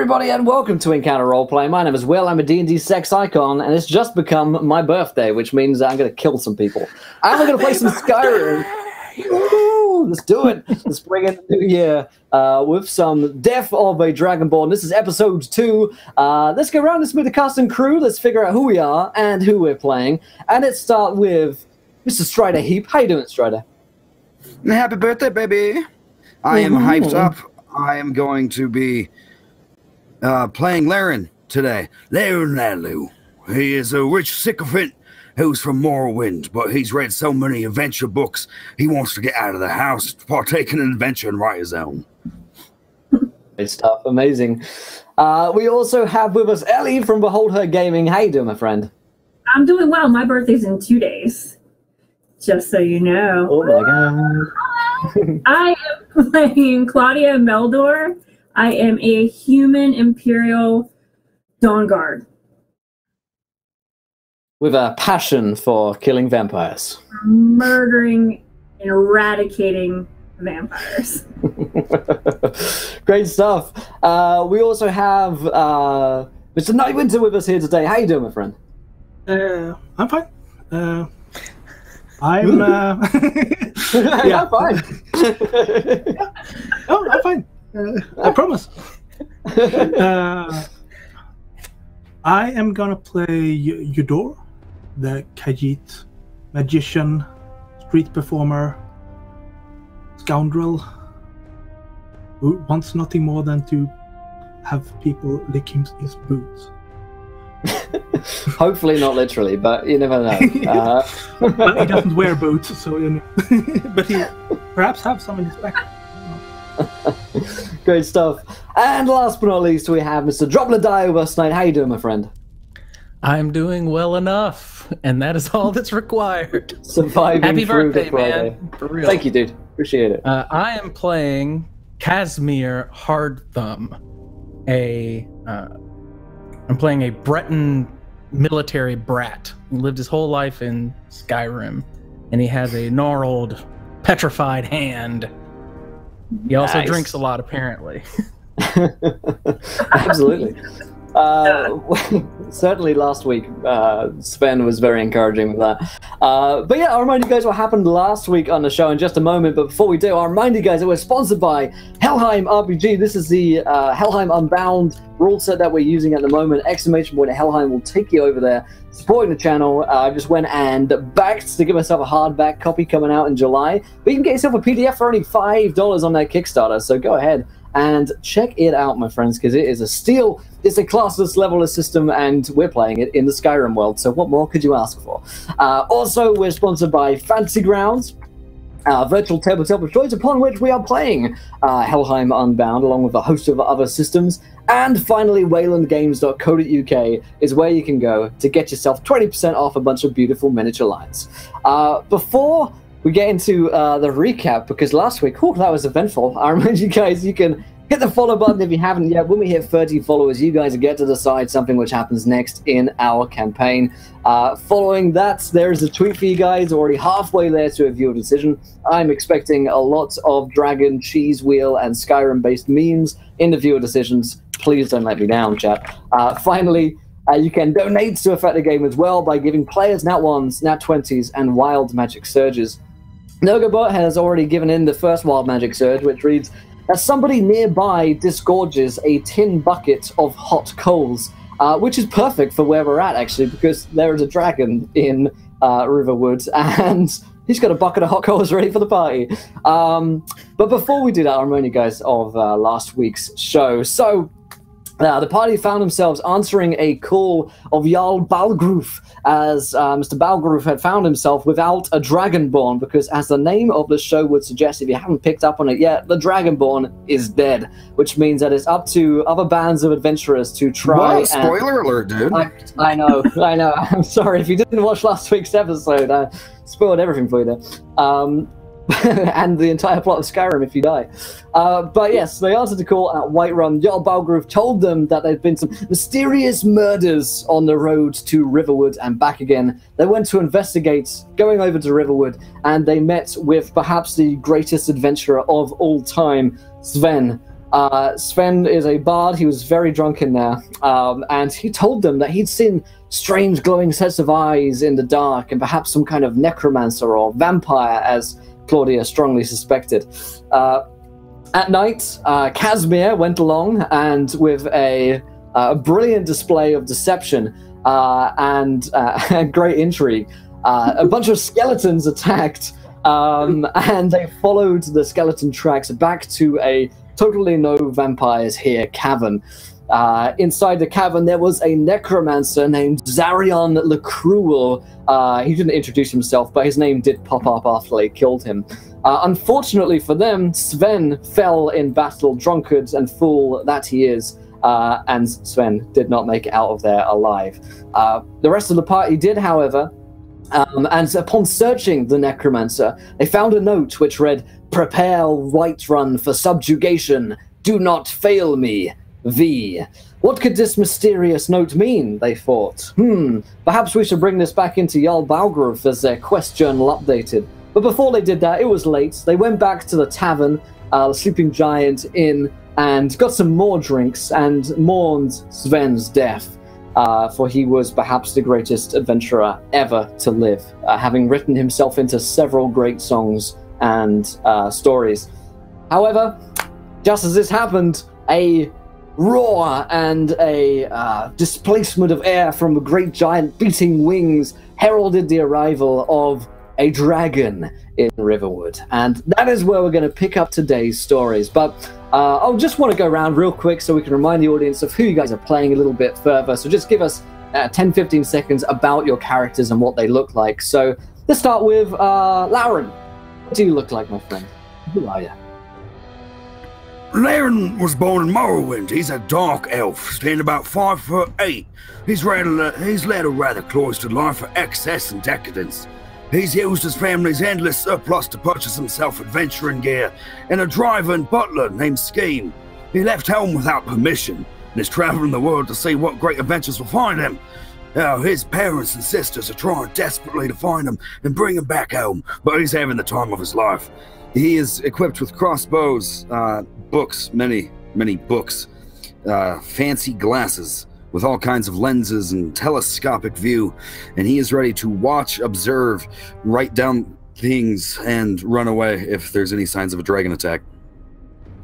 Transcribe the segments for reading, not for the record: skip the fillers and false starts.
everybody, and welcome to Encounter Roleplay. My name is Will. I'm a D&D sex icon, and it's just become my birthday, which means I'm going to kill some people. And we're going to play some Skyrim. Woo, let's do it. Let's bring in the new year with some Death of a Dragonborn. This is episode 2. Let's go around, let's meet the cast and crew. Let's figure out who we are and who we're playing. And let's start with Mr. Strider Heap. How you doing, Strider? Happy birthday, baby. I am hyped up. I am going to be playing Laren today. Laren Lalu. He is a rich sycophant who's from Morrowind, but he's read so many adventure books, he wants to get out of the house, partake in an adventure and write his own. Great stuff. Amazing. We also have with us Ellie from Behold Her Gaming. How you doing, my friend? I'm doing well. My birthday's in 2 days. Just so you know. Oh my god. I am playing Claudia Meldor. I am a human Imperial Dawnguard. With a passion for killing vampires. Murdering and eradicating vampires. Great stuff. We also have Mr. Nightwinter with us here today. How you doing, my friend? I'm fine. I'm yeah. I'm fine. Yeah. Oh, I'm fine. I promise. I am gonna play Eudor, the Khajiit magician, street performer, scoundrel, who wants nothing more than to have people lick his boots. Hopefully not literally, but you never know. Well, he doesn't wear boots, so you know. But he perhaps have some in his back. Great stuff. And last but not least, we have Mr. Dropledie with us tonight. How you doing, my friend? I'm doing well enough, and that is all that's required. Surviving Happy through birthday, the Friday. man. For real. Thank you, dude. Appreciate it. I am playing Casimir Hardthumb. I'm playing a Breton military brat who lived his whole life in Skyrim, and he has a gnarled, petrified hand. He also drinks a lot, apparently. Absolutely. Certainly last week, Sven was very encouraging with that. But yeah, I'll remind you guys what happened last week on the show in just a moment. But before we do, I'll remind you guys that we're sponsored by Helheim RPG. This is the Helheim Unbound rule set that we're using at the moment. Exclamation point Helheim will take you over there. Supporting the channel, I just went and backed to give myself a hardback copy coming out in July. But you can get yourself a PDF for only $5 on their Kickstarter. So go ahead and check it out, my friends, because it is a steal. It's a classless, level-less system, and we're playing it in the Skyrim world, so what more could you ask for? Also, we're sponsored by Fantasy Grounds, virtual tabletop of choice, upon which we are playing Helheim Unbound, along with a host of other systems. And finally, waylandgames.co.uk is where you can go to get yourself 20% off a bunch of beautiful miniature lines. Before we get into the recap, because last week, that was eventful. I remind you guys, you can hit the follow button if you haven't yet. When we hit 30 followers, you guys get to decide something which happens next in our campaign. Following that, there is a tweet for you guys, already halfway there to a viewer decision. I'm expecting a lot of Dragon, Cheese Wheel, and Skyrim-based memes in the viewer decisions. Please don't let me down, chat. Finally, you can donate to affect the game as well by giving players nat 1s, nat 20s, and wild magic surges. Nogobot has already given in the first wild magic surge, which reads that somebody nearby disgorges a tin bucket of hot coals, which is perfect for where we're at, actually, because there is a dragon in Riverwood, and he's got a bucket of hot coals ready for the party. But before we do that, I'll remind you guys of last week's show. So, the party found themselves answering a call of Jarl Balgruf, as Mr. Balgruf had found himself without a Dragonborn, because as the name of the show would suggest, if you haven't picked up on it yet, the Dragonborn is dead, which means that it's up to other bands of adventurers to try. What? Spoiler alert, dude. I know. I'm sorry if you didn't watch last week's episode. I spoiled everything for you there. And the entire plot of Skyrim if you die. But yes, they answered the call at Whiterun. Jarl Balgruf told them that there'd been some mysterious murders on the road to Riverwood and back again. They went to investigate, going over to Riverwood, and they met with perhaps the greatest adventurer of all time, Sven. Sven is a bard. He was very drunk in there, and he told them that he'd seen strange glowing sets of eyes in the dark, and perhaps some kind of necromancer or vampire, as Claudia strongly suspected. At night, Casimir went along, and with a brilliant display of deception and great intrigue, a bunch of skeletons attacked, and they followed the skeleton tracks back to a totally no vampires here cavern. Inside the cavern, there was a necromancer named Zarion the Cruel. He didn't introduce himself, but his name did pop up after they killed him. Unfortunately for them, Sven fell in battle, drunkard and fool that he is, and Sven did not make it out of there alive. The rest of the party did, however, and upon searching the necromancer, they found a note which read, "Prepare Whiterun for subjugation. Do not fail me. V." What could this mysterious note mean, they thought? Perhaps we should bring this back into Jarl Balgrove as their quest journal updated. But before they did that, it was late. They went back to the tavern, the Sleeping Giant Inn, and got some more drinks and mourned Sven's death, for he was perhaps the greatest adventurer ever to live, having written himself into several great songs and stories. However, just as this happened, a roar and a displacement of air from a great giant beating wings heralded the arrival of a dragon in Riverwood. And that is where we're going to pick up today's stories. But I'll just want to go around real quick so we can remind the audience of who you guys are playing a little bit further. So just give us 10-15 seconds about your characters and what they look like. So let's start with Lauren. What do you look like, my friend? Who are you? Laren was born in Morrowind. He's a dark elf, standing about 5'8". He's led a rather cloistered life of excess and decadence. He's used his family's endless surplus to purchase himself adventuring gear and a driver and butler named Scheme. He left home without permission and is traveling the world to see what great adventures will find him. Now, his parents and sisters are trying desperately to find him and bring him back home, but he's having the time of his life. He is equipped with crossbows, books, many books, fancy glasses with all kinds of lenses and telescopic view, and he is ready to watch, observe, write down things, and run away if there's any signs of a dragon attack.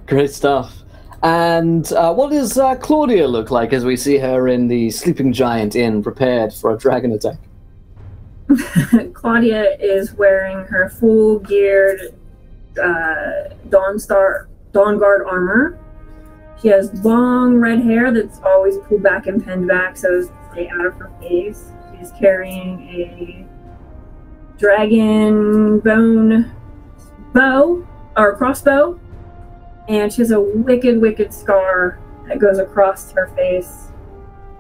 Great stuff. And what does Claudia look like as we see her in the Sleeping Giant Inn, prepared for a dragon attack? Claudia is wearing her full geared Dawnguard armor. She has long red hair that's always pulled back and pinned back so as to stay out of her face. She's carrying a dragon bone bow, or crossbow, and she has a wicked scar that goes across her face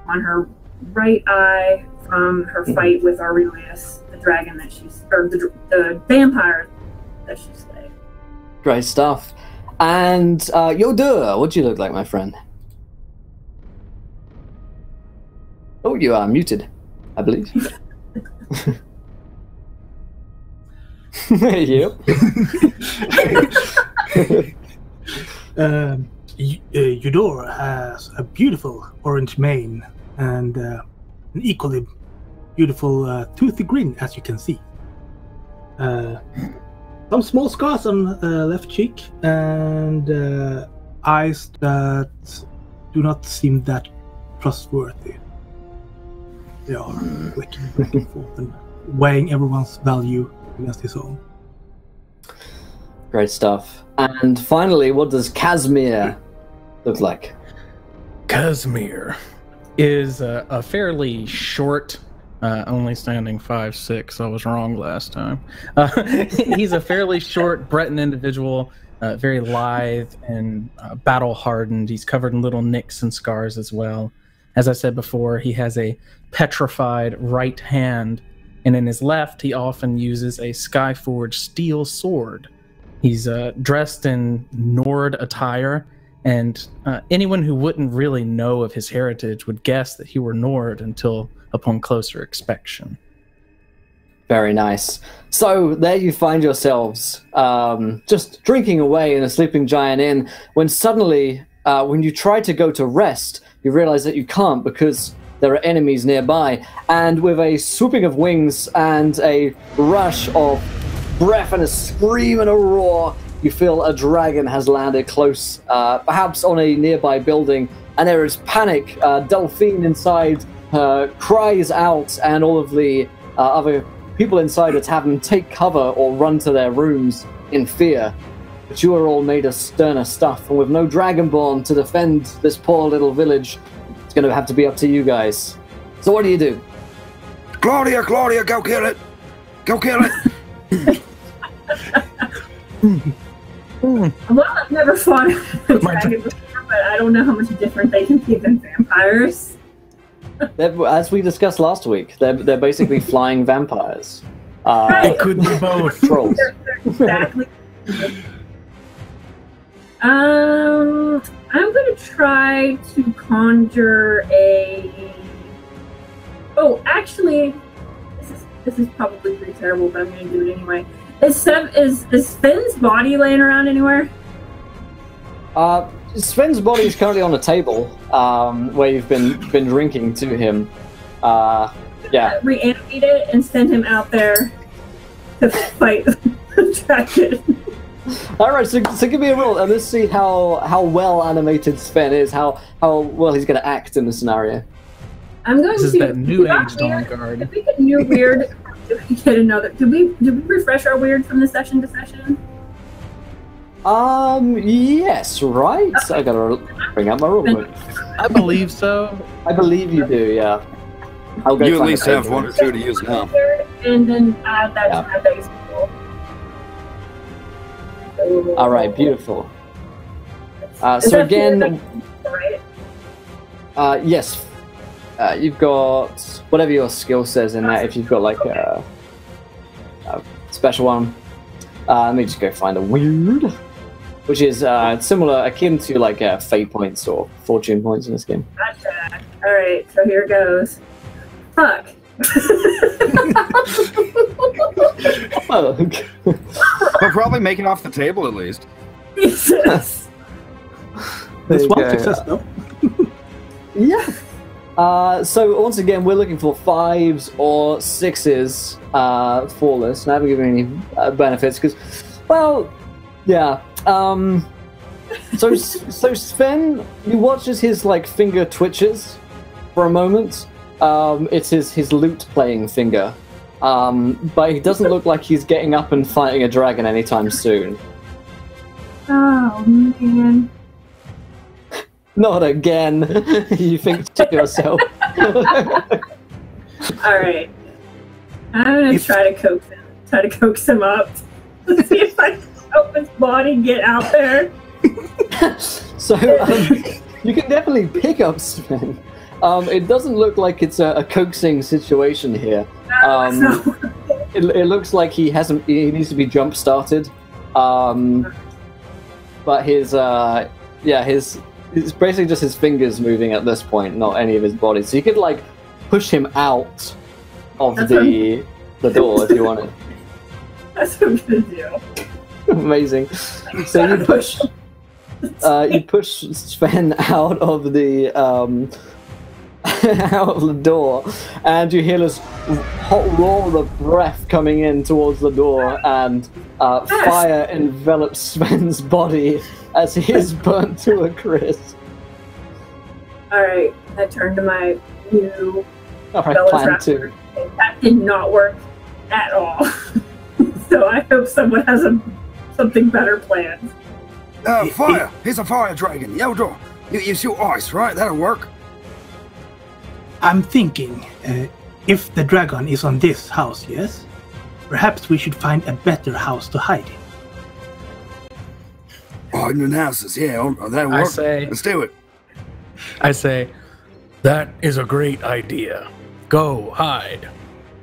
on her right eye from her fight with Aurelius, the dragon that she's, or the vampire that she slayed. Great stuff. And Yodur, what do you look like, my friend? Oh, you are muted, I believe. You? Yodur has a beautiful orange mane and an equally beautiful toothy grin, as you can see. Some small scars on left cheek and eyes that do not seem that trustworthy. They are looking back and forth and weighing everyone's value against his own. Great stuff. And finally, what does Casimir look like? Casimir is a fairly short, only standing 5'6". I was wrong last time. He's a fairly short Breton individual, very lithe and battle-hardened. He's covered in little nicks and scars as well. As I said before, he has a petrified right hand, and in his left, he often uses a Skyforged steel sword. He's dressed in Nord attire, and anyone who wouldn't really know of his heritage would guess that he were Nord until upon closer inspection. Very nice. So there you find yourselves just drinking away in a sleeping giant inn when suddenly, when you try to go to rest, you realize that you can't because there are enemies nearby. And with a swooping of wings and a rush of breath and a scream and a roar, you feel a dragon has landed close, perhaps on a nearby building, and there is panic. Delphine inside cries out, and all of the other people inside are having to take cover or run to their rooms in fear. But you are all made of sterner stuff, and with no Dragonborn to defend this poor little village, it's going to have to be up to you guys. So what do you do? Claudia, go kill it! Go kill it! Well, I've never fought a dragon before, but I don't know how much different they can be than vampires. As we discussed last week, they're basically flying vampires. It could be both. Trolls. Exactly. I'm gonna try to conjure a. Oh, actually, this is probably pretty terrible, but I'm gonna do it anyway. Is Finn's body laying around anywhere? Sven's body is currently on a table where you've been drinking to him. Yeah. Reanimate it and send him out there to fight the dragon. All right, so give me a roll and let's see how well animated Sven is, how well he's going to act in the scenario. I'm going This is to that new age Dawnguard. If we get new weird, did we get another? Did we refresh our weird from the session to session? Yes, right. I gotta bring out my rulebook. I believe so. I believe you do, yeah. I'll go You at find least the have table. 1 or 2 to use now. And then add that to my base pool. So, All right, beautiful. is So that again, right? yes, you've got whatever your skill says in that. If you've got like a special one, let me just go find a weird, which is similar, akin to like fate points or fortune points in this game. Gotcha. All right, so here goes. Fuck. Oh, But probably make it off the table at least. Jesus. This one go. success though. Yeah. So once again, we're looking for 5s or 6s for this. And I haven't given any benefits because, well, yeah. So Sven, you watch as his like finger twitches for a moment. It's his lute playing finger. But he doesn't look like he's getting up and fighting a dragon anytime soon. Oh man. Not again, you think to yourself. Alright. I'm gonna try to coax him up. To see if I can help his body get out there. So, you can definitely pick up Sven. It doesn't look like it's a coaxing situation here. It looks like he needs to be jump started. But it's basically just his fingers moving at this point, not any of his body. So you could like push him out of the door if you wanted. That's what I'm gonna do. Amazing. So you push Sven out of the out of the door, and you hear this hot roar of breath coming in towards the door, and fire envelops Sven's body as he is burnt to a crisp. Alright, I turn to my new Alright, plan 2. That did not work at all. So I hope someone has something better planned. Fire! He's a fire dragon. Yodor, you shoot ice, right? That'll work. I'm thinking, if the dragon is on this house, yes, perhaps we should find a better house to hide in. Hiding in houses, yeah, that'll work. Let's do it. I say, that is a great idea. Go hide.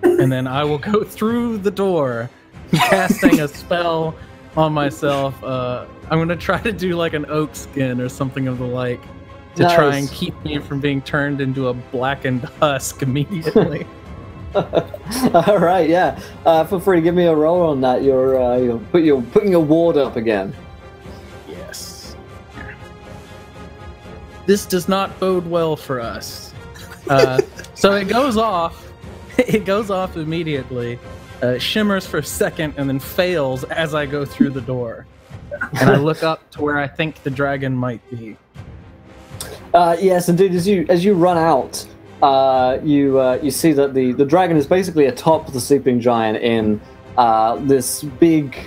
And then I will go through the door, casting a spell on myself. I'm going to try to do like an oak skin or something of the like to try and keep me from being turned into a blackened husk immediately. All right, yeah. Feel free to give me a roll on that. You're putting your ward up again. Yes. This does not bode well for us. So it goes off. It goes off immediately. Shimmers for a second and then fails as I go through the door. And I look up to where I think the dragon might be. Yes, indeed. As you run out, you see that the dragon is basically atop the sleeping giant in this big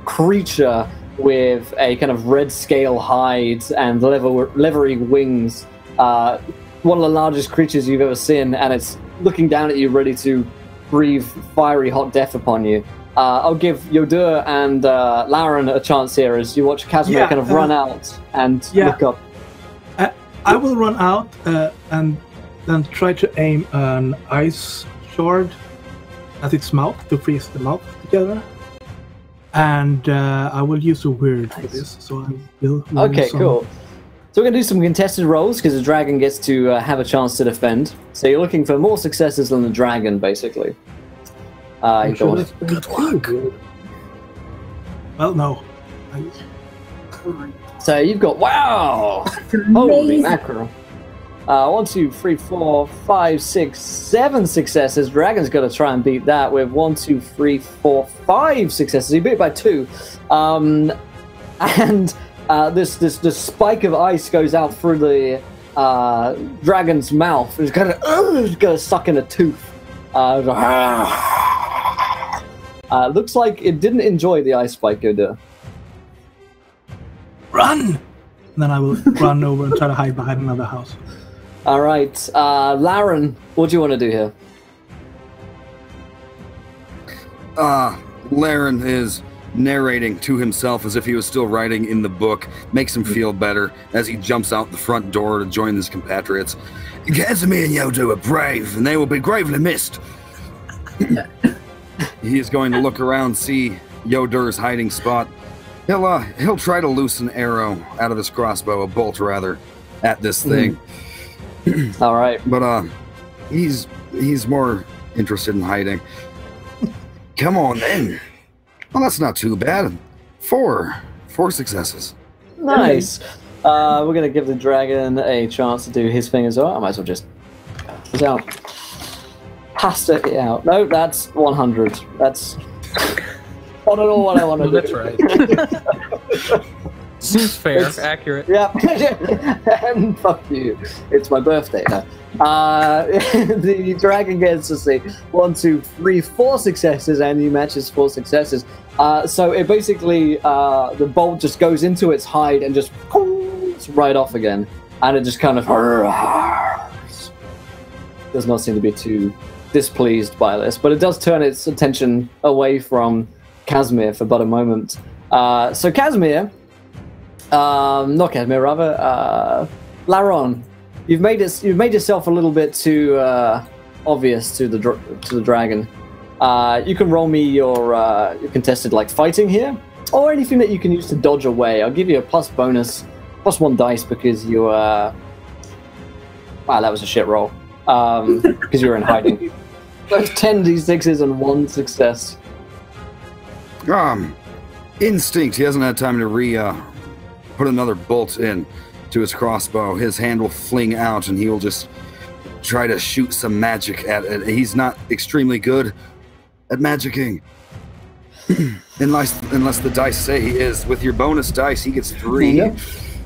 creature with a kind of red scale hide and leathery wings. One of the largest creatures you've ever seen, and it's looking down at you, ready to breathe fiery hot death upon you. I'll give Yodur and Laren a chance here as you watch Casimir kind of run out and look up. I will run out and then try to aim an ice shard at its mouth to freeze the mouth together. And I will use a word for this, so I will roll Okay, cool. So we're going to do some contested rolls because the dragon gets to have a chance to defend. So you're looking for more successes than the dragon, basically. Good luck. Well, no. So you've got, wow! Holy mackerel. 1, 2, 3, 4, 5, 6, 7 successes. Dragon's got to try and beat that with 1, 2, 3, 4, 5 successes. He beat it by 2. This spike of ice goes out through the dragon's mouth. It's kind of stuck in a tooth. Looks like it didn't enjoy the ice spike, Yodur. Run! And then I will run over and try to hide behind another house. All right, Laren, what do you want to do here? Laren is narrating to himself as if he was still writing in the book, makes him feel better as he jumps out the front door to join his compatriots. Casimir and Yodur are brave, and they will be gravely missed. He is going to look around, see Yodur's hiding spot. He'll try to loose an arrow out of his crossbow, a bolt rather, at this thing. All right, but he's more interested in hiding. Come on then. Well, that's not too bad. 4 successes. Nice. We're gonna give the dragon a chance to do his thing as well. I might as well just cut this out. Has to get out. No, that's 100. That's not at all what I want to do. That's right. Seems fair, accurate. Yeah. And fuck you. It's my birthday now. The dragon gets to see 1, 2, 3, 4 successes, and he matches 4 successes. So it basically, the bolt just goes into its hide and just pulls right off again. And it just kind of does not seem to be too displeased by this. But it does turn its attention away from Casimir for but a moment. So Casimir, not Casimir, rather, Laron, you've made yourself a little bit too obvious to the dragon. You can roll me your contested fighting here, or anything that you can use to dodge away. I'll give you a +1 dice because you wow, that was a shit roll. Because you were in hiding. That's 10 d6s and 1 success. Instinct. He hasn't had time to put another bolt in to his crossbow. His hand will fling out and he will just try to shoot some magic at it. He's not extremely good at magicking. unless the dice say he is. With your bonus dice, he gets 3. Yeah,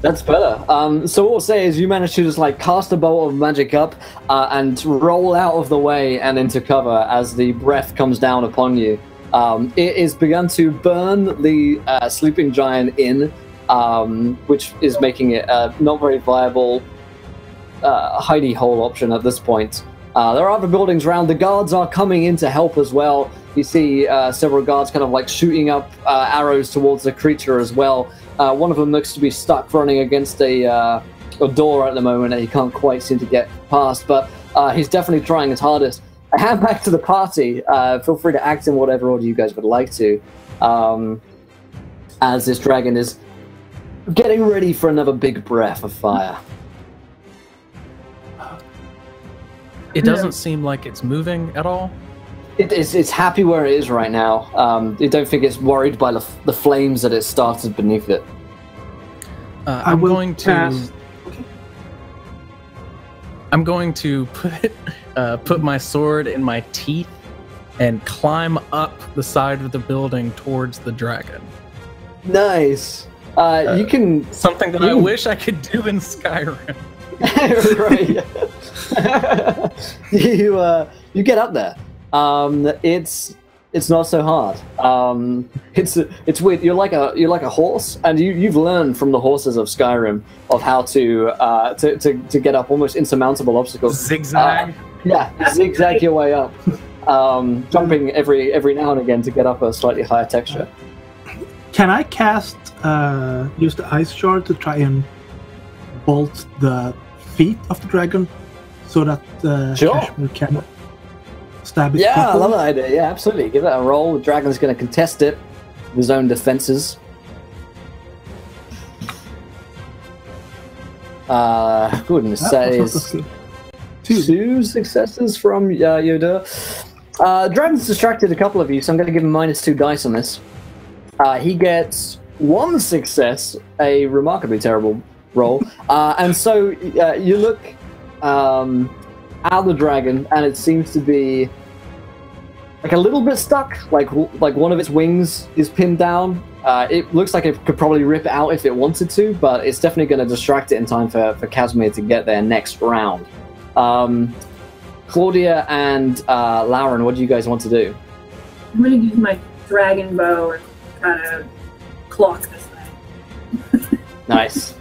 that's better. So what we'll say is you manage to just cast a bolt of magic up and roll out of the way and into cover as the breath comes down upon you. It is begun to burn the sleeping giant in, which is making it a not very viable hidey hole option at this point. There are other buildings around. The guards are coming in to help as well. You see several guards kind of shooting up arrows towards the creature as well. One of them looks to be stuck running against a door at the moment that he can't quite seem to get past, but he's definitely trying his hardest. I hand back to the party. Feel free to act in whatever order you guys would like to, as this dragon is getting ready for another big breath of fire. It doesn't seem like it's moving at all. It's happy where it is right now. I don't think it's worried by the flames that it started beneath it. I'm going to put my sword in my teeth and climb up the side of the building towards the dragon. Nice. You can something that I wish I could do in Skyrim. Right. You get up there. It's not so hard. It's weird. You're like a horse, and you've learned from the horses of Skyrim of how to get up almost insurmountable obstacles. Zigzag. Zigzag your way up. Jumping every now and again to get up a slightly higher texture. Can I cast use the ice shard to try and bolt the feet of the dragon so that Kashmir can stab it? Yeah, I love that idea. Yeah, absolutely. Give that a roll. The dragon's going to contest it with his own defenses. Goodness says two successes from Yoda. Dragon's distracted a couple of you, so I'm going to give him -2 dice on this. He gets 1 success, a remarkably terrible roll, and so you look at the dragon, and it seems to be like a little bit stuck, like one of its wings is pinned down. It looks like it could probably rip it out if it wanted to, but it's definitely going to distract it in time for Casimir to get there next round. Claudia and Lauren, what do you guys want to do? I'm going to use my dragon bow and try to clock this thing. Nice.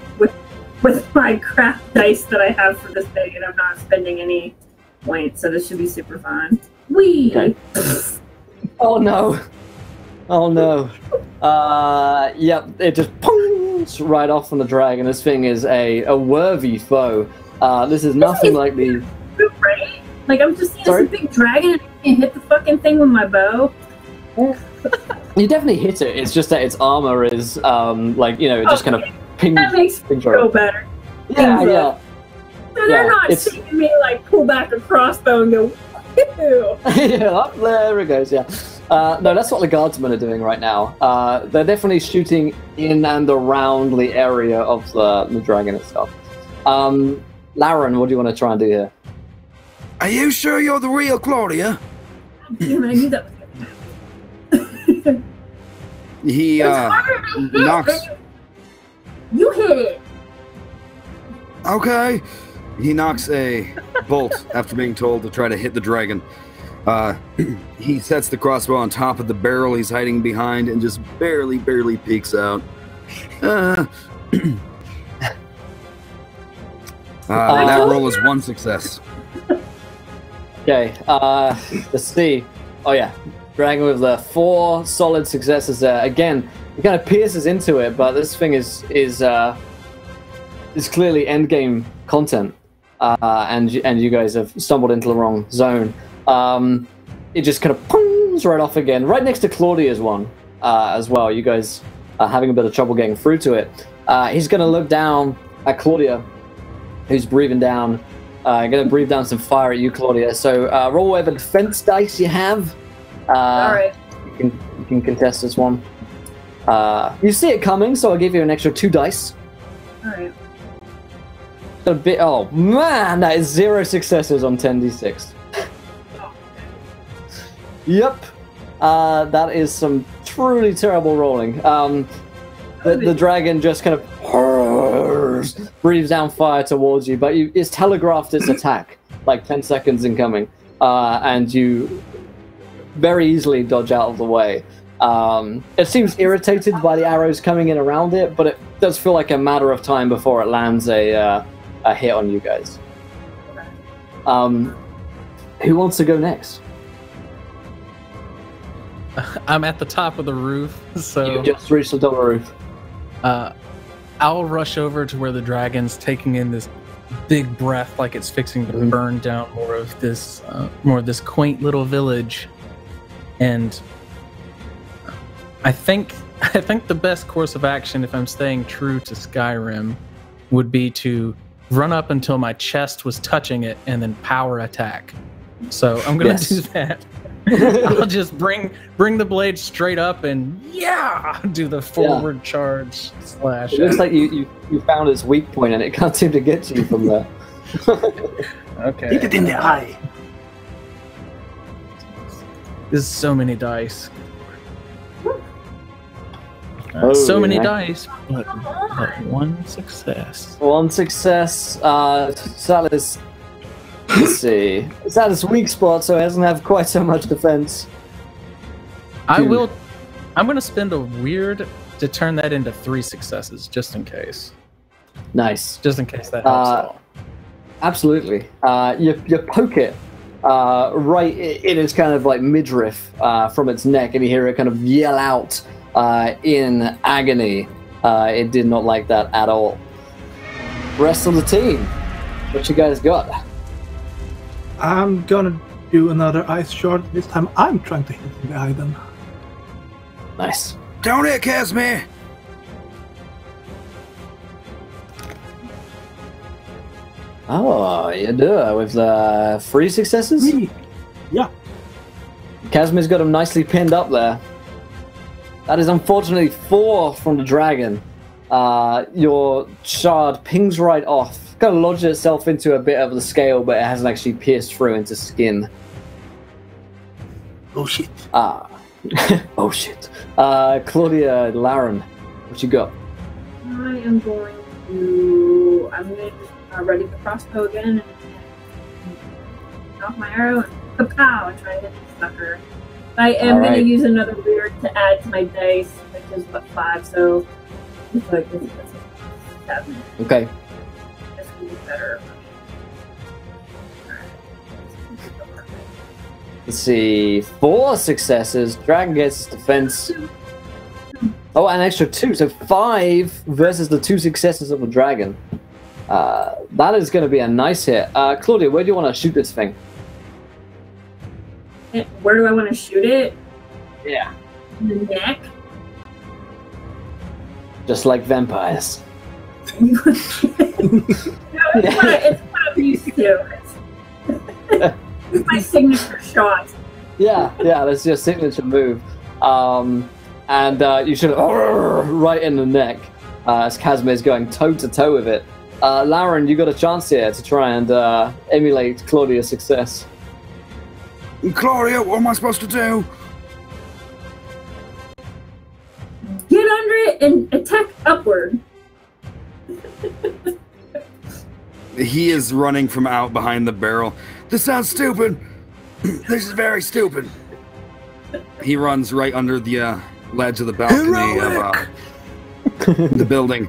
With my craft dice that I have for this thing, and I'm not spending any points, so this should be super fun. Whee! Okay. Oh no! Oh no! Yep, it just pungs right off on the dragon. This thing is a worthy foe. This is nothing like the. Right? Like I'm just seeing this big dragon and I can't hit the fucking thing with my bow. You definitely hit it. It's just that its armor is it just kind of pings. That makes me feel better. Yeah, yeah. So they're not seeing me like pull back a crossbow and go. Yeah, there it goes. Yeah. No, that's what the guardsmen are doing right now. They're definitely shooting in and around the area of the dragon itself. Lauren, what do you want to try and do here? Are you sure you're the real Claudia? Damn it, I knew that was He knocks. You hit it. Okay. He knocks a bolt after being told to try to hit the dragon. He sets the crossbow on top of the barrel he's hiding behind and just barely peeks out. That roll is 1 success. Okay, let's see. Oh yeah, dragon with the 4 solid successes there. Again, it kind of pierces into it, but this thing is clearly endgame content. And you guys have stumbled into the wrong zone. It just kind of pungs right off again, right next to Claudia's one as well. You guys are having a bit of trouble getting through to it. He's going to look down at Claudia, who's breathing down. Going to breathe down some fire at you, Claudia. So roll whatever defense dice you have. All right. You can contest this one. You see it coming, so I'll give you an extra 2 dice. All right. A bit. Oh man, that is 0 successes on 10d6. Yep, that is some truly terrible rolling. The dragon just kind of breathes down fire towards you, but it's telegraphed its attack like 10 seconds in coming, and you very easily dodge out of the way. It seems irritated by the arrows coming in around it, but it does feel like a matter of time before it lands a hit on you guys. Who wants to go next? I'm at the top of the roof, so You just reached the top of the roof. I'll rush over to where the dragon's taking in this big breath, like it's fixing to burn down more of this quaint little village. And I think the best course of action, if I'm staying true to Skyrim, would be to run up until my chest was touching it, and then power attack. So I'm gonna do that. I'll just bring the blade straight up and do the forward charge slash. It looks like you found its weak point and it can't seem to get to you from there. Okay. Hit it in the eye. There's so many dice. Oh, so many yeah. dice, but one success. One success. Salis. Let's see. It's at its weak spot, so it doesn't have quite so much defense. I'm gonna spend a weird to turn that into 3 successes, just in case. Nice. Just in case that helps at all. Absolutely. You poke it right in its kind of like midriff from its neck, and you hear it kind of yell out in agony. It did not like that at all. Rest of the team, what you guys got? I'm gonna do another ice shard. This time I'm trying to hit the eye then. Nice. Down here, Casimir! Oh, you do it with 3 successes? Yeah. Casimir's got him nicely pinned up there. That is unfortunately 4 from the dragon. Your shard pings right off. Kind of lodges itself into a bit of the scale, but it hasn't actually pierced through into skin. Oh shit. Oh shit. Claudia, Laren, what you got? I am going to. I'm going to ready the crossbow again and off my arrow and kapow and try to hit the sucker. I am going to use another weird to add to my dice, which is what 5, so it's like it's 7. Okay. This will be better. Let's see. 4 successes. Dragon gets its defense. Oh, an extra 2. So 5 versus the 2 successes of the dragon. That is going to be a nice hit. Claudia, where do you want to shoot this thing? Where do I want to shoot it? Yeah. In the neck? Just like vampires. No, it's what I'm used to. It's my signature shot. Yeah, that's your signature move. And you should right in the neck as Casimir's going toe-to-toe with it. Laren, you got a chance here to try and emulate Claudia's success. Claudia, what am I supposed to do? Get under it and attack upward. He is running from out behind the barrel. This sounds stupid. This is very stupid. He runs right under the ledge of the balcony of the building.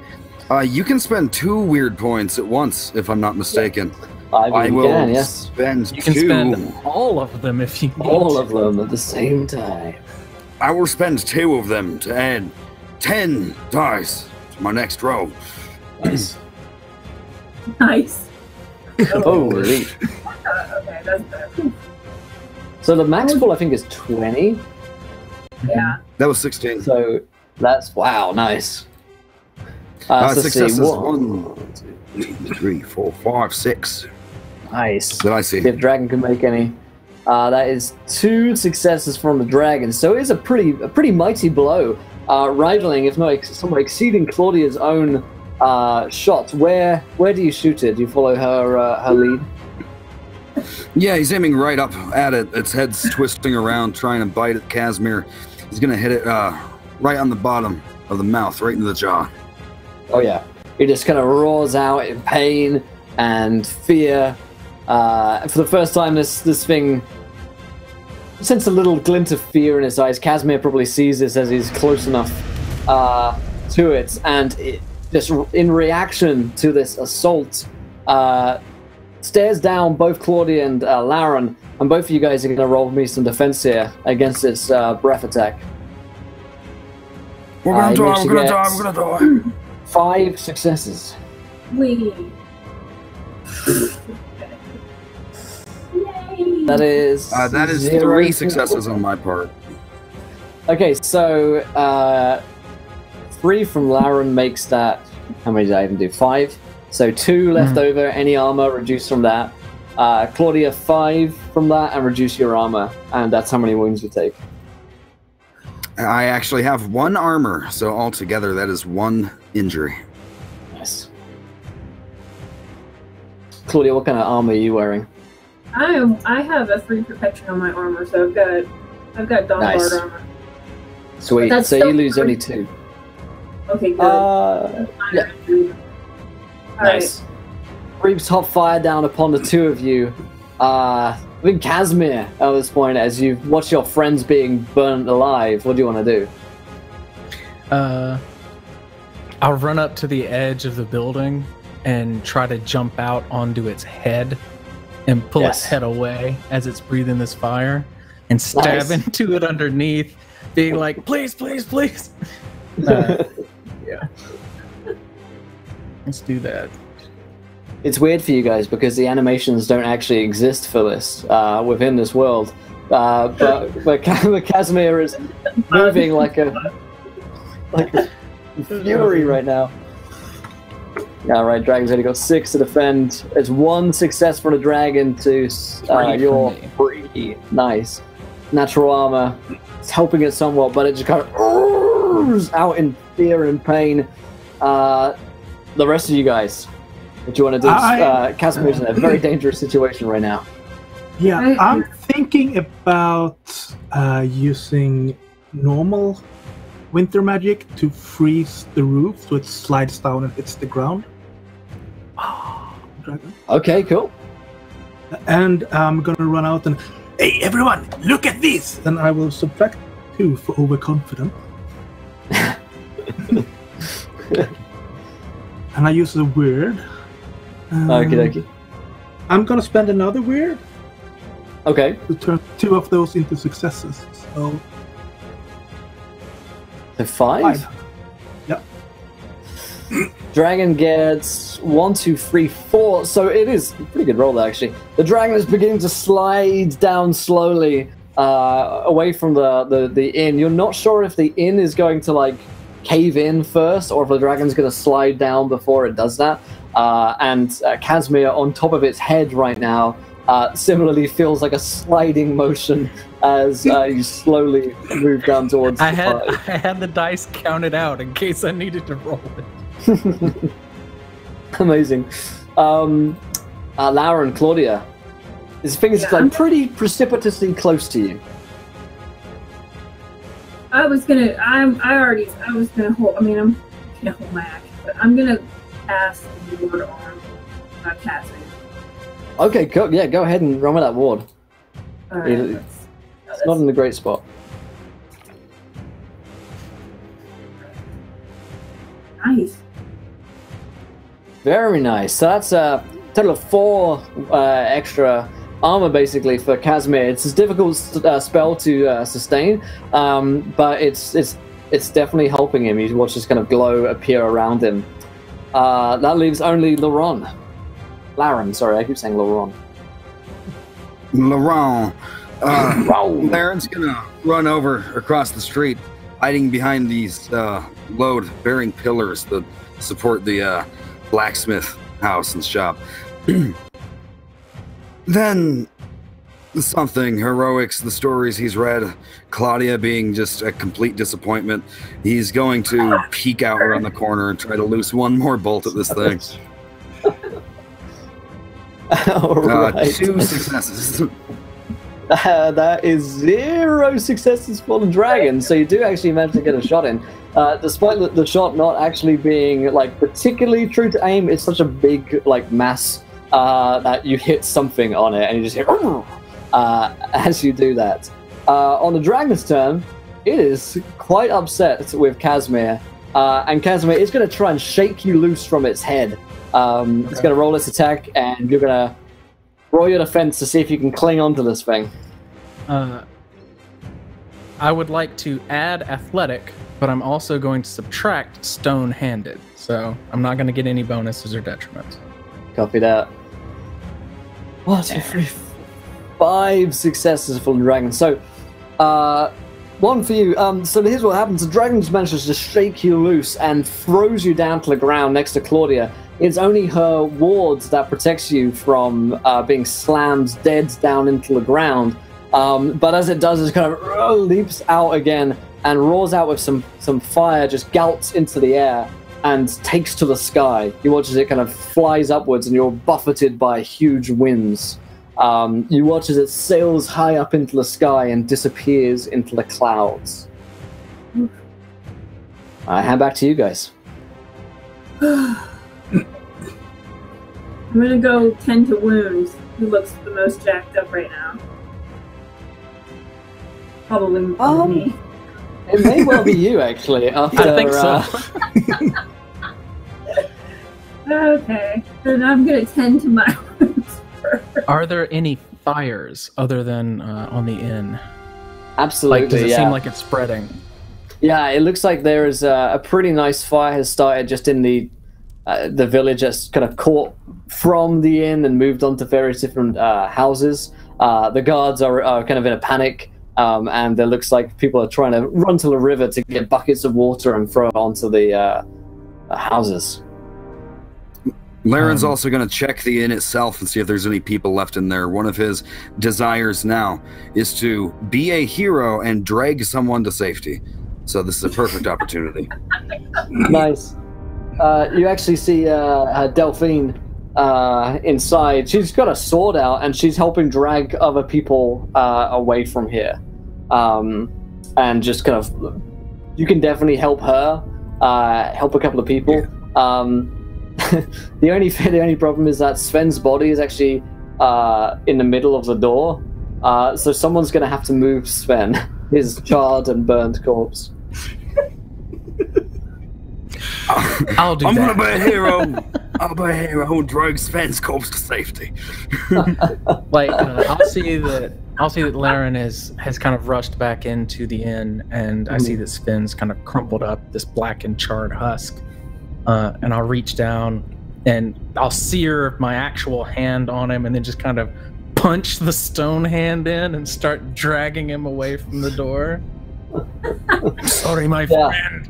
You can spend 2 weird points at once, if I'm not mistaken. I will spend You can 2. spend all of them if you need All to. of them at the same time. I will spend 2 of them to add 10 dice to my next roll. Nice. Nice. Holy. Okay, that's better. So the max pull, I think, is 20. Yeah. That was 16. So that's, wow, nice. So successes. see, 1, 2, 3, 4, 5, 6. Nice. Did I see? If dragon can make any. That is 2 successes from the dragon. So it's a pretty mighty blow. Rivaling, if not somewhat exceeding Claudia's own shot. Where do you shoot it? Do you follow her lead? Yeah, he's aiming right up at it. Its head's twisting around, trying to bite at Casimir. He's gonna hit it right on the bottom of the mouth, right into the jaw. Oh yeah. He just kind of roars out in pain and fear. For the first time, this thing sense a little glint of fear in his eyes. Casimir probably sees this as he's close enough to it, and it just in reaction to this assault, stares down both Claudia and Laren, and both of you guys are going to roll me some defense here against its breath attack. We're gonna die, we're gonna die. 5 successes. Yay. That is 3 successes on my part. Okay, so 3 from Laren makes that. How many did I even do? 5. So 2 left over, any armor reduced from that. Claudia, 5 from that, and reduce your armor. And that's how many wounds you take. I actually have 1 armor, so altogether that is 1 injury. Nice. Claudia, what kind of armor are you wearing? I have a 3 protection on my armor, so I've got Dawnguard armor. Sweet. So you lose only 2. Okay, good. Yeah. Nice. Reaps hot fire down upon the 2 of you. I think Casimir, at this point, as you've watched your friends being burnt alive, what do you want to do? I'll run up to the edge of the building and try to jump out onto its head and pull its head away as it's breathing this fire and stab into it underneath, being like, please, please, please. Yeah. Let's do that. It's weird for you guys because the animations don't actually exist for this within this world. But Casimir is moving like a fury right now. All right, Dragon's only got 6 to defend. It's 1 success for the dragon to your 3. Nice. Natural armor. It's helping it somewhat, but it just kind of out in fear and pain. The rest of you guys. What do you want to do? Casimir's in a very dangerous situation right now. Yeah, I'm thinking about using normal winter magic to freeze the roof so it slides down and hits the ground. Dragon. Okay, cool. And I'm gonna run out and, hey everyone, look at this! And I will subtract 2 for overconfident. And I use a word. Okie I'm gonna spend another weird. Okay. To turn 2 of those into successes. So 5? Yep. Dragon gets 1, 2, 3, 4. So it is a pretty good roll actually. The dragon is beginning to slide down slowly away from the inn. You're not sure if the inn is going to like cave in first or if the dragon's going to slide down before it does that. And Casimir on top of its head right now similarly feels like a sliding motion as you slowly move down towards I had the dice counted out in case I needed to roll it. Amazing. Laura and Claudia, this thing is like pretty precipitously close to you. I was gonna hold. I mean, I'm gonna hold my action, but I'm gonna cast the ward on Casimir. Okay, cool. Yeah, go ahead and run with that ward. All right, it's not in a great spot. Nice. Very nice. So that's a total of 4 extra armor basically for Casimir. It's a difficult spell to sustain, but it's definitely helping him. You watch this kind of glow appear around him. That leaves only Laren, sorry, I keep saying Laurent. Laren's gonna run over across the street, hiding behind these load-bearing pillars that support the blacksmith house and shop. Then something heroics, the stories he's read, Claudia being just a complete disappointment. He's going to peek out around the corner and try to loose 1 more bolt at this thing. Right. 2 successes. That is 0 successes for the dragon, so you do actually manage to get a shot in. Despite the shot not actually being like particularly true to aim, it's such a big like mass that you hit something on it and you just hear as you do that. On the dragon's turn, it is quite upset with Casimir, and Casimir is going to try and shake you loose from its head. It's going to roll its attack, and you're going to roll your defense to see if you can cling onto this thing. I would like to add athletic, but I'm also going to subtract stone-handed, so I'm not going to get any bonuses or detriments. Copy that. 1, 2, 3, 5 successes for the dragon. So, 1 for you. So here's what happens. The dragon just manages to shake you loose and throws you down to the ground next to Claudia. It's only her wards that protects you from being slammed dead down into the ground. But as it does, it kind of leaps out again and roars out with some fire, just galloped into the air and takes to the sky. You watch as it kind of flies upwards and you're buffeted by huge winds. You watch as it sails high up into the sky and disappears into the clouds. I hand back to you guys. I'm gonna go tend to wounds. Who looks the most jacked up right now? Probably me. It may well be you, actually. After, I think so. Okay, then I'm gonna tend to my wounds first. Are there any fires other than on the inn? Absolutely, like, does it yeah. seem like it's spreading? Yeah, it looks like there is a pretty nice fire has started just in the village that's kind of caught from the inn and moved on to various different houses. The guards are kind of in a panic, and it looks like people are trying to run to the river to get buckets of water and throw it onto the houses. Laren's also going to check the inn itself and see if there's any people left in there. One of his desires now is to be a hero and drag someone to safety. So this is a perfect opportunity. Nice. You actually see Delphine inside. She's got a sword out and she's helping drag other people away from here. And just kind of, you can definitely help her, help a couple of people. Yeah. The only problem is that Sven's body is actually in the middle of the door, so someone's going to have to move Sven, his charred and burned corpse. I'll do I'm that. going to be a hero. I'll be a hero and drag Sven's corpse to safety. Like, I'll see that Laren has kind of rushed back into the inn, and I see that Sven's kind of crumpled up, this black and charred husk. And I'll reach down and I'll sear my actual hand on him and then just kind of punch the stone hand in and start dragging him away from the door. I'm sorry, my friend.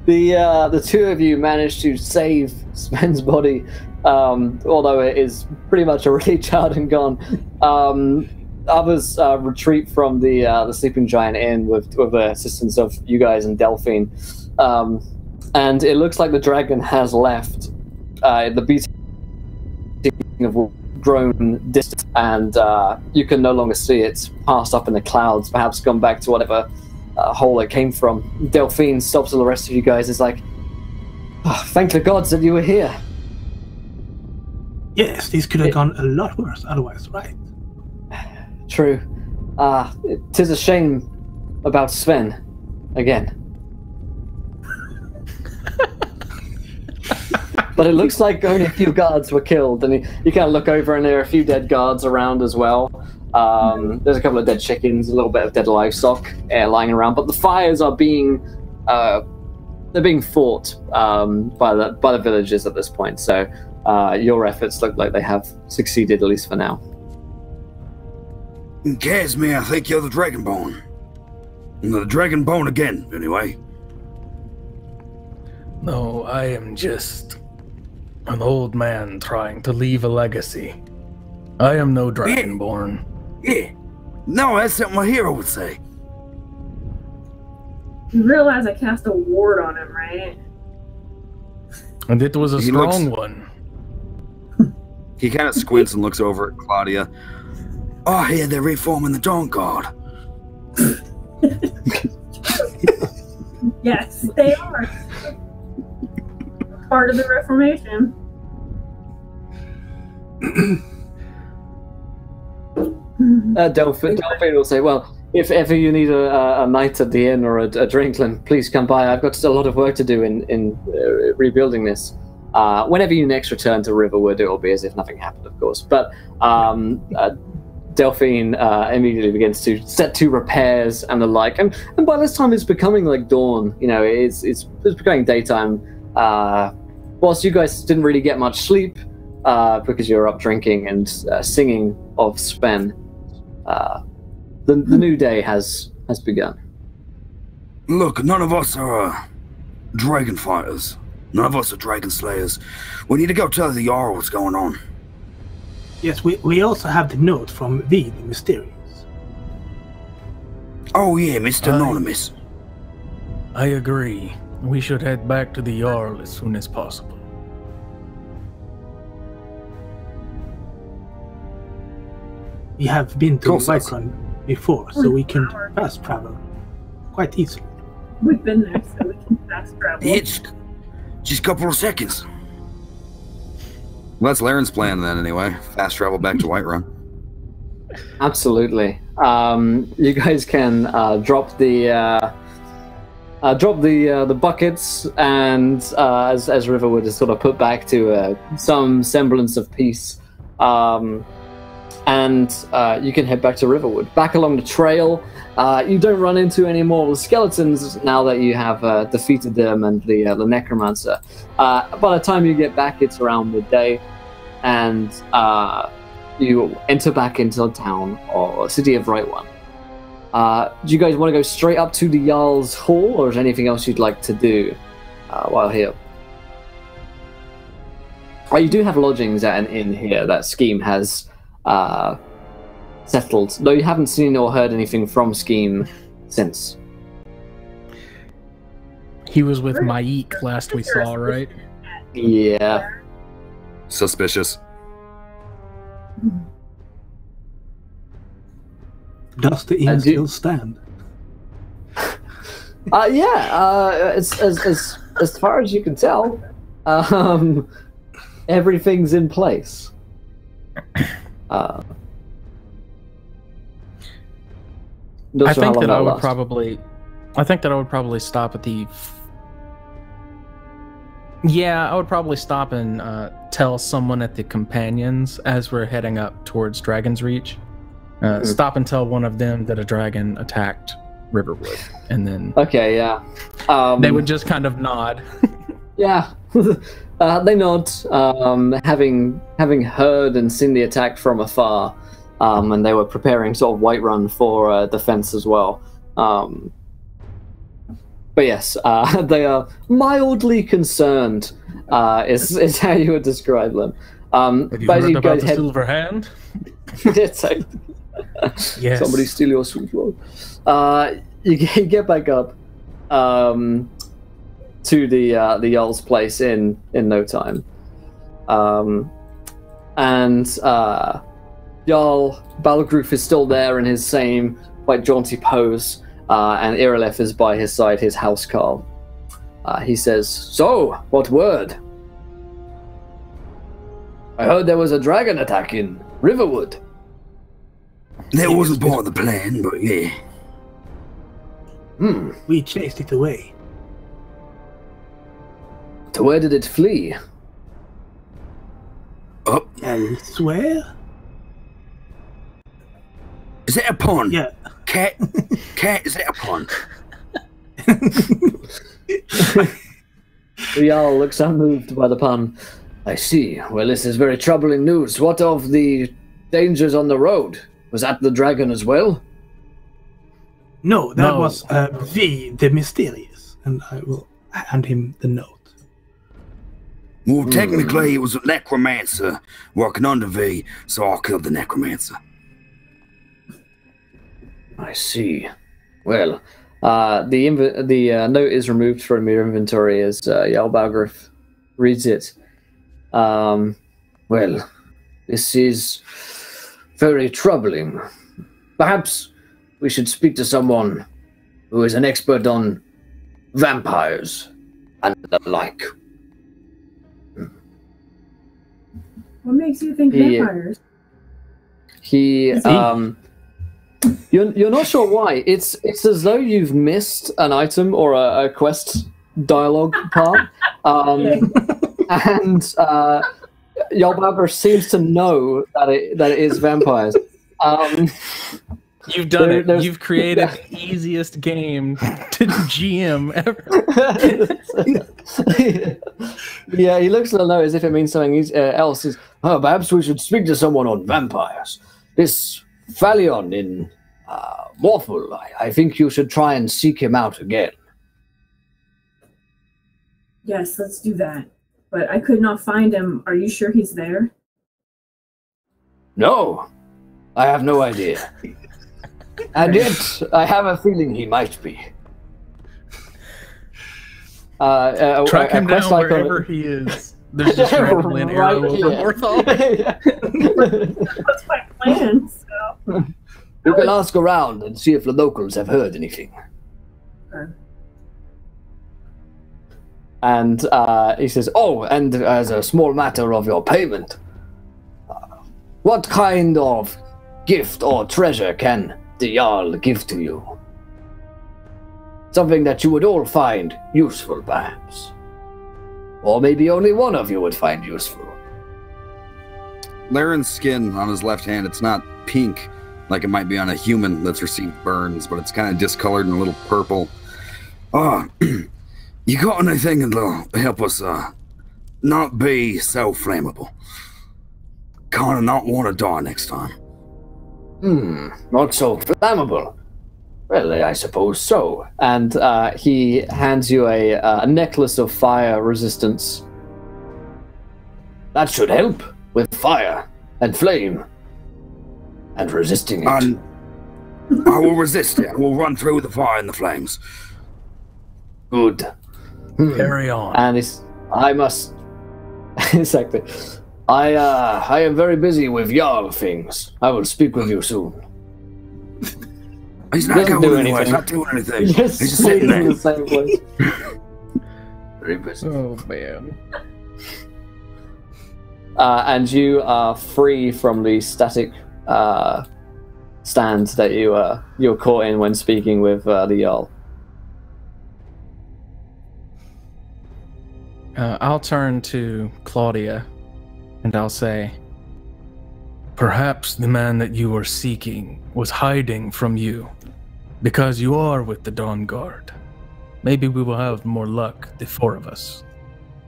The two of you managed to save Sven's body, although it is pretty much already charred and gone. Others retreat from the Sleeping Giant Inn with the assistance of you guys and Delphine. And it looks like the dragon has left. The beating have grown distant, and you can no longer see it passed up in the clouds, perhaps gone back to whatever hole it came from. Delphine stops to the rest of you guys, is like, oh, thank the gods that you were here. Yes, these could have gone a lot worse otherwise, right? True. Tis a shame about Sven, again. But it looks like only a few guards were killed, and you kind of look over and there are a few dead guards around as well. There's a couple of dead chickens, a little bit of dead livestock lying around, but the fires are being fought by the villagers at this point. So your efforts look like they have succeeded, at least for now. Casme, I think you're the Dragonborn. The Dragonborn again, anyway. No, I am just an old man trying to leave a legacy. I am no Dragonborn. Yeah. No, that's something my hero would say. You realize I cast a ward on him, right? And it was a strong one. He kind of squints and looks over at Claudia. Oh, I hear they're reforming the Dawnguard. Yes, they are. Part of the Reformation. Delphine will say, well, if ever you need a night at the inn or a drink, then please come by. I've got a lot of work to do in rebuilding this. Whenever you next return to Riverwood, it will be as if nothing happened, of course. But Delphine immediately begins to set to repairs and the like. And by this time, it's becoming like dawn. You know, it's becoming daytime. Whilst you guys didn't really get much sleep because you were up drinking and singing of Sven, the new day has begun. Look, none of us are dragon fighters. None of us are dragon slayers. We need to go tell the Jarl what's going on. Yes, we also have the note from the Mysterious. Oh yeah, Mr. Anonymous. I agree. We should head back to the Jarl as soon as possible. We have been to Whiterun before, so we can fast travel quite easily. We've been there, so we can fast travel. It's just a couple of seconds. Well, that's Laren's plan then, anyway. Fast travel back to Whiterun. Absolutely. You guys can drop the buckets, and as Riverwood is sort of put back to some semblance of peace, and you can head back to Riverwood. Back along the trail, you don't run into any more skeletons now that you have defeated them and the necromancer. By the time you get back, it's around midday, and you enter back into the town or city of Whiterun. Do you guys want to go straight up to the Jarl's Hall, or is there anything else you'd like to do while here? You do have lodgings at an inn here that Scheme has settled, though you haven't seen or heard anything from Scheme since. He was with Maik last we saw, right? Yeah. Suspicious. Does the inn still stand? As far as you can tell, everything's in place. I think that I would probably stop at the. Yeah, I would probably stop and tell someone at the companions as we're heading up towards Dragon's Reach. Stop and tell one of them that a dragon attacked Riverwood, and then okay, yeah, they would just kind of nod. Yeah, they nod, having heard and seen the attack from afar, and they were preparing sort of Whiterun for defense as well. But yes, they are mildly concerned. Is how you would describe them. Have you heard about the Silver Hand? It's like, yes. Somebody steal your sweet lord. You get back up to the Jarl's place in no time, and Jarl Balgruf is still there in his same quite jaunty pose, and Irileth is by his side, his housecarl. He says, "So, what word? I heard there was a dragon attack in Riverwood." That wasn't part of the plan, but yeah. We chased it away. To where did it flee? Up. Elsewhere? Is that a pun? Yeah. Cat, is that a pun? The Jarl looks unmoved by the pun. I see. Well, this is very troubling news. What of the dangers on the road? Was that the dragon as well? No, that was the Mysterious, and I will hand him the note. Well, technically, it was a necromancer working under V, so I killed the necromancer. I see. Well, the note is removed from your inventory as Jarl Balgruf reads it. Well, this is very troubling. Perhaps we should speak to someone who is an expert on vampires and the like. What makes you think vampires? You're not sure why. It's as though you've missed an item or a quest dialogue part, and Jarl Balgruf seems to know that it is vampires. You've done it. You've created the easiest game to GM ever. Yeah, he looks at the note as if it means something else. Perhaps we should speak to someone on vampires. This Phalion in Morphul, I think you should try and seek him out again. Yes, let's do that. But I could not find him. Are you sure he's there? No, I have no idea. And yet, I have a feeling he might be. Track him down wherever he is. There's just randomly an arrow over Orthol. That's my plan, so... You can ask around and see if the locals have heard anything. Okay. And he says, oh, and as a small matter of your payment, what kind of gift or treasure can the Jarl give to you? Something that you would all find useful, perhaps. Or maybe only one of you would find useful. Laren's skin on his left hand, it's not pink like it might be on a human that's received burns, but it's kind of discolored and a little purple. You got anything that'll help us not be so flammable? Kind of not want to die next time. Not so flammable. Well, I suppose so. And he hands you a necklace of fire resistance. That should help with fire and flame and resisting it. I will resist it. I will run through the fire and the flames. Good. Carry on. And I must... exactly. I am very busy with Jarl things. I will speak with you soon. He's not going anywhere. He's not doing anything. He's just sitting there. In the same place. Very busy. Oh, man. And you are free from the static stand that you're caught in when speaking with the Jarl. I'll turn to Claudia, and I'll say, perhaps the man that you were seeking was hiding from you, because you are with the Dawnguard. Maybe we will have more luck, the four of us.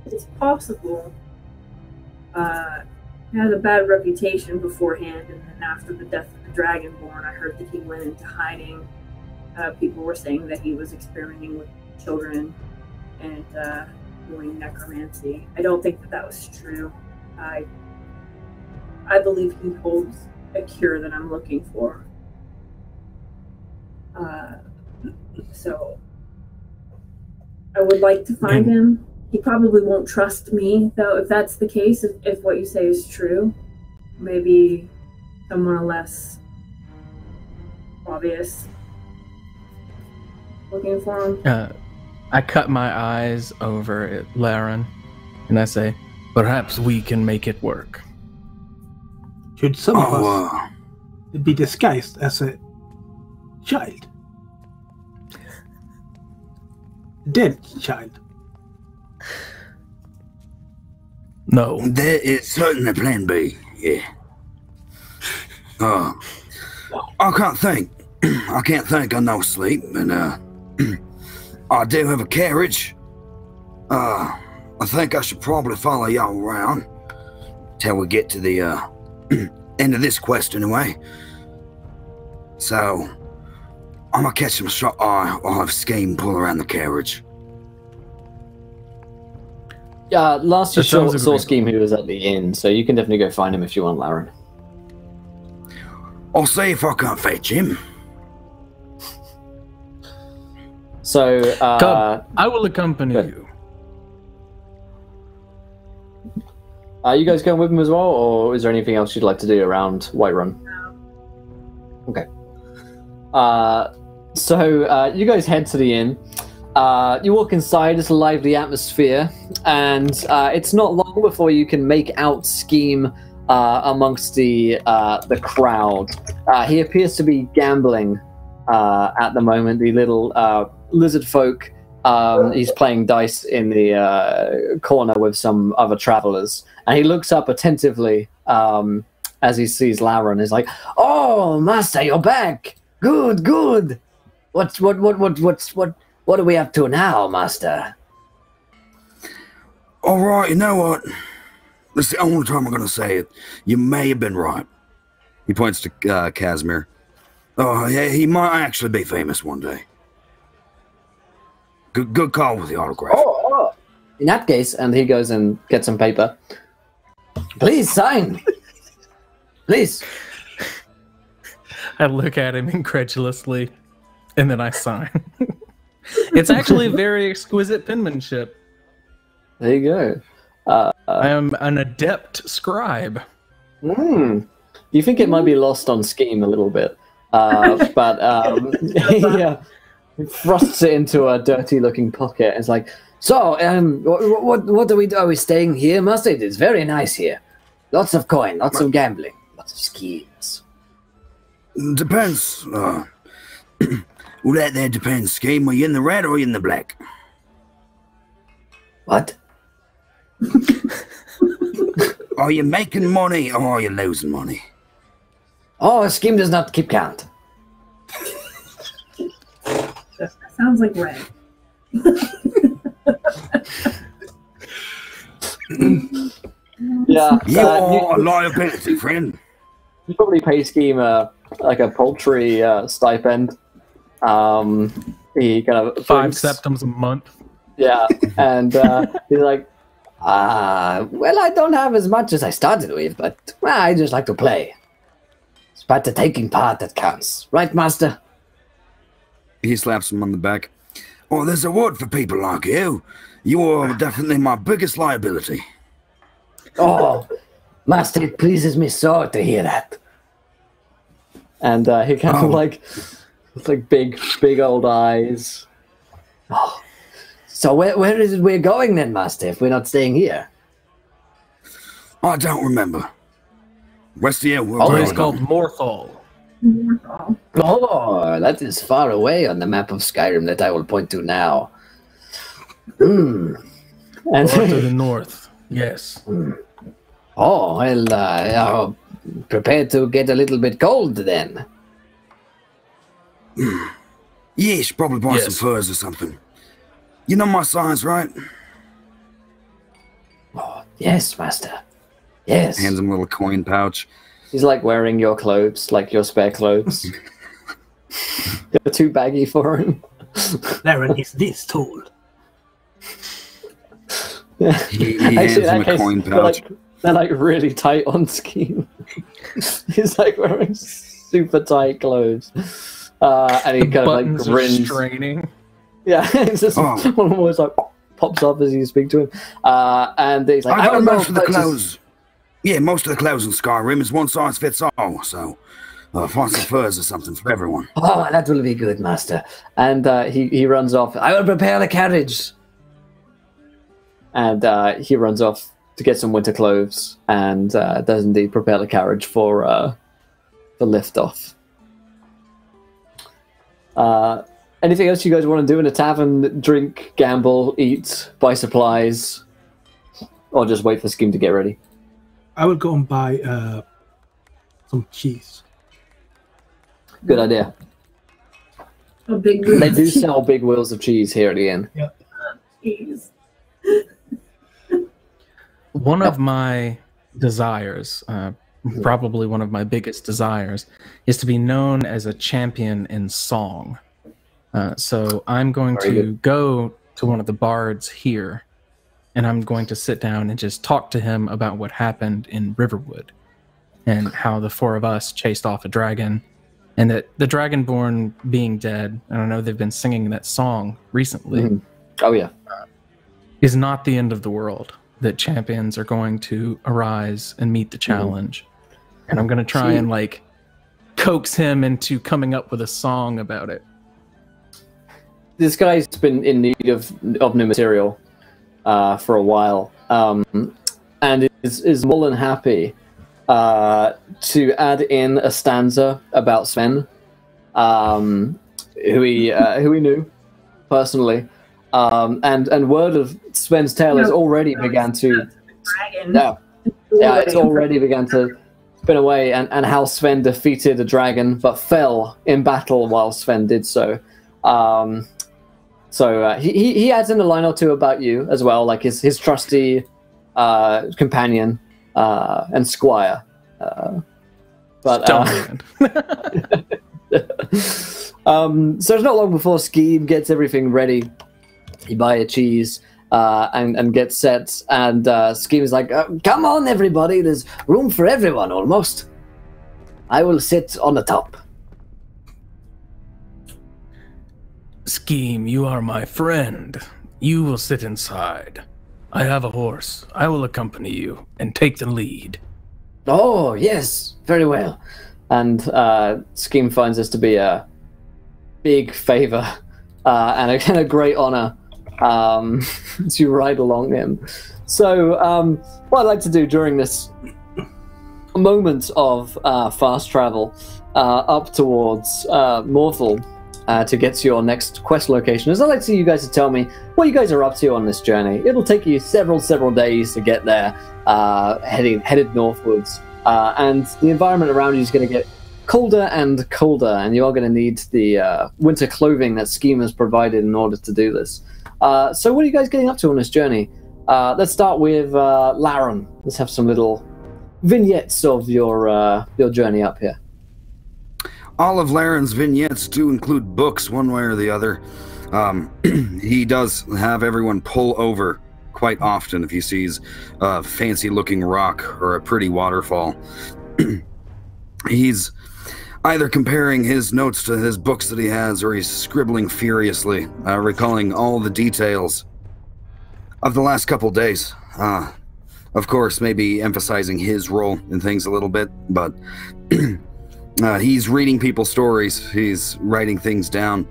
It's possible. He had a bad reputation beforehand, and then after the death of the Dragonborn, I heard that he went into hiding. People were saying that he was experimenting with children and doing necromancy. I don't think that was true. I believe he holds a cure that I'm looking for. So I would like to find him. He probably won't trust me, though, if that's the case, if what you say is true. Maybe someone less obvious looking for him. I cut my eyes over at Laren, and I say, perhaps we can make it work. Should some of us be disguised as a child? Dead child? No. There is certainly plan B, yeah. I can't think. I can't think on no sleep, and I do have a carriage. I think I should probably follow y'all around till we get to the end of this quest anyway. So I'm gonna catch some shot. I'll have Scheme pull around the carriage. Yeah, last you saw agreeable. Scheme, who was at the inn, so you can definitely go find him if you want, Laren. I'll see if I can't fetch him. So, Come, I will accompany you. Are you guys going with him as well, or is there anything else you'd like to do around Whiterun? No. Okay. So you guys head to the inn. You walk inside, it's a lively atmosphere, and it's not long before you can make out Scheme amongst the crowd. He appears to be gambling at the moment. The little lizard folk. He's playing dice in the corner with some other travelers, and he looks up attentively as he sees Laren. He's like, "Oh, master, you're back! Good, good. What are we up to now, master?" All right, you know what? This is the only time I'm going to say it. You may have been right. He points to Casimir. Oh, yeah, he might actually be famous one day. Good call with the autograph. In that case, and he goes and gets some paper. Please sign. Please. I look at him incredulously, and then I sign. It's actually very exquisite penmanship. There you go. I am an adept scribe. You think it might be lost on Scheme a little bit, but he thrusts it into a dirty-looking pocket. It's like, so, what are we doing? Are we staying here, Master? It is very nice here. Lots of coin, lots of gambling, lots of schemes. Depends. Well, that there depends. Scheme, are you in the red or are you in the black? What? Are you making money or are you losing money? Oh, Scheme does not keep count. That sounds like red. Yeah. You are a liability, friend. You probably pay Scheme like a paltry stipend. He kind of 5 septims a month. Yeah, and he's like, well, I don't have as much as I started with, but I just like to play. It's about the taking part that counts, right, Master? He slaps him on the back. Oh, there's a word for people like you. You are definitely my biggest liability. Oh, Master, it pleases me so to hear that. And he kind of like, it's like big old eyes. Oh. So where is it we're going then, Master, if we're not staying here? I don't remember. Rest of you, we're Oh, it's called Morthal. Oh, that is far away on the map of Skyrim that I will point to now. And Or to the north, yes. Oh, well, prepared to get a little bit cold then. Yes, probably buy some furs or something. You know my signs, right? Oh, yes, Master. Yes. Hands him a little coin pouch. He's like wearing your clothes, like your spare clothes. They're too baggy for him. Laren is this tall. He hands him a coin pouch. They're like really tight on Scheme. He's like wearing super tight clothes. And he kind of like grins. Straining. Yeah, it's just one almost like pops up as you speak to him. And he's like, I got most of the purchase... clothes. Yeah, most of the clothes in Skyrim is one size fits all, so find some furs or something for everyone. Oh, that will be good, Master. And he runs off. I will prepare the carriage. And he runs off to get some winter clothes and does indeed prepare the carriage for liftoff. Anything else you guys want to do in a tavern? Drink, gamble, eat, buy supplies, or just wait for Scheme to get ready? I will go and buy some cheese. Good idea. A big They do sell big wheels of cheese here at the inn. Yeah. cheese. One of my desires, probably one of my biggest desires, is to be known as a champion in song. So I'm going to go to one of the bards here, and I'm going to sit down and just talk to him about what happened in Riverwood and how the 4 of us chased off a dragon, and that the Dragonborn being dead, and I know they've been singing that song recently. Oh, yeah. Is not the end of the world, that champions are going to arise and meet the challenge. And I'm going to try and like coax him into coming up with a song about it. This guy's been in need of new material for a while, and is more than happy to add in a stanza about Sven, who he knew personally, and word of Sven's tale has already began to it's already began to spin away, and how Sven defeated a dragon but fell in battle while Sven did so. So he adds in a line or two about you as well, like his trusty companion and squire. So it's not long before Scheme gets everything ready. You buy a cheese, and get set. And Scheme is like, come on, everybody. There's room for everyone, almost. I will sit on the top. Scheme, you are my friend. You will sit inside. I have a horse. I will accompany you and take the lead. Oh, yes. Very well. And Scheme finds this to be a big favor and a great honor to ride along him. So what I'd like to do during this moment of fast travel up towards Morthal to get to your next quest location is I'd like to you guys to tell me what you guys are up to on this journey. It'll take you several days to get there, headed northwards. And the environment around you is going to get colder and colder, and you are going to need the winter clothing that Scheme has provided in order to do this. So what are you guys getting up to on this journey? Let's start with Laren. Let's have some little vignettes of your journey up here. All of Laren's vignettes do include books, one way or the other. He does have everyone pull over quite often if he sees a fancy-looking rock or a pretty waterfall. He's either comparing his notes to his books that he has, or he's scribbling furiously, recalling all the details of the last couple days. Of course, maybe emphasizing his role in things a little bit, but he's reading people's stories. He's writing things down.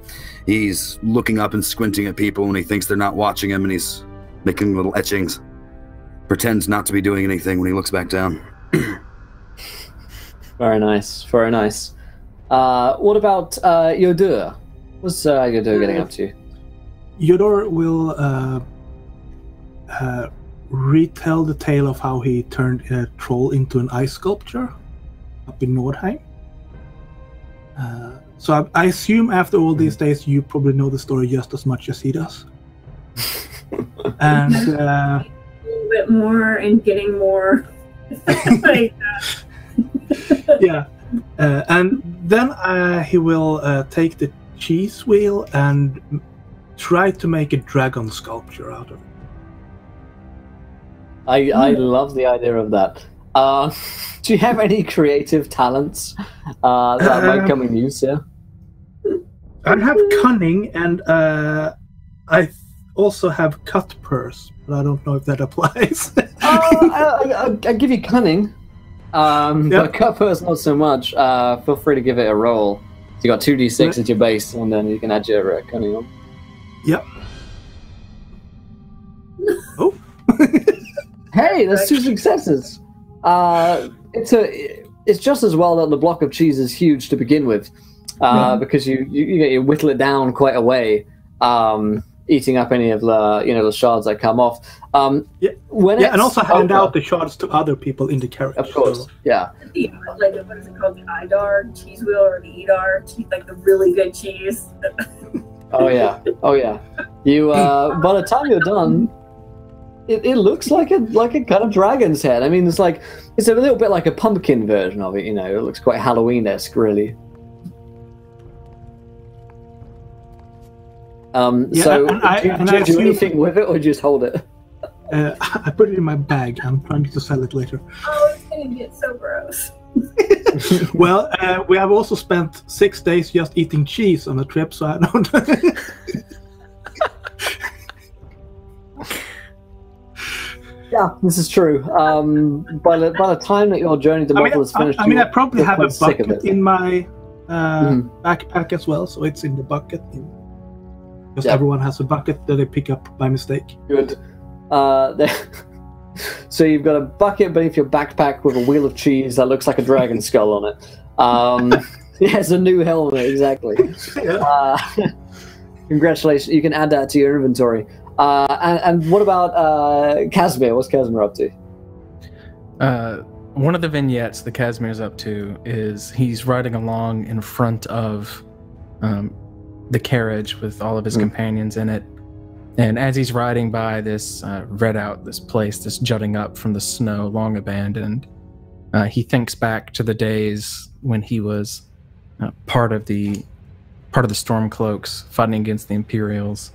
He's looking up and squinting at people when he thinks they're not watching him, and he's making little etchings. Pretends not to be doing anything when he looks back down. Very nice, very nice. What about Yodur? What's Yodur getting up to? Yodur will retell the tale of how he turned a troll into an ice sculpture up in Nordheim. So I assume after all these days you probably know the story just as much as he does. And a little bit more and getting more. Like, yeah. And then he will take the cheese wheel and try to make a dragon sculpture out of it. I love the idea of that. Do you have any creative talents that might come in use here? I have cunning, and I also have cut purse, but I don't know if that applies. I'll give you cunning. But cut purse not so much. Feel free to give it a roll. So you got 2d6 as your base, and then you can add your cunning on. Yep. Oh. Hey, that's 2 successes. It's just as well that the block of cheese is huge to begin with, because you whittle it down quite a way, eating up any of the shards that come off. And also hand out the shards to other people in the carriage. Of course, so. yeah. like what is it called? The Idar cheese wheel or the Edar cheese, like the really good cheese. Oh yeah. You by the time you're done, it looks like a kind of dragon's head. I mean, it's a little bit like a pumpkin version of it. You know, it looks quite Halloween-esque, really. So do you do anything with it, or just hold it? I put it in my bag. I'm trying to sell it later. Oh, it's gonna get so gross. Well, we have also spent 6 days just eating cheese on the trip, so I don't. Yeah, this is true. By the time that your journey to Morthal is finished, I probably have a bucket in my backpack as well, so it's in the bucket. Because everyone has a bucket that they pick up by mistake. Good. So you've got a bucket beneath your backpack with a wheel of cheese that looks like a dragon skull on it. It's a new helmet, exactly. Congratulations. You can add that to your inventory. And what about Casimir? What's Casimir up to? One of the vignettes that Casimir's up to is he's riding along in front of the carriage with all of his companions in it. And as he's riding by this readout, this place, this jutting up from the snow, long abandoned, he thinks back to the days when he was part of the Stormcloaks fighting against the Imperials.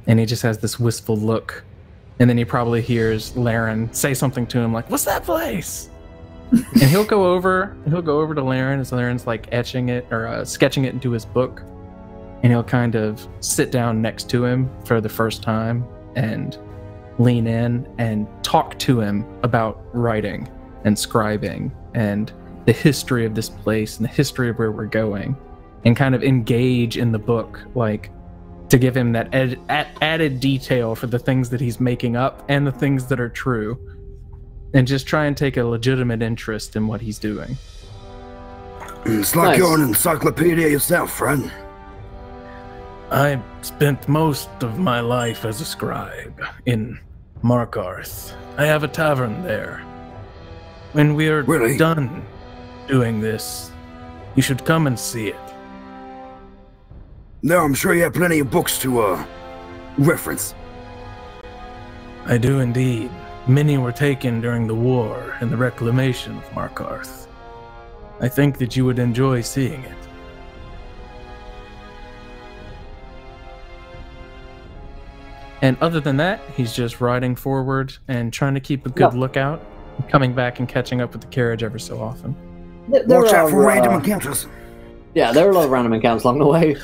And he just has this wistful look. And then he probably hears Laren say something to him like, "What's that place?" And he'll go over to Laren as Laren's like etching it or sketching it into his book. And he'll kind of sit down next to him for the first time and lean in and talk to him about writing and scribing and the history of this place and the history of where we're going, and kind of engage in the book, like to give him that added detail for the things that he's making up and the things that are true, and just try and take a legitimate interest in what he's doing. It's like you're an encyclopedia yourself, friend. I spent most of my life as a scribe in Markarth. I have a tavern there. When we're done doing this, you should come and see it. No, I'm sure you have plenty of books to reference. I do indeed. Many were taken during the war and the reclamation of Markarth. I think that you would enjoy seeing it. And other than that, he's just riding forward and trying to keep a good lookout, coming back and catching up with the carriage every so often. Watch out for random encounters. Yeah, there are a lot of random encounters along the way.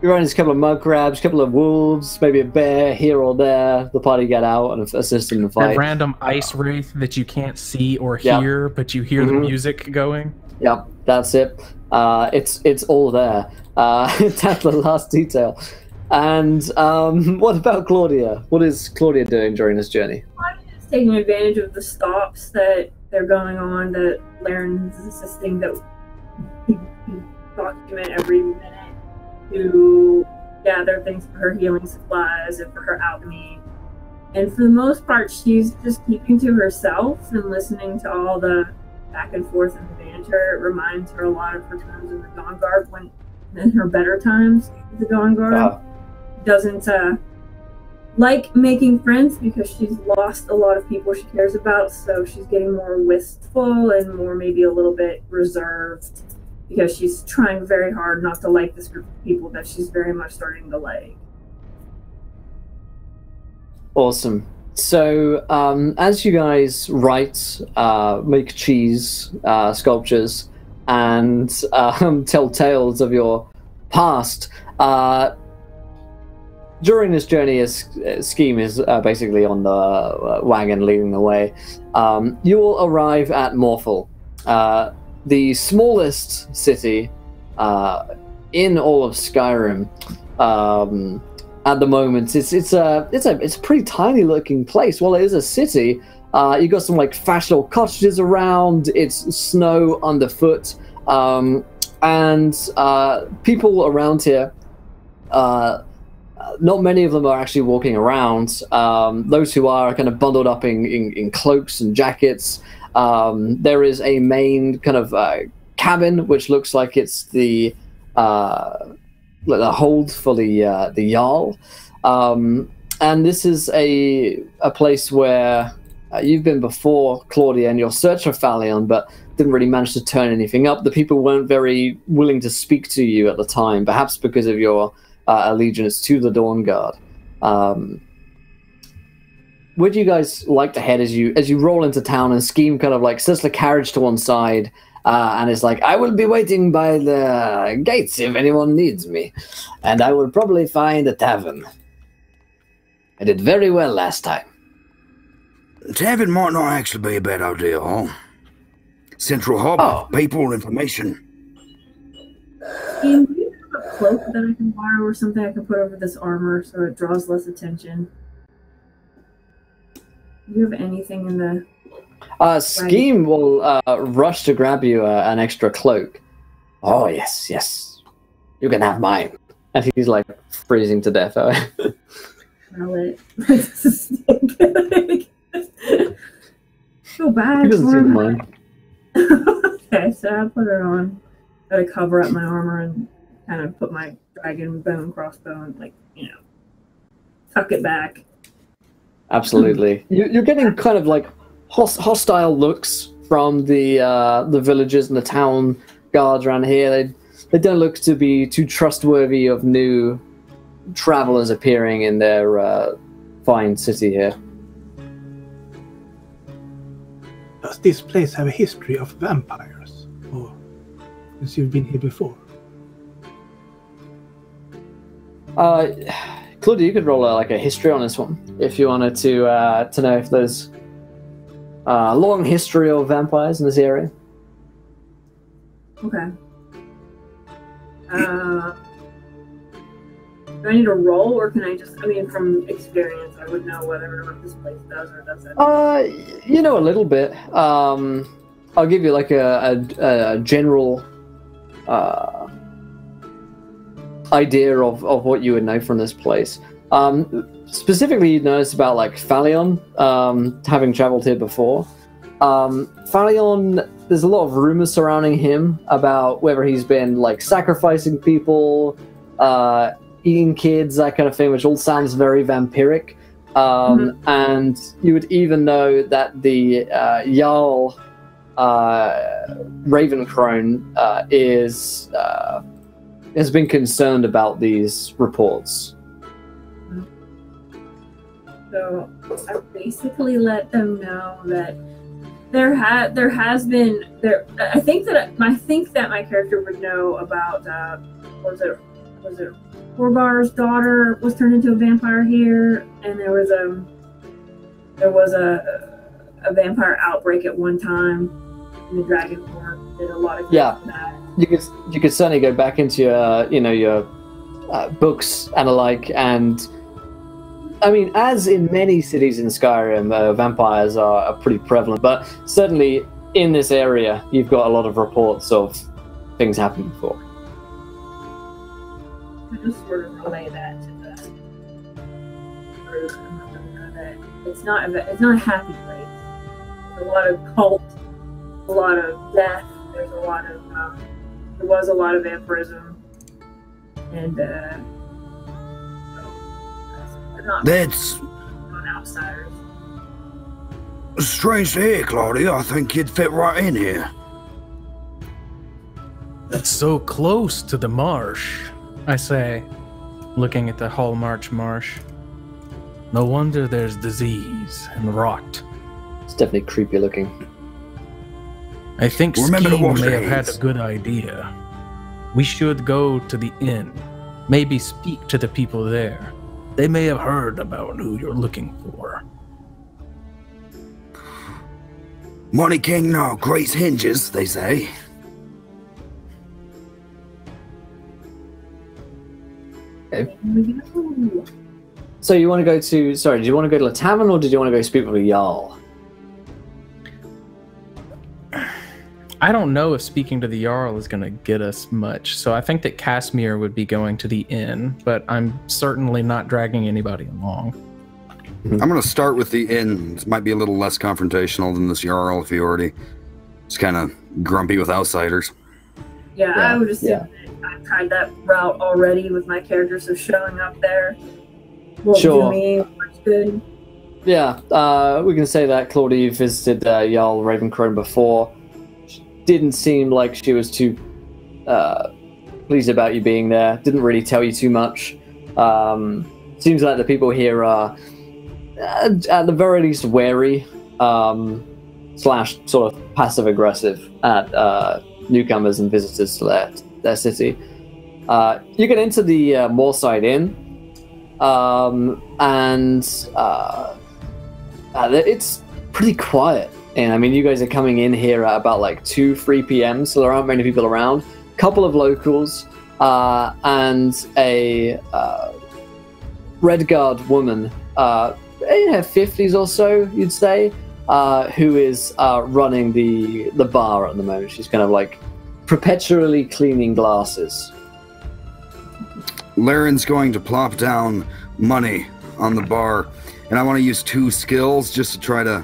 You're running a couple of mud crabs, a couple of wolves, maybe a bear here or there. The party get out and assist in the fight. That random ice wraith that you can't see or hear, but you hear the music going. Yep, that's it. It's all there. That's the last detail. And what about Claudia? What is Claudia doing during this journey? Claudia is taking advantage of the stops that they're going on, that Laren's insisting that he document every minute to gather things for her healing supplies and for her alchemy. And for the most part, she's just keeping to herself and listening to all the back and forth and the banter. It reminds her a lot of her times in the Dawnguard, when in her better times with the Dawnguard. Doesn't like making friends because she's lost a lot of people she cares about, so she's getting more wistful and more maybe a little bit reserved because she's trying very hard not to like this group of people that she's very much starting to like. Awesome. So as you guys write, make cheese sculptures, and tell tales of your past, during this journey, as Scheme is basically on the wagon leading the way, you will arrive at Morphel, the smallest city in all of Skyrim. At the moment, it's a pretty tiny looking place. Well, it is a city. You got some like fashionable cottages around. It's snow underfoot, and people around here. Not many of them are actually walking around. Those who are kind of bundled up in cloaks and jackets. There is a main kind of cabin, which looks like it's the hold for the Jarl. And this is a place where you've been before, Claudia, in your search for Phalion, but didn't really manage to turn anything up. The people weren't very willing to speak to you at the time, perhaps because of your allegiance to the Dawnguard. Would you guys like to head as you roll into town, and Scheme kind of like sets the carriage to one side and is like, "I will be waiting by the gates if anyone needs me, and I will probably find a tavern. I did very well last time." Tavern might not actually be a bad idea, huh? Central hub, people, information. Do you have a cloak that I can borrow or something I can put over this armor so it draws less attention? Do you have anything in the... Scheme will rush to grab you an extra cloak. "Oh, yes, yes. You can have mine." And he's like freezing to death. Smell it. Go back. He doesn't seem to mind. Okay, so I put it on. Gotta cover up my armor and kind of put my dragon bone crossbow and, like, tuck it back. Absolutely. You're getting kind of like hostile looks from the villagers and the town guards around here. they don't look to be too trustworthy of new travelers appearing in their fine city here. Does this place have a history of vampires? Or since you've been here before? Claudia, you could roll like a history on this one if you wanted to know if there's a long history of vampires in this area. Okay. Do I need to roll, or can I just? I mean, from experience, I would know whether or not this place does or doesn't. You know a little bit. I'll give you like a general idea of what you would know from this place. Specifically, you notice about like Phalion, having traveled here before. Phalion, there's a lot of rumors surrounding him about whether he's been like sacrificing people, eating kids, that kind of thing, which all sounds very vampiric. And you would even know that the Jarl Ravencrone has been concerned about these reports. So I basically let them know that there has been. I think that my character would know about was it Orbar's daughter was turned into a vampire here, and there was a vampire outbreak at one time. And the Dragonborn did a lot of that. You could certainly go back into your books and the like, and I mean, as in many cities in Skyrim, vampires are pretty prevalent, but certainly in this area, you've got a lot of reports of things happening before. I just sort of relay that to the group and let them know that it's not a happy place. There's a lot of cult, a lot of death. There's a lot of there was a lot of vampirism, and that's on outsiders. Strange to hear, Claudia. I think you'd fit right in here. That's so close to the marsh, I say, looking at the Hallmarch marsh. No wonder there's disease and rot. It's definitely creepy looking. I think Scheme may have had a good idea. We should go to the inn. Maybe speak to the people there. They may have heard about who you're looking for. Money King no grease hinges, they say. Okay. So you want to go to... Sorry, did you want to go to the tavern, or did you want to go speak with a Jarl? I don't know if speaking to the Jarl is going to get us much, so I think that Casimir would be going to the inn, but I'm certainly not dragging anybody along. I'm going to start with the inn. This might be a little less confrontational than this Jarl if he already is kind of grumpy with outsiders. Yeah, I would assume that I tried that route already with my character, so showing up there won't do me much good. Yeah, we can say that Claudia, you visited Jarl Ravencrone before. Didn't seem like she was too pleased about you being there. Didn't really tell you too much. Seems like the people here are at the very least wary / sort of passive aggressive at newcomers and visitors to their city. You get into the Moorside Inn, and it's pretty quiet. And I mean, you guys are coming in here at about like 2-3 p.m., so there aren't many people around. Couple of locals, and a Redguard woman, in her 50s or so, you'd say, who is running the bar at the moment. She's kind of like perpetually cleaning glasses. Laren's going to plop down money on the bar, and I want to use 2 skills just to try to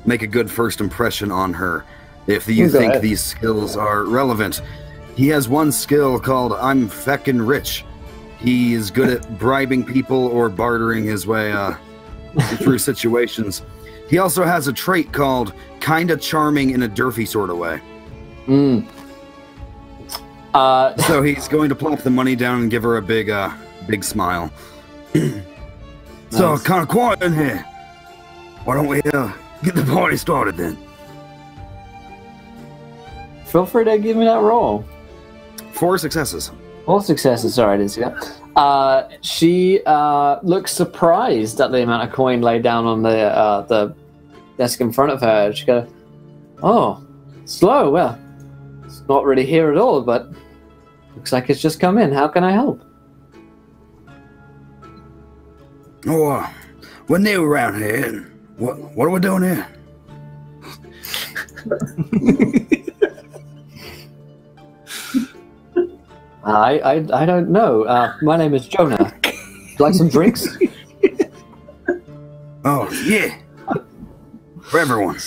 make a good first impression on her, if you think these skills are relevant. He has one skill called I'm Feckin' Rich. He is good at bribing people or bartering his way through situations. He also has a trait called Kinda Charming in a Durfy sort of way. So he's going to plop the money down and give her a big smile. So, Nice. kind of quiet in here. Why don't we get the party started then? Feel free to give me that roll. 4 successes. All successes. Sorry, I didn't see that. She looks surprised at the amount of coin laid down on the desk in front of her. She goes, "Oh, slow. Well, it's not really here at all, but looks like it's just come in. How can I help?" Oh, we're new around here. What are we doing here? I don't know. My name is Jonah. Like some drinks? Oh, yeah. For everyone.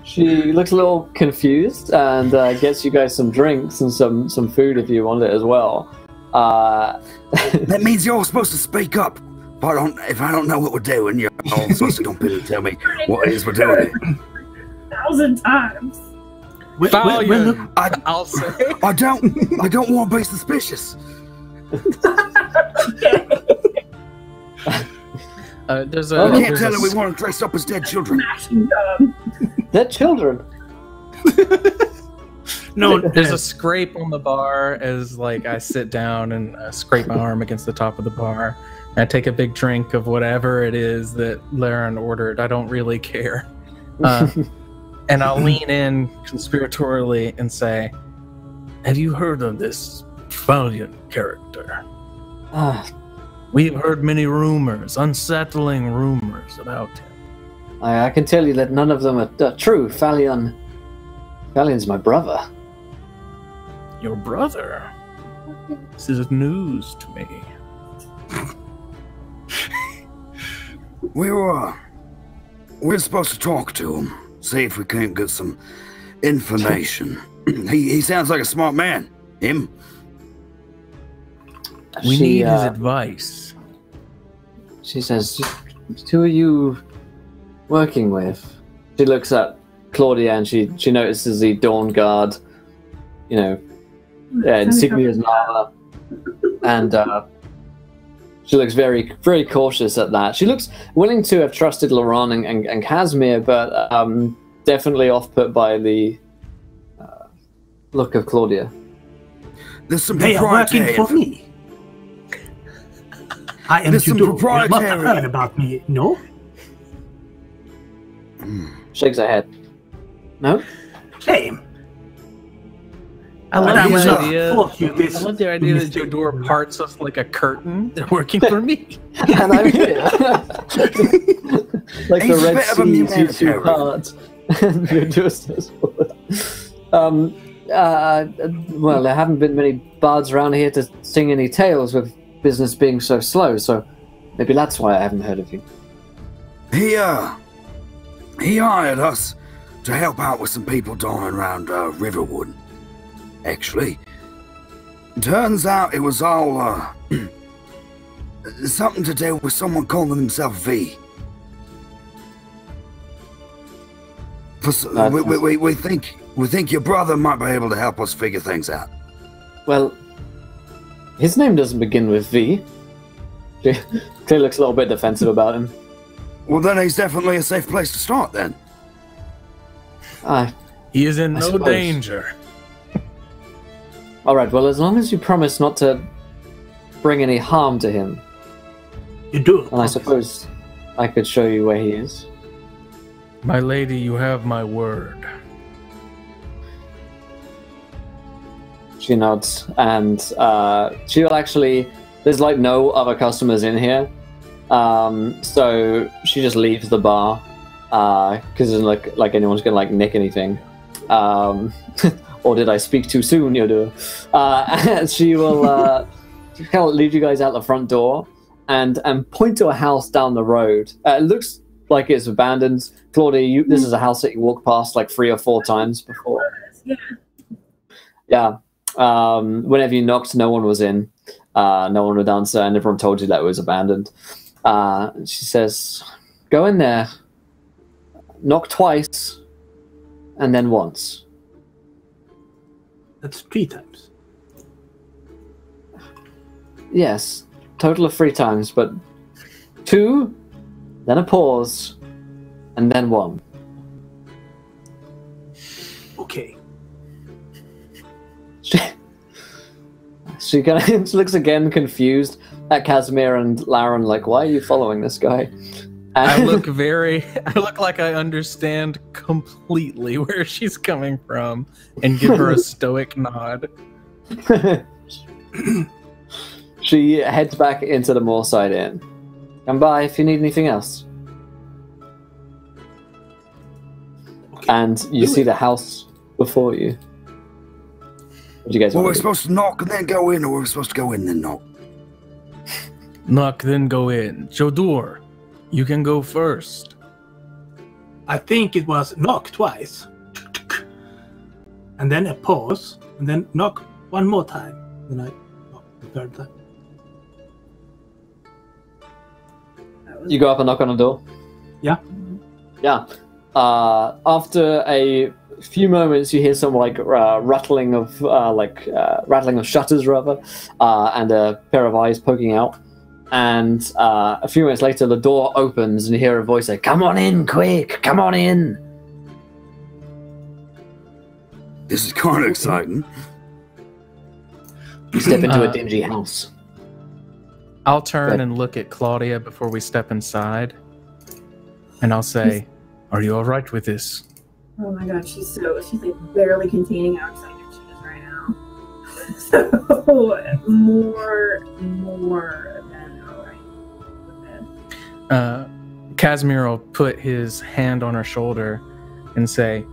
She looks a little confused and gets you guys some drinks and some food if you want it as well. That means you're all supposed to speak up. If I don't know what we're doing, you're all supposed to jump in and tell me what it is we're doing. 1,000 times. I'll say. I don't want to be suspicious. There's You can't tell her we want to dress up as dead children. Smashing gun. They're children. No, There's a scrape on the bar as like I sit down and scrape my arm against the top of the bar. And I take a big drink of whatever it is that Laren ordered. I don't really care. And I'll lean in conspiratorially and say, "Have you heard of this Valiant character? We've heard many rumors, unsettling rumors about him." I can tell you that none of them are true. Falion's my brother. Your brother? This is news to me. We're supposed to talk to him, see if we can't get some information. He sounds like a smart man. Him? We need his advice. She says, "Who are you working with?" She looks at Claudia and she notices the Dawnguard, insignias and armor, and she looks very, very cautious at that. She looks willing to have trusted Laurent and Casimir, but definitely off-put by the look of Claudia. There's some they are working for me. I am There's some Tudor. You must have proprietary- heard about me, no? Shakes her head. No? Shame. I love I the will idea. force you this. I love the idea that your door parts us like a curtain. They're working for me. And I'm here. Like He's the a Red bit of a Sea to humanitarian. part. And you're just as well, there haven't been many bards around here to sing any tales with business being so slow, so maybe that's why I haven't heard of you. He hired us to help out with some people down around Riverwood. Actually, turns out it was all something to do with someone calling himself V. We think your brother might be able to help us figure things out. Well, his name doesn't begin with V. She clearly looks a little bit defensive about him. Well, then he's definitely a safe place to start, then. He is in I no suppose. danger. Alright, well, as long as you promise not to bring any harm to him, You do. and I suppose I could show you where he is. My lady, you have my word. She nods, and she'll actually... There's, like, no other customers in here, so she just leaves the bar, because it doesn't look like anyone's gonna, like, nick anything. Or did I speak too soon, Yodo? And she will kind of lead you guys out the front door and point to a house down the road. It looks like it's abandoned. Claudia, this is a house that you walked past like 3 or 4 times before. Yeah. Yeah. Whenever you knocked, no one was in. No one would answer, and everyone told you that it was abandoned. She says, "Go in there, knock twice, and then once." That's 3 times. Yes, total of 3 times, but 2, then a pause, and then 1. Okay. She kind of looks again confused at Casimir and Laren, like, why are you following this guy? I look like I understand completely where she's coming from and give her a stoic nod. She heads back into the Moorside Inn. Come by if you need anything else. Okay. And you see the house before you. What do you guys Well, want we're to do? supposed to knock and then go in, or we're supposed to go in and then knock. Knock, then go in. Jodur, you can go first. I think it was knock twice. And then a pause. And then knock 1 more time. Then I knock the 3rd time. You go up and knock on the door? Yeah. Yeah. After a few moments, you hear some rattling of shutters, rather, and a pair of eyes poking out. And a few minutes later, the door opens, and you hear a voice say, "Come on in, quick! Come on in!" This is kind of exciting. You step into a dingy house. I'll turn and look at Claudia before we step inside. And I'll say, are you all right with this? Oh my god, she's like barely containing how excited she is right now. So more than alright with it. Casimir will put his hand on her shoulder and say,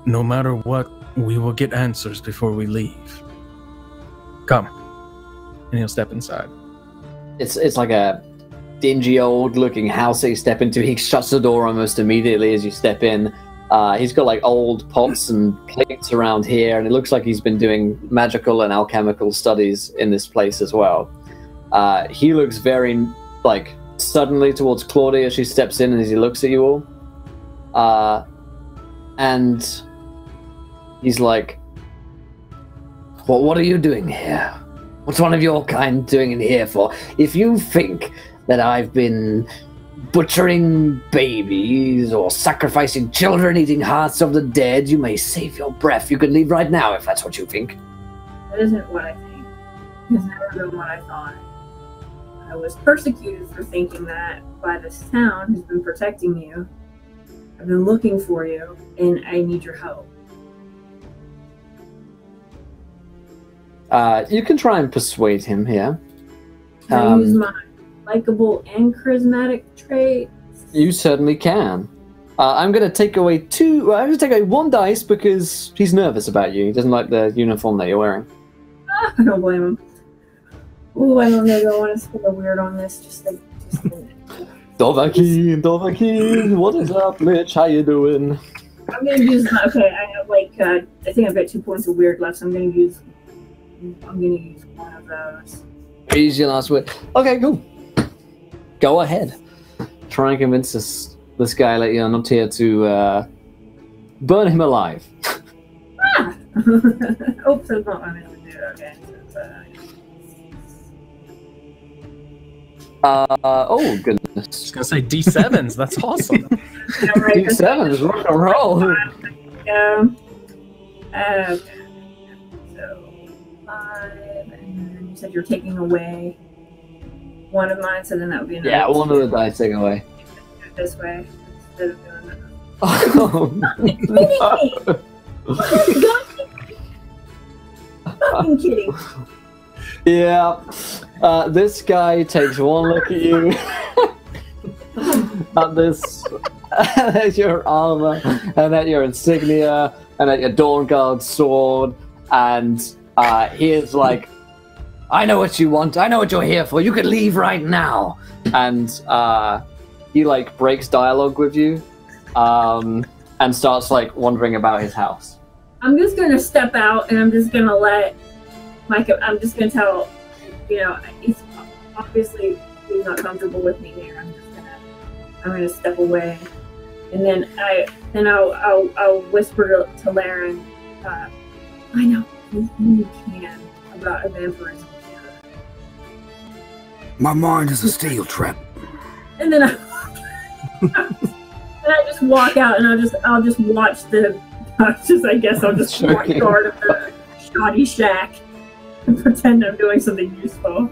no matter what, we will get answers before we leave. Come. And he'll step inside. It's like a dingy old looking house that you step into. He shuts the door almost immediately as you step in. He's got like old pots and plates around here, and it looks like he's been doing magical and alchemical studies in this place as well. He looks very suddenly towards Claudia as she steps in and as he looks at you all. And he's like, well, what are you doing here? What's one of your kind doing in here for? If you think that I've been butchering babies or sacrificing children, eating hearts of the dead, you may save your breath. You can leave right now if that's what you think. That isn't what I think. It's never been what I thought. I was persecuted for thinking that by this town who's been protecting you. I've been looking for you, and I need your help. You can try and persuade him here. Can I use my likable and charismatic traits? You certainly can. I'm going to take away 2. I'm going to take away 1 dice because he's nervous about you. He doesn't like the uniform that you're wearing. I don't blame him. Ooh, I don't know. I want to score weird on this. Just a minute. Dovahkiin, what is up, Mitch? How you doing? I'm going to use. Okay, I have I think I've got 2 points of weird left, so I'm going to use one of those. Use your last word. Okay, cool. Go ahead. Try and convince this guy that you're not here to burn him alive. Ah! Oops, that's not what I'm going to do. Okay. Oh, goodness. I was going to say D7s. That's awesome. Yeah, right, D7s, rock and roll. Okay. So 5, and then you said you're taking away 1 of mine, so then that would be another. Yeah, 1 of the dice take away. Do it this way instead of doing that. Oh. Fucking kidding. Yeah. This guy takes 1 look at you. At your armor, and at your insignia, and at your Dawnguard sword, and he is like, I know what you want. I know what you're here for. You can leave right now. And he breaks dialogue with you, and starts wandering about his house. I'm just gonna step out, and I'm just gonna let Micah. I'm just gonna tell, he's obviously not comfortable with me here. I'm gonna step away, and then I'll whisper to Laren. I know you can about a vampirism cure. My mind is a steel trap. And then I just walk out, and I'll just watch I guess I'll just walk guard of the shoddy shack and pretend I'm doing something useful.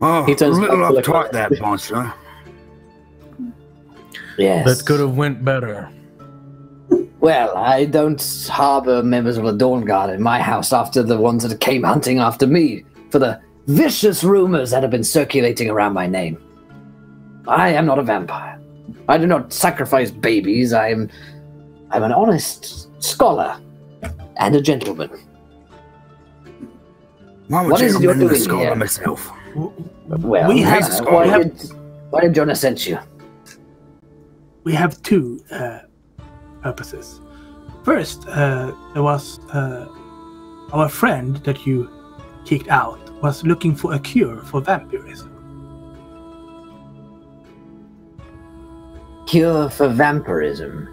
Oh, He a turns little back to uptight, look that monster. Yes. That could have went better. Well, I don't harbor members of the Dawnguard in my house after the ones that came hunting after me for the vicious rumors that have been circulating around my name. I am not a vampire. I do not sacrifice babies. I'm an honest scholar and a gentleman. I'm a What is it you're gentleman and a doing scholar here? myself. Well, We have- why did Jonah send you? We have two purposes. First, there was our friend that you kicked out was looking for a cure for vampirism. Cure for vampirism.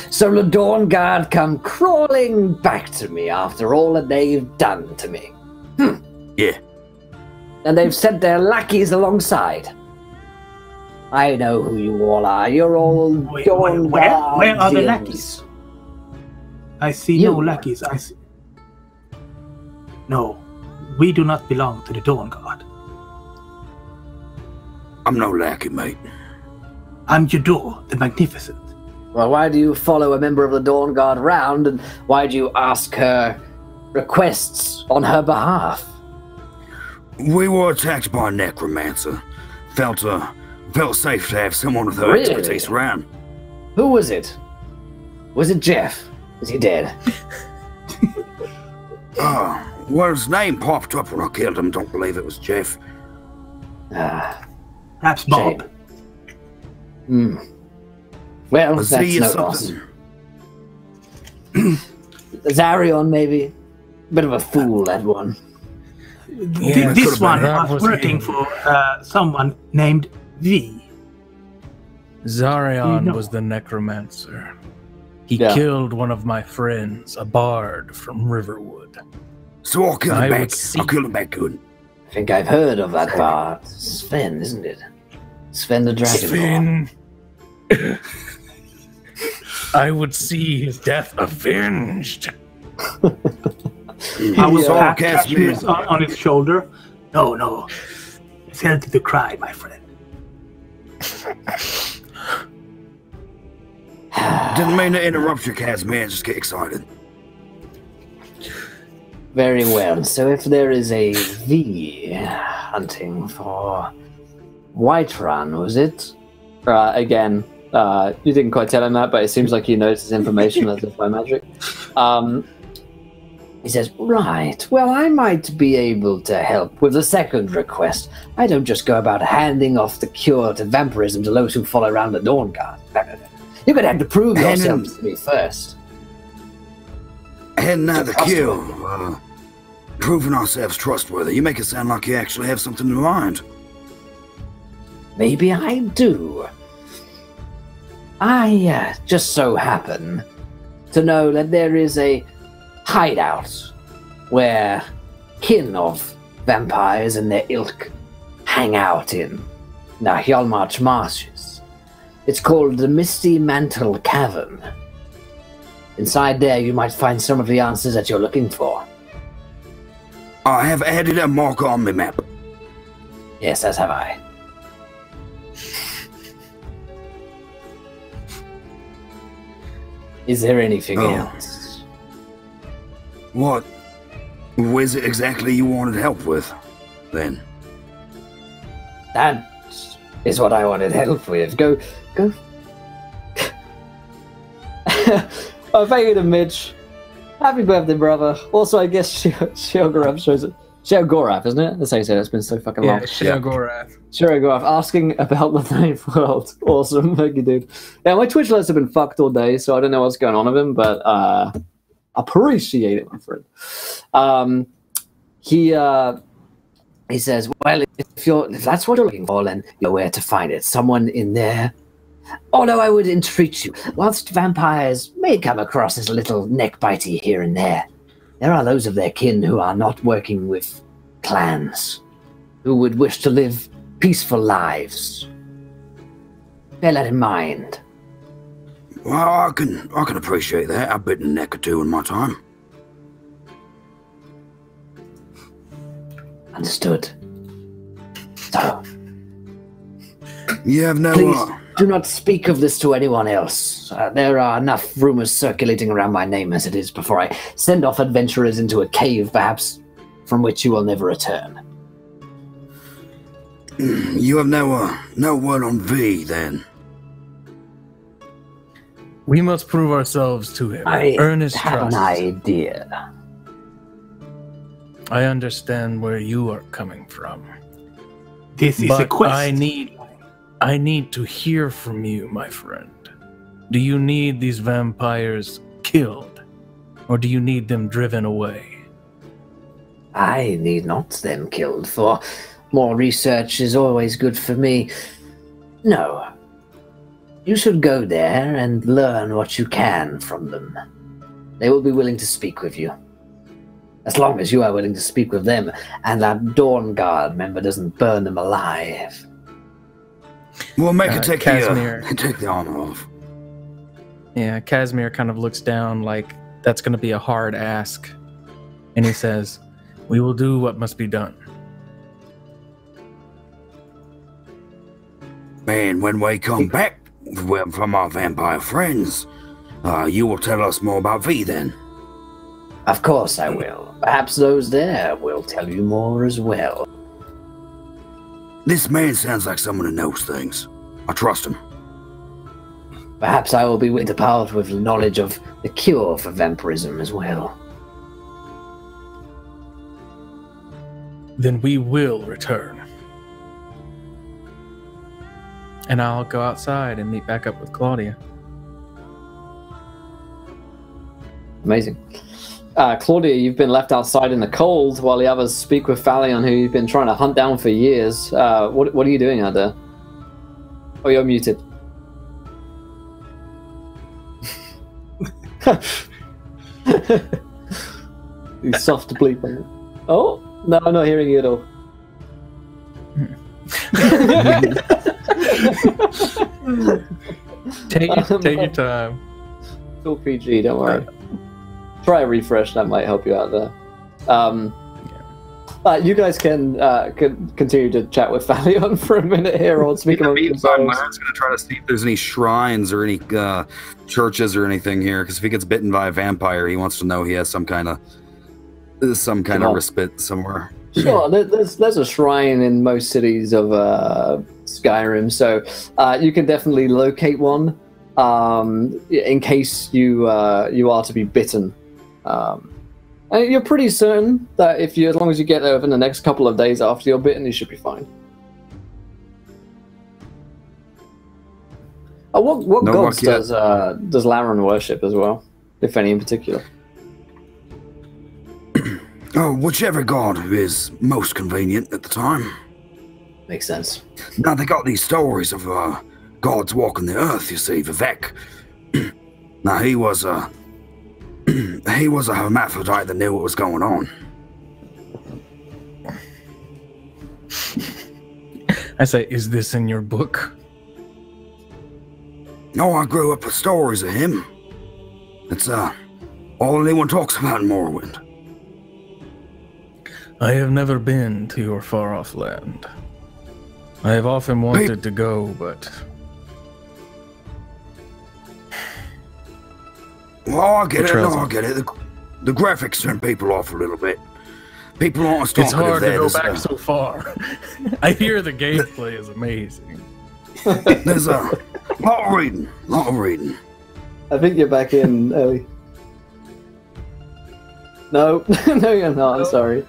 So the Dawnguard come crawling back to me after all that they've done to me. Yeah. And they've sent their lackeys alongside. I know who you all are. You're all Where are the Dawnguardians. lackeys? I see You. no lackeys. I see. No, we do not belong to the Dawnguard. I'm no lackey, mate. I'm Jador, the Magnificent. Well, why do you follow a member of the Dawnguard round, and why do you ask her requests on her behalf? We were attacked by a necromancer. Felt safe to have someone with her Really? expertise around. Who was it? Was it Jeff? Is he dead? Well, his name popped up when I killed him. Don't believe it was Jeff. Perhaps Bob. Shame. Well, Was that's he no something? loss. Zarion, maybe. Bit of a fool, that one. Yeah, This could've one been. That was was working me. for someone named V. Zarion No. was the necromancer. He Yeah. killed one of my friends, a bard from Riverwood. So I'll kill him I back. would see- I'll kill him back good. I think I've heard of that bard. Sven, isn't it? Sven the Dragonborn. Sven. I would see his death avenged. I was Yeah. pat Cast me. Cashmere's on his shoulder. No. It's healthy to cry, my friend. Didn't mean to interrupt you, Casimir. Just get excited. Very well. So if there is a V hunting for Whiterun, was it? Again, you didn't quite tell him that, but it seems like he knows his information as if by magic. He says, right, well, I might be able to help with the second request. I don't just go about handing off the cure to vampirism to those who follow around the Dawnguard. You're going to have to prove yourselves to me first. Heading out the Trustworthy. kill. Proving ourselves trustworthy. You make it sound like you actually have something in mind. Maybe I do. I just so happen to know that there is a hideout where kin of vampires and their ilk hang out in the Hjalmarch Marshes. It's called the Misty Mantle Cavern. Inside there you might find some of the answers that you're looking for. I have added a marker on my map. Yes, as have I. Is there anything Oh. else? What is it exactly you wanted help with, then? That is what I wanted help with. Go. Oh, thank you to Mitch. Happy birthday, brother. Also, I guess Sheogorath shows it. Sheogorath, isn't it? That's how you say it. It's been so fucking long. Yeah, Sheogorath. Sheogorath asking about the ninth world. Awesome. Thank you, dude. Yeah, my Twitch lists have been fucked all day, so I don't know what's going on with him, but appreciate it, my friend. He says, well, if that's what you're looking for, then you know where to find it. Someone in there Although I would entreat you, whilst vampires may come across as a little neck-bitey here and there are those of their kin who are not working with clans, who would wish to live peaceful lives. Bear that in mind. Well, I can appreciate that. I've bitten a neck or two in my time. Understood. So, You have no... please do not speak of this to anyone else. There are enough rumors circulating around my name as it is before I send off adventurers into a cave, perhaps, from which you will never return. You have no word on V, then? We must prove ourselves to him. Earn his have trust. an idea. I understand where you are coming from. This is But a quest. I need to hear from you, my friend. Do you need these vampires killed? Or do you need them driven away? I need not them killed, for more research is always good for me. No. You should go there and learn what you can from them. They will be willing to speak with you. As long as you are willing to speak with them, and that Dawnguard member doesn't burn them alive. We'll make it take Casimir. the armor off. Yeah, Casimir kind of looks down like that's going to be a hard ask. And he says, we will do what must be done. And when we come back from our vampire friends, you will tell us more about V then. Of course I will. Perhaps those there will tell you more as well. This man sounds like someone who knows things. I trust him. Perhaps I will be willing to part with knowledge of the cure for vampirism as well. Then we will return. And I'll go outside and meet back up with Claudia. Amazing. Claudia, you've been left outside in the cold while the others speak with Phalion, who you've been trying to hunt down for years. What are you doing out there? Oh, you're muted. You soft bleep on it. Oh, no, I'm not hearing you at all. Take your time. It's all PG, don't worry. Try a refresh, that might help you out there. You guys can continue to chat with Phalion for a minute here, or speak among yourselves. Larry's going to try to see if there's any shrines or any churches or anything here, because if he gets bitten by a vampire, he wants to know he has some kind of respite somewhere. Sure, there's a shrine in most cities of Skyrim, so you can definitely locate one in case you are to be bitten. And you're pretty certain that as long as you get there within the next couple of days after you're bitten, you should be fine. What gods does Laren worship as well, if any in particular? Oh, whichever god is most convenient at the time. Makes sense. Now, they got these stories of gods walking the earth, you see, Vivek. Now, he was a hermaphrodite that knew what was going on. I say, is this in your book? No, I grew up with stories of him. It's all anyone talks about in Morrowind. I have never been to your far-off land. I have often wanted to go, but... Well, I get it. No, I get it. The graphics turn people off a little bit. People aren't as talkative. It's hard to there. go back so far. I hear the gameplay is amazing. There's a lot of reading. I think you're back in, Ellie. No, no, you're not. I'm sorry.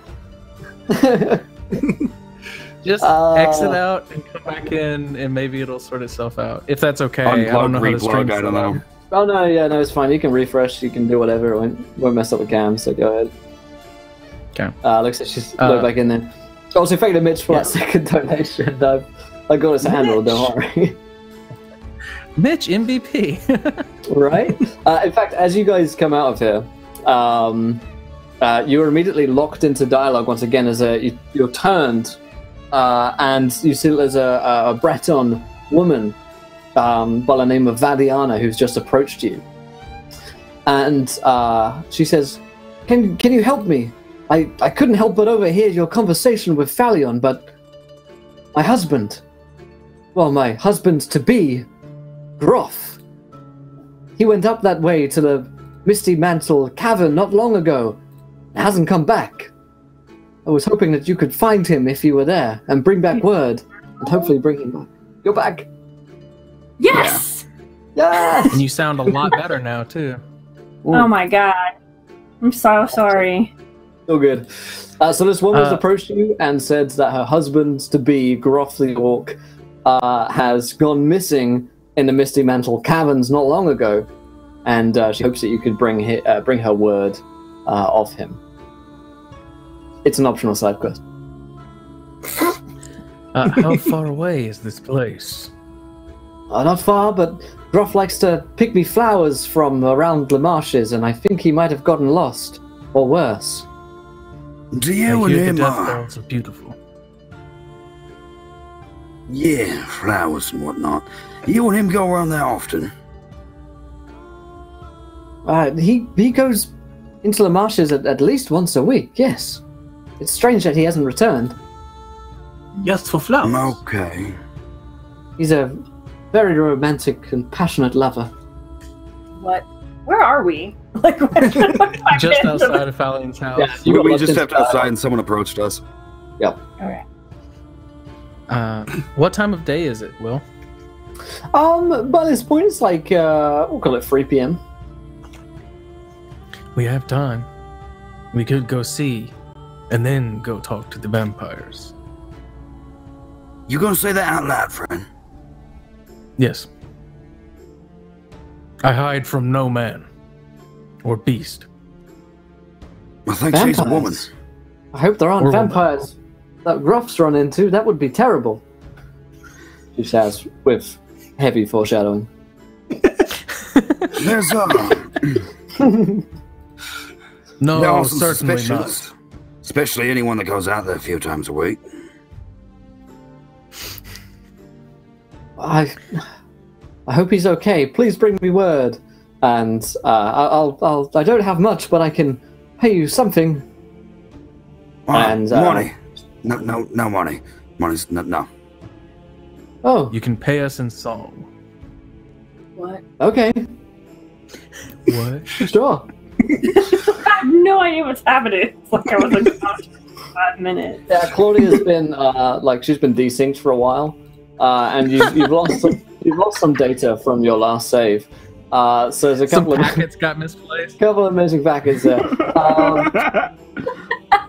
Just exit out and come back in, and maybe it'll sort itself out. If that's okay. I don't know how to stream. I don't know. Oh no, yeah, no, it's fine. You can refresh. You can do whatever. It won't mess up the cam. So go ahead. Okay. Looks like she's back in there. Also, thank you to Mitch for that second donation. I got us handled. Don't worry. Mitch, MVP. Right? In fact, as you guys come out of here, you're immediately locked into dialogue once again as you're turned, and you see there's a Breton woman by the name of Vadiana who's just approached you. And she says, Can you help me? I couldn't help but overhear your conversation with Phalion, but my husband, my husband-to-be, Groff, he went up that way to the Misty Mantle Cavern not long ago. Hasn't come back. I was hoping that you could find him if you were there and bring back word, and hopefully bring him back. You're back. Yes! Yes! And you sound a lot better now, too. Ooh. Oh my god. I'm so sorry. So good. So this woman has approached you and said that her husband-to-be, Groff the Orc, has gone missing in the Misty Mantle Caverns not long ago, and she hopes that you could bring her word of him. It's an optional side quest. How far away is this place? Not far, but Groff likes to pick me flowers from around the marshes, and I think he might have gotten lost, or worse. Do you and I hear him the death are... bells are beautiful. Yeah, flowers and whatnot. You and him go around there often? He goes into the marshes at least once a week, yes. It's strange that he hasn't returned. Just for flowers. Okay. He's a very romantic and passionate lover. What? Where are we? Like, Just outside of Phallion's house. Yeah, We just stepped outside and someone approached us. Yep. Okay. What time of day is it, Will? By this point, it's like, we'll call it 3 p.m. We have time. We could go see, and then go talk to the vampires. You gonna say that out loud, friend? Yes. I hide from no man. Or beast. I think she's a woman. I hope there aren't Or woman. vampires that Gruff's run into. That would be terrible. She says with heavy foreshadowing. There's No, there are some certainly suspicions, not. especially anyone that goes out there a few times a week. I hope he's okay. Please bring me word. And I don't have much, but I can pay you something. And money? No money. Money's no. Oh, You can pay us in song. What? okay, What? sure. I have no idea what's happening. It's like I was like, gone for 5 minutes. Yeah, Claudia's been she's been desynced for a while, and you've lost some data from your last save. So there's a couple Some of packets got misplaced. couple of missing packets there.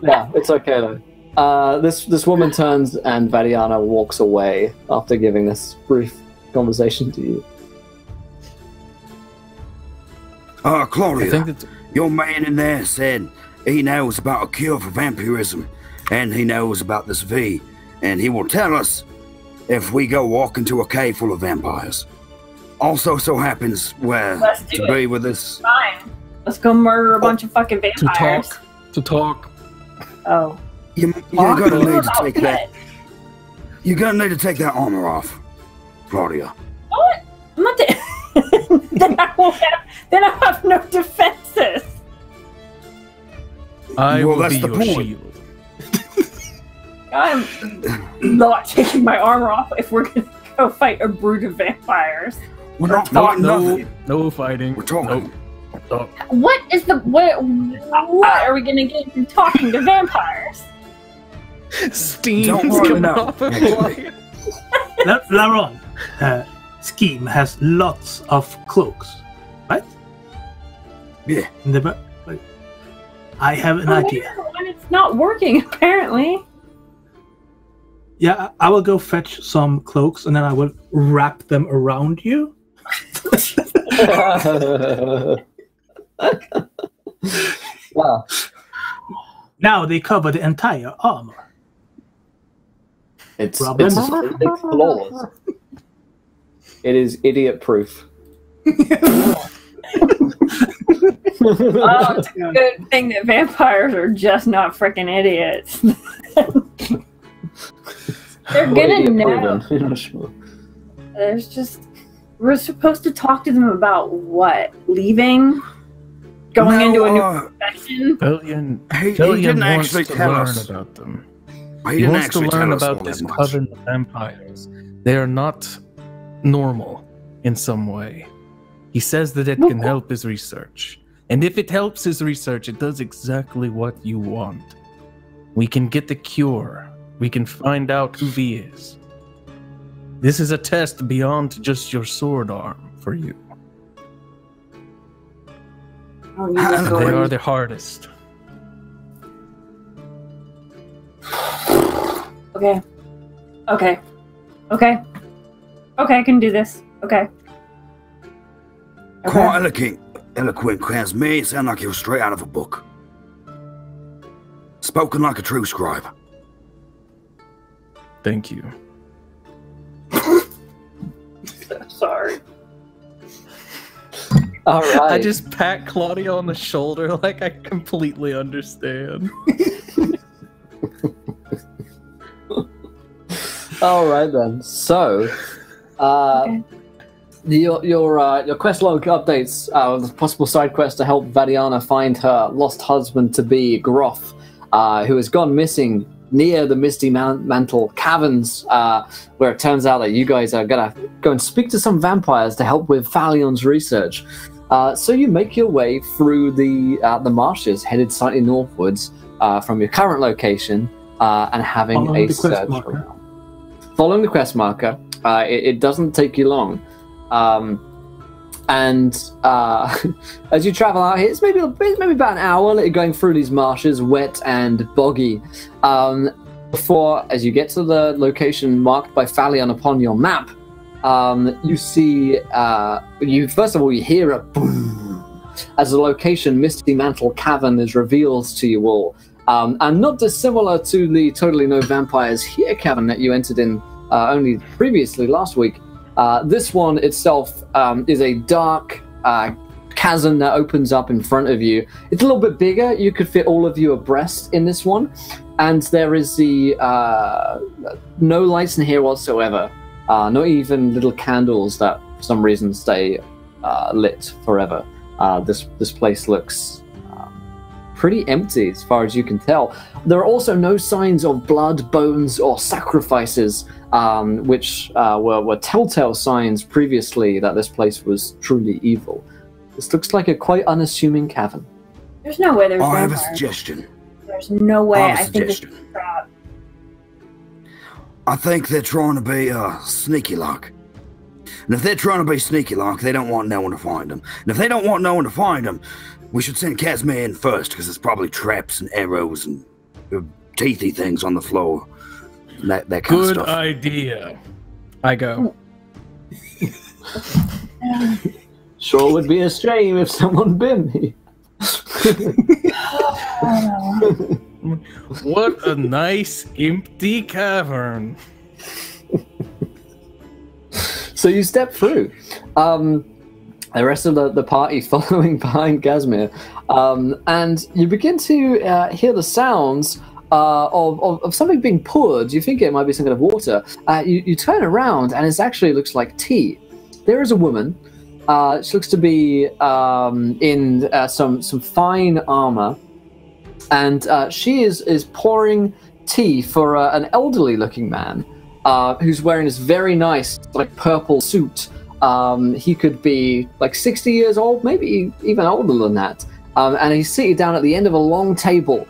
Yeah, it's okay though. This woman turns and Vadiana walks away after giving this brief conversation to you. Claudia, I think that's your man in there said he knows about a cure for vampirism, and he knows about this V, and he will tell us if we go walk into a cave full of vampires. Also so happens where Let's do to it. be with this. Fine. Let's go murder a bunch of fucking vampires. to talk. Oh. You're Talk gonna need to about take what? that. You're gonna need to take that armor off, Claudia. What? I'm not then I have no defenses. I Well, will that's be the your point. shield. I'm not taking my armor off if we're gonna go fight a brood of vampires. We're not No, fighting no, nothing. no fighting. We're talking. Nope. What is the what are we gonna get from talking to vampires? Steam's Don't worry, coming no. off of Actually. Laron, Scheme has lots of cloaks, right? Yeah. In the like, I have an idea. And it's not working apparently. Yeah, I will go fetch some cloaks and then I will wrap them around you. Wow. Now they cover the entire armor. It's Problem? flawless. It is idiot-proof. Oh, it's a good thing that vampires are just not freaking idiots. They're gonna know. There's just... We're supposed to talk to them about what? Leaving? Going into a new profession? He didn't actually tell learn us about them. He He wants to learn about this much. coven of vampires. They are not normal in some way. He says that it can help his research. And if it helps his research, it does exactly what you want. We can get the cure. We can find out who he is. This is a test beyond just your sword arm for you. They are the hardest. Okay. Okay. Okay. Okay, I can do this. Okay. Quite eloquent, Casimir. Sound like you're straight out of a book. Spoken like a true scribe. Thank you. Sorry. All right. I just pat Claudia on the shoulder like I completely understand. All right then. So, Okay. your quest log updates the possible side quest to help Vadiana find her lost husband to be Groff, who has gone missing near the Misty Mantle caverns, where it turns out that you guys are gonna go and speak to some vampires to help with Falion's research. So you make your way through the marshes, headed slightly northwards from your current location, and having Following a the quest search marker. around. Following the quest marker, it doesn't take you long. As you travel out here, it's maybe about an hour going through these marshes, wet and boggy, before, as you get to the location marked by Falion upon your map, you see, first of all, you hear a boom as the location Misty Mantle Cavern is revealed to you all. And not dissimilar to the Totally No Vampires Here cavern that you entered in only previously last week. This one itself is a dark chasm that opens up in front of you. It's a little bit bigger. You could fit all of you abreast in this one. And there is the no lights in here whatsoever. Not even little candles that for some reason stay lit forever. This place looks pretty empty as far as you can tell. There are also no signs of blood, bones, or sacrifices, which were telltale signs previously that this place was truly evil. This looks like a quite unassuming cavern. There's no way there's I have a vampires. suggestion. There's no way. I have a I think it's a suggestion. trap. I think they're trying to be sneaky like. And if they're trying to be sneaky like, they don't want no one to find them. And if they don't want no one to find them, we should send Casimir in first, because there's probably traps and arrows and teethy things on the floor. And that kind of Good stuff. idea. I go. Sure would be a shame if someone bit me. What a nice empty cavern. So you step through. The rest of the party following behind Casimir, and you begin to hear the sounds of something being poured. You think it might be some kind of water. You turn around, and it actually looks like tea. There is a woman. She looks to be in some fine armor, and she is pouring tea for an elderly-looking man who's wearing this very nice, like, purple suit. He could be like 60 years old, maybe even older than that. And he's seated down at the end of a long table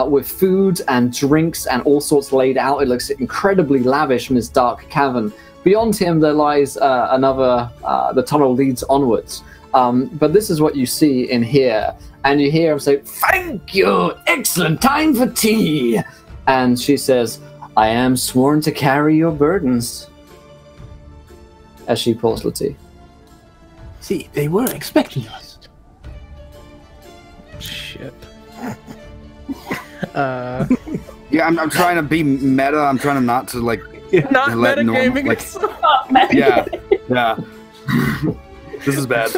with food and drinks and all sorts laid out. It looks incredibly lavish in this dark cavern. Beyond him, there lies the tunnel leads onwards. But this is what you see in here. And you hear him say, "Thank you! Excellent time for tea!" And she says, "I am sworn to carry your burdens," as she pours the tea. See, they were expecting us. Shit. Yeah, I'm trying to be meta. I'm trying to not to like Not let metagaming. like Oh, man. yeah. Yeah. This is bad.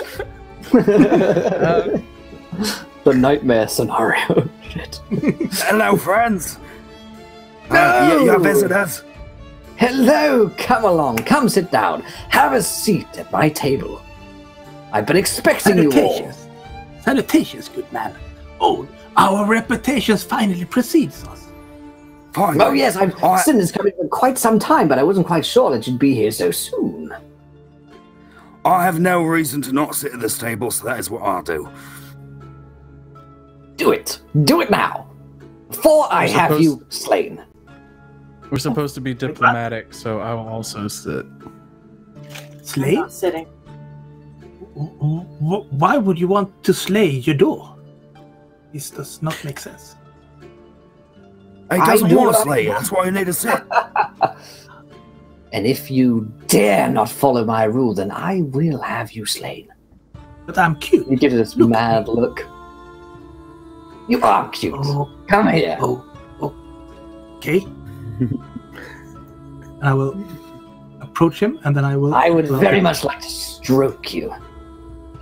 The nightmare scenario. Shit. Hello, friends. No! Your visitors. Hello, come along, come sit down. Have a seat at my table. I've been expecting you all. Salutations, good man. Oh, our reputations finally precedes us. Fine. Oh yes, I've seen this coming for quite some time, but I wasn't quite sure that you'd be here so soon. I have no reason to not sit at this table, so that is what I'll do. Do it. Do it now. Before I have you slain. We're supposed to be diplomatic, so I will also sit. Slay? I'm not sitting. Why would you want to slay your door? This does not make sense. He doesn't want to slay you, that's why you need to sit. And if you dare not follow my rule, then I will have you slain. But I'm cute. You give this mad look. You are cute. Oh, Come here. Okay. I will approach him, and then I will... I would very much like to stroke you.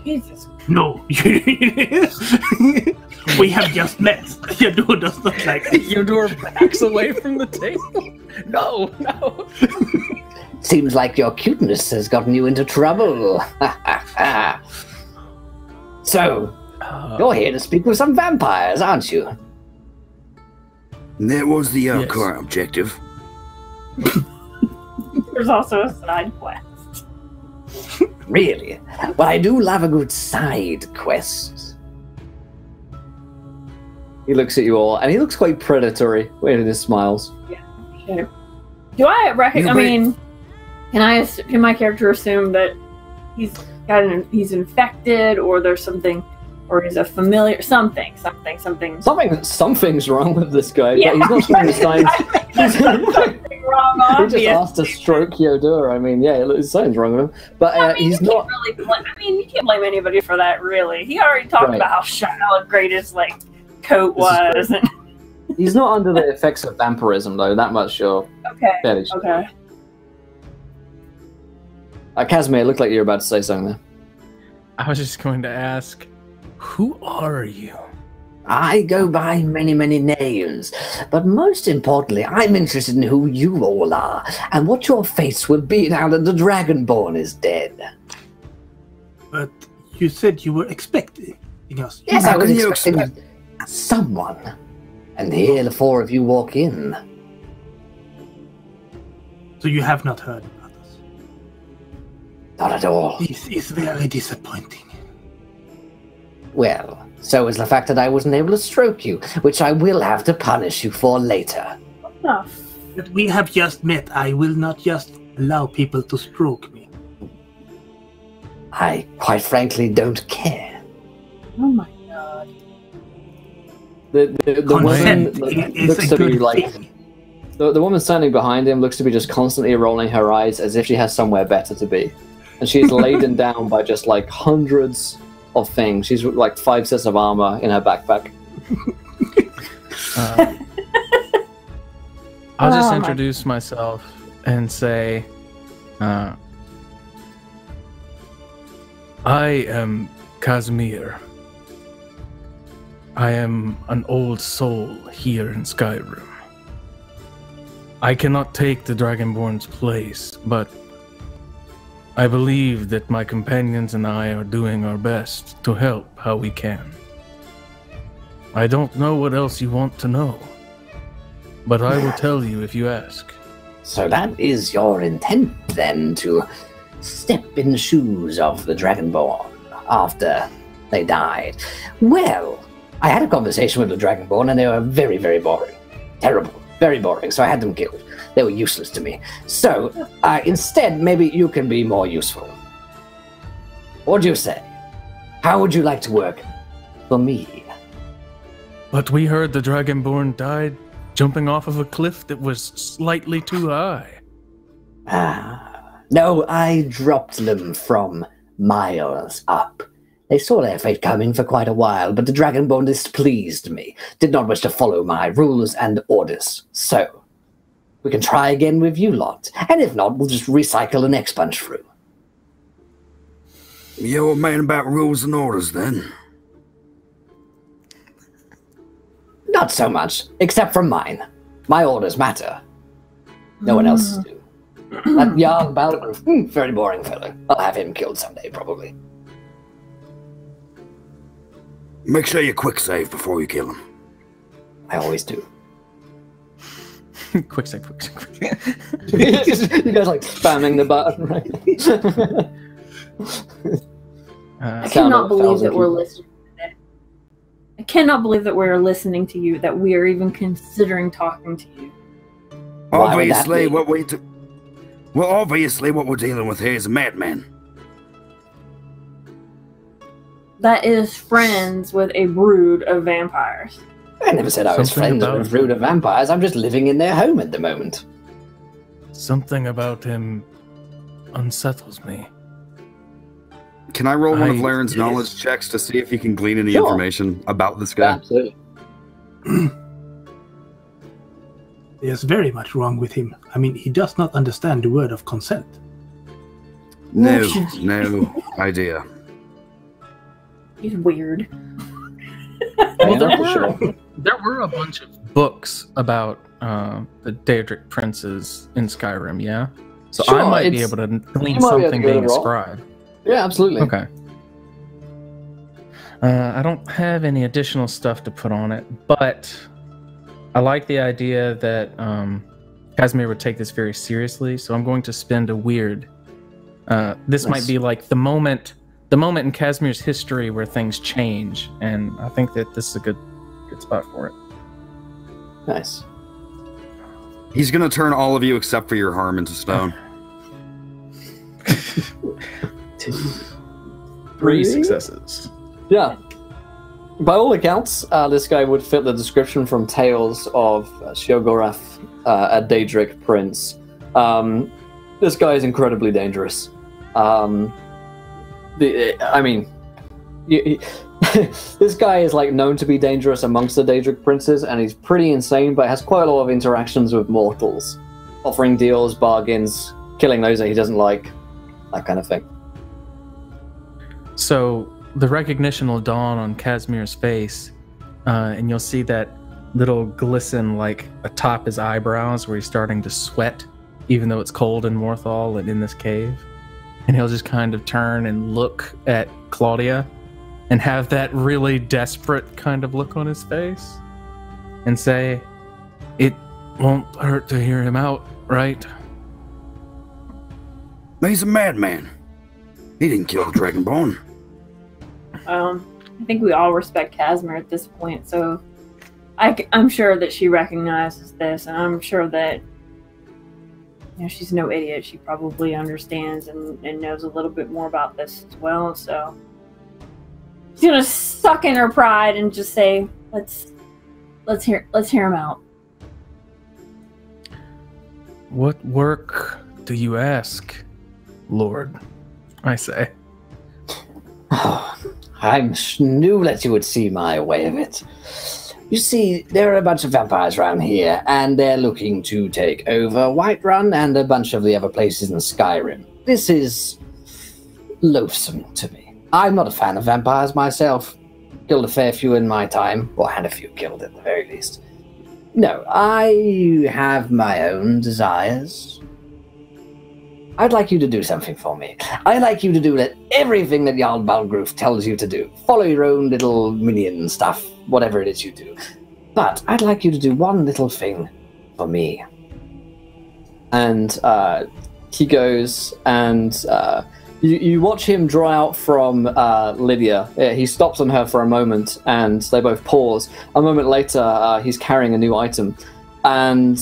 Jesus. No. We have just met. Your door does not like this. Your door backs away from the table. No, no. Seems like your cuteness has gotten you into trouble. So, you're here to speak with some vampires, aren't you? That was the Yes. current objective. There's also a side quest. Really? Well, I do love a good side quest. He looks at you all, and he looks quite predatory when he smiles. Okay. Do I reckon? I mean, can my character assume that he's infected, or there's something, or he's a familiar something? Something's wrong with this guy, Yeah. but he's not showing the signs. Something wrong, He just obvious. asked to stroke your door. I mean, yeah, something's wrong with him. But I mean, he's you not. can't really you can't blame anybody for that, really. He already talked Right. about how great his coat was. And... He's not under the effects of vampirism, though. That much you're Okay. fairly sure. Okay. Casimir, it looked like you were about to say something there. I was just going to ask, who are you? I go by many, many names, but most importantly, I'm interested in who you all are, and what your fates will be now that the Dragonborn is dead. But you said you were expecting us. Yes, How I was can you expecting someone, and here the four of you walk in. So you have not heard about us. Not at all. This is very disappointing. Well, so is the fact that I wasn't able to stroke you, which I will have to punish you for later. Oh, But we have just met. I will not just allow people to stroke me. I, quite frankly, don't care. oh my god. The woman Consent is looks a to be good like. thing. The woman standing behind him looks to be just constantly rolling her eyes as if she has somewhere better to be. And she's laden down by just like hundreds of things. She's like 5 sets of armor in her backpack. I'll just Oh, my- introduce myself and say, I am Casimir. I am an old soul here in Skyrim. I cannot take the Dragonborn's place, but I believe that my companions and I are doing our best to help how we can. I don't know what else you want to know, but I will tell you if you ask. So that is your intent, then, to step in the shoes of the Dragonborn after they died. Well, I had a conversation with the Dragonborn, and they were very, very boring. Terrible. Very boring, so I had them killed. They were useless to me. So, instead, maybe you can be more useful. What do you say? How would you like to work for me? But we heard the Dragonborn died jumping off of a cliff that was slightly too high. No, I dropped them from miles up. They saw their fate coming for quite a while, but the Dragonborn displeased me, did not wish to follow my rules and orders. So, we can try again with you lot, and if not, we'll just recycle the next bunch through. You're a man about rules and orders, then? Not so much, except for mine. My orders matter. No one else's do. That young Balgrove, very boring fellow. I'll have him killed someday, probably. Make sure you quick save before you kill him. I always do. quick save. You guys like spamming the button, right? I cannot believe that we're listening to that. I cannot believe that we're listening to you, that we are even considering talking to you. Obviously, what we're dealing with here is a madman. That is friends with a brood of vampires. I never said I was friends with a brood of vampires. I'm just living in their home at the moment. Something about him unsettles me. Can I roll one of Laren's knowledge checks to see if he can glean any information about this guy? Absolutely. There's very much wrong with him. I mean, he does not understand the word of consent. No idea. He's weird. Well, there were a bunch of books about the Daedric princes in Skyrim, yeah? So Sure, I might be able to glean you might be able to something give it a being roll. scribed. Yeah, absolutely. Okay. I don't have any additional stuff to put on it, but I like the idea that Casimir would take this very seriously, so I'm going to spend a weird. This might be like the moment in Casimir's history where things change, and I think that this is a good spot for it. Nice. He's gonna turn all of you except for your harm into stone. 3 successes. Yeah. By all accounts, this guy would fit the description from Tales of Sheogorath, a Daedric prince. This guy is incredibly dangerous. This guy is like known to be dangerous amongst the Daedric princes, and he's pretty insane, but has quite a lot of interactions with mortals, offering deals, bargains, killing those that he doesn't like, that kind of thing. So the recognition will dawn on Casimir's face, and you'll see that little glisten like atop his eyebrows where he's starting to sweat, even though it's cold in Morthal and in this cave. And he'll just kind of turn and look at Claudia and have that really desperate kind of look on his face and say, "It won't hurt to hear him out, right?" He's a madman. He didn't kill the Dragonborn. I think we all respect Casimir at this point, so I'm sure that she recognizes this, and I'm sure that she's no idiot. She probably understands and knows a little bit more about this as well. So she's gonna suck in her pride and just say, "Let's hear him out." "What work do you ask, Lord?" I say. I knew that you would see my way of it. You see, there are a bunch of vampires around here, and they're looking to take over Whiterun and a bunch of the other places in Skyrim. This is loathsome to me. I'm not a fan of vampires myself. Killed a fair few in my time, or had a few killed at the very least. No, I have my own desires. I'd like you to do something for me. I'd like you to do everything that Jarl Balgrove tells you to do. Follow your own little minion stuff, whatever it is you do. But I'd like you to do one little thing for me. And he goes and you watch him draw out from Lydia. He stops on her for a moment and they both pause. A moment later, he's carrying a new item. And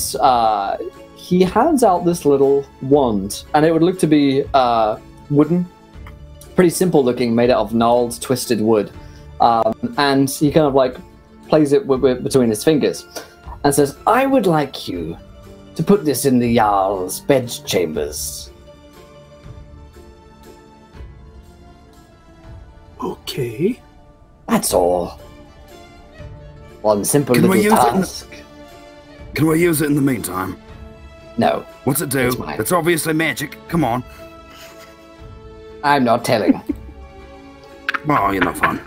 he hands out this little wand, and it would look to be wooden, pretty simple looking, made out of gnarled, twisted wood. And he kind of like plays it between his fingers and says, "I would like you to put this in the Jarl's bedchambers." Okay. That's all. One simple little task. Can we use it in the meantime? No. What's it do? It's obviously magic. Come on. I'm not telling. Oh, you're not fun.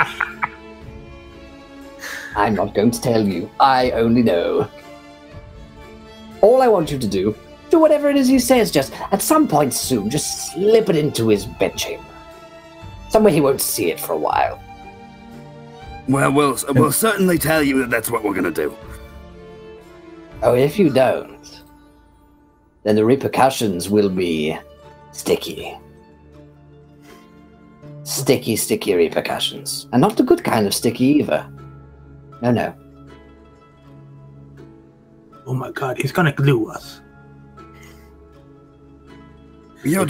I'm not going to tell you. I only know. All I want you to do whatever it is he says. Just at some point soon, just slip it into his bedchamber. Somewhere he won't see it for a while. Well, we'll certainly tell you that that's what we're gonna do. Oh, if you don't, then the repercussions will be sticky. Sticky, sticky repercussions. And not the good kind of sticky either. No, no. Oh my god, he's gonna glue us. You've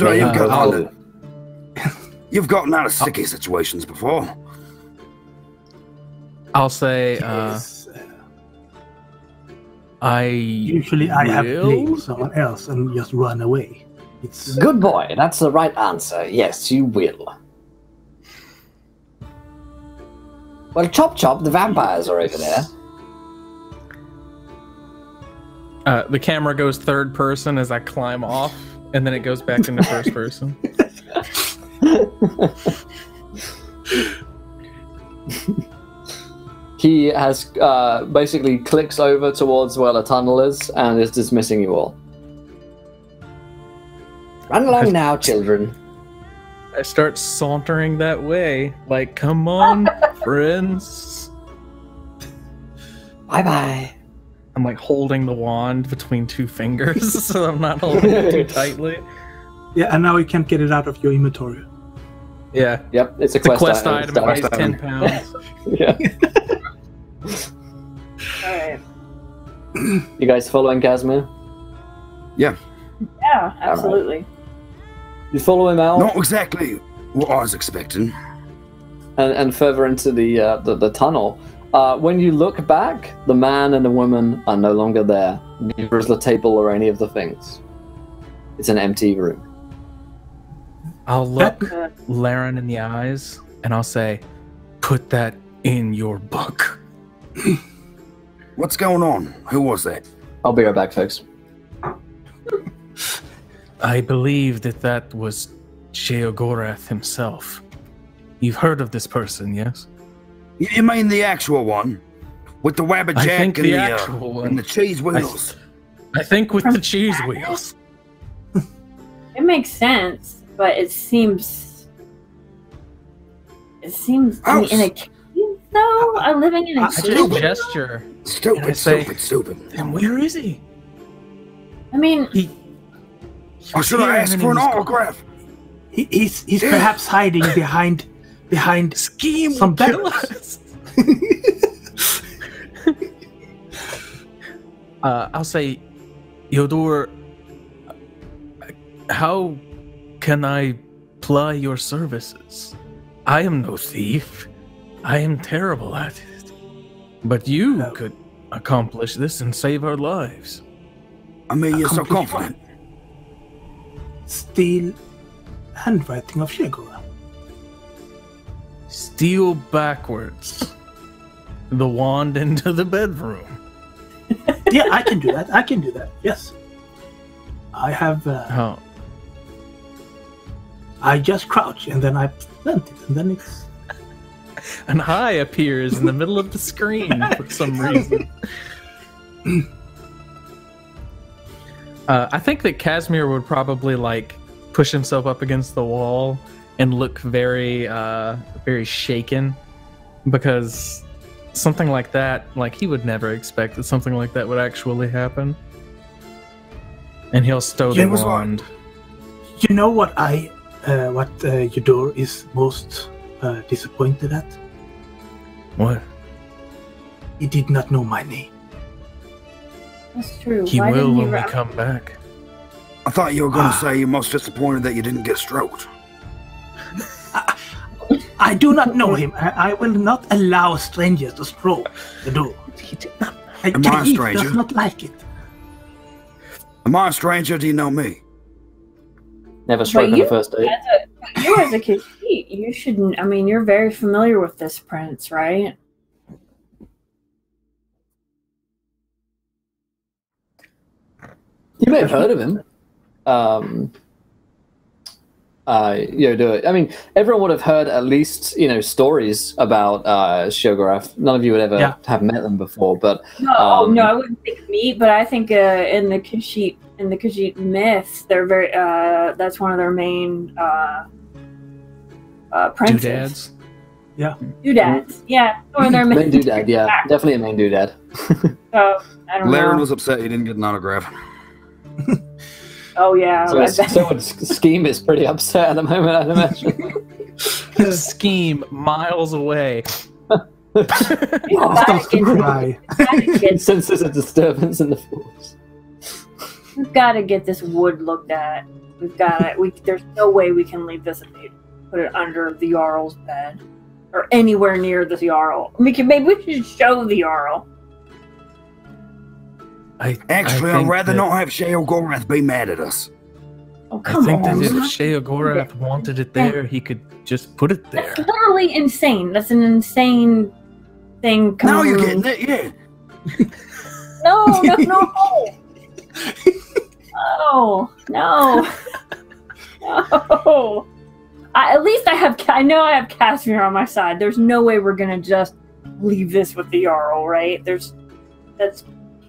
gotten out of sticky situations before. I'll say, Usually I have blamed someone else and just run away. It's Good boy, that's the right answer. Yes, you will. Well, chop chop, the vampires are over there. The camera goes third person as I climb off, and then it goes back into first person. He has basically clicks over towards where the tunnel is and is dismissing you all. Run along now, children. I start sauntering that way, like, come on, friends. Bye-bye. I'm like holding the wand between two fingers, so I'm not holding it too tightly. yeah, and now you can't get it out of your inventory. Yeah. Yep, it's a quest item. It weighs 10 pounds. Yeah. Alright. You guys following Casimir? Yeah. Yeah, absolutely. You follow him out? Not exactly what I was expecting. And further into the tunnel. When you look back, the man and the woman are no longer there. Neither is the table or any of the things. It's an empty room. I'll look Laren in the eyes, and I'll say, put that in your book. What's going on? Who was that? I'll be right back, folks. I believe that was Sheogorath himself. You've heard of this person, yes? You mean the actual one? With the wabbit I jack think and the actual one. and the cheese wheels? I think with the cheese wheels. It makes sense, but it seems in a cave though. I'm living in a I cave. just gesture. Stupid, say- stupid. And where is he? I mean, Or should I ask for an autograph? He's perhaps hiding behind Scheme some will kill barrels. us. I'll say, Yodor, how can I ply your services? I am no thief. I am terrible at it. But you could accomplish this and save our lives. I mean, you're so Accomplish confident. steal handwriting of Shegora. Steal backwards the wand into the bedroom. Yeah, I can do that. Yes. I have. Oh, I just crouch and then I plant it, and then it's. an eye appears in the middle of the screen for some reason. I think that Casimir would probably like push himself up against the wall and look very, very shaken, because something like that, like he would never expect that something like that would actually happen. And he'll stow the wand. You know what Yodor is most disappointed at? What? He did not know my name. that's true. He Why will didn't he when we rap- come back. I thought you were going to say you're most disappointed that you didn't get stroked. I do not know him. I will not allow strangers to stroke Yodor. He did not. Am I a He stranger? does not like it. Am I a stranger? Do you know me? Never struck on you- the first date. You as a kid, you shouldn't. I mean, you're very familiar with this prince, right? You may have heard of him. do it. I mean, everyone would have heard at least stories about Sheogorath. None of you would ever have met them before, but no, I wouldn't think meat, but I think in the Khajiit myths, they're very that's one of their main princes. Doodads. Yeah. Doodads. Yeah. One of their main doodad. Yeah, definitely a main doodad. So I don't know. Laren was upset he didn't get an autograph. Oh yeah. So Scheme is pretty upset at the moment, I'd imagine. Scheme miles away. Senses a disturbance in the force. We've got to get this wood looked at. There's no way we can leave this and put it under the Jarl's bed. Or anywhere near the Jarl. Maybe we should show the Jarl. Actually, I'd rather not have Sheogorath be mad at us. Oh, come on. I think that if Sheogorath wanted it there, he could just put it there. That's literally insane. That's an insane thing. Now you're getting it, yeah. No. No. At least I know I have Casimir on my side. There's no way we're gonna just leave this with the Jarl, right? That's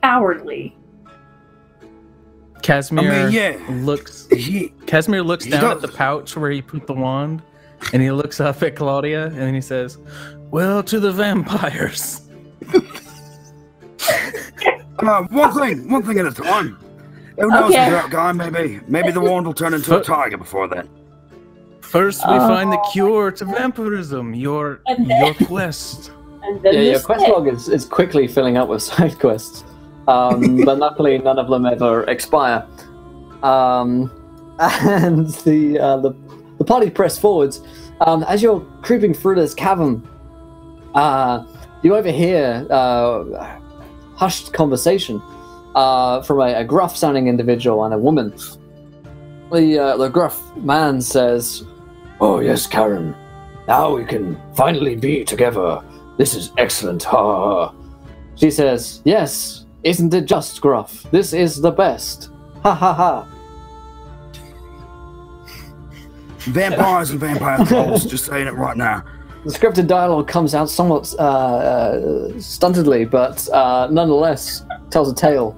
cowardly. Casimir looks down at the pouch where he put the wand, and he looks up at Claudia, and then he says, "Well, to the vampires." One thing at a time. Who knows, guy? Maybe the wand will turn into a tiger before then. First, we find the cure to vampirism. Your quest. Your quest log is quickly filling up with side quests, but luckily none of them ever expire. And the party press forwards. As you're creeping through this cavern, you overhear hushed conversation from a gruff-sounding individual and a woman. The gruff man says, "Oh yes, Karen. Now we can finally be together. This is excellent. Ha ha ha." She says, "Yes, isn't it just, Gruff? This is the best. Ha ha ha." Vampires and vampire trolls, just saying it right now. The scripted dialogue comes out somewhat stuntedly, but nonetheless tells a tale.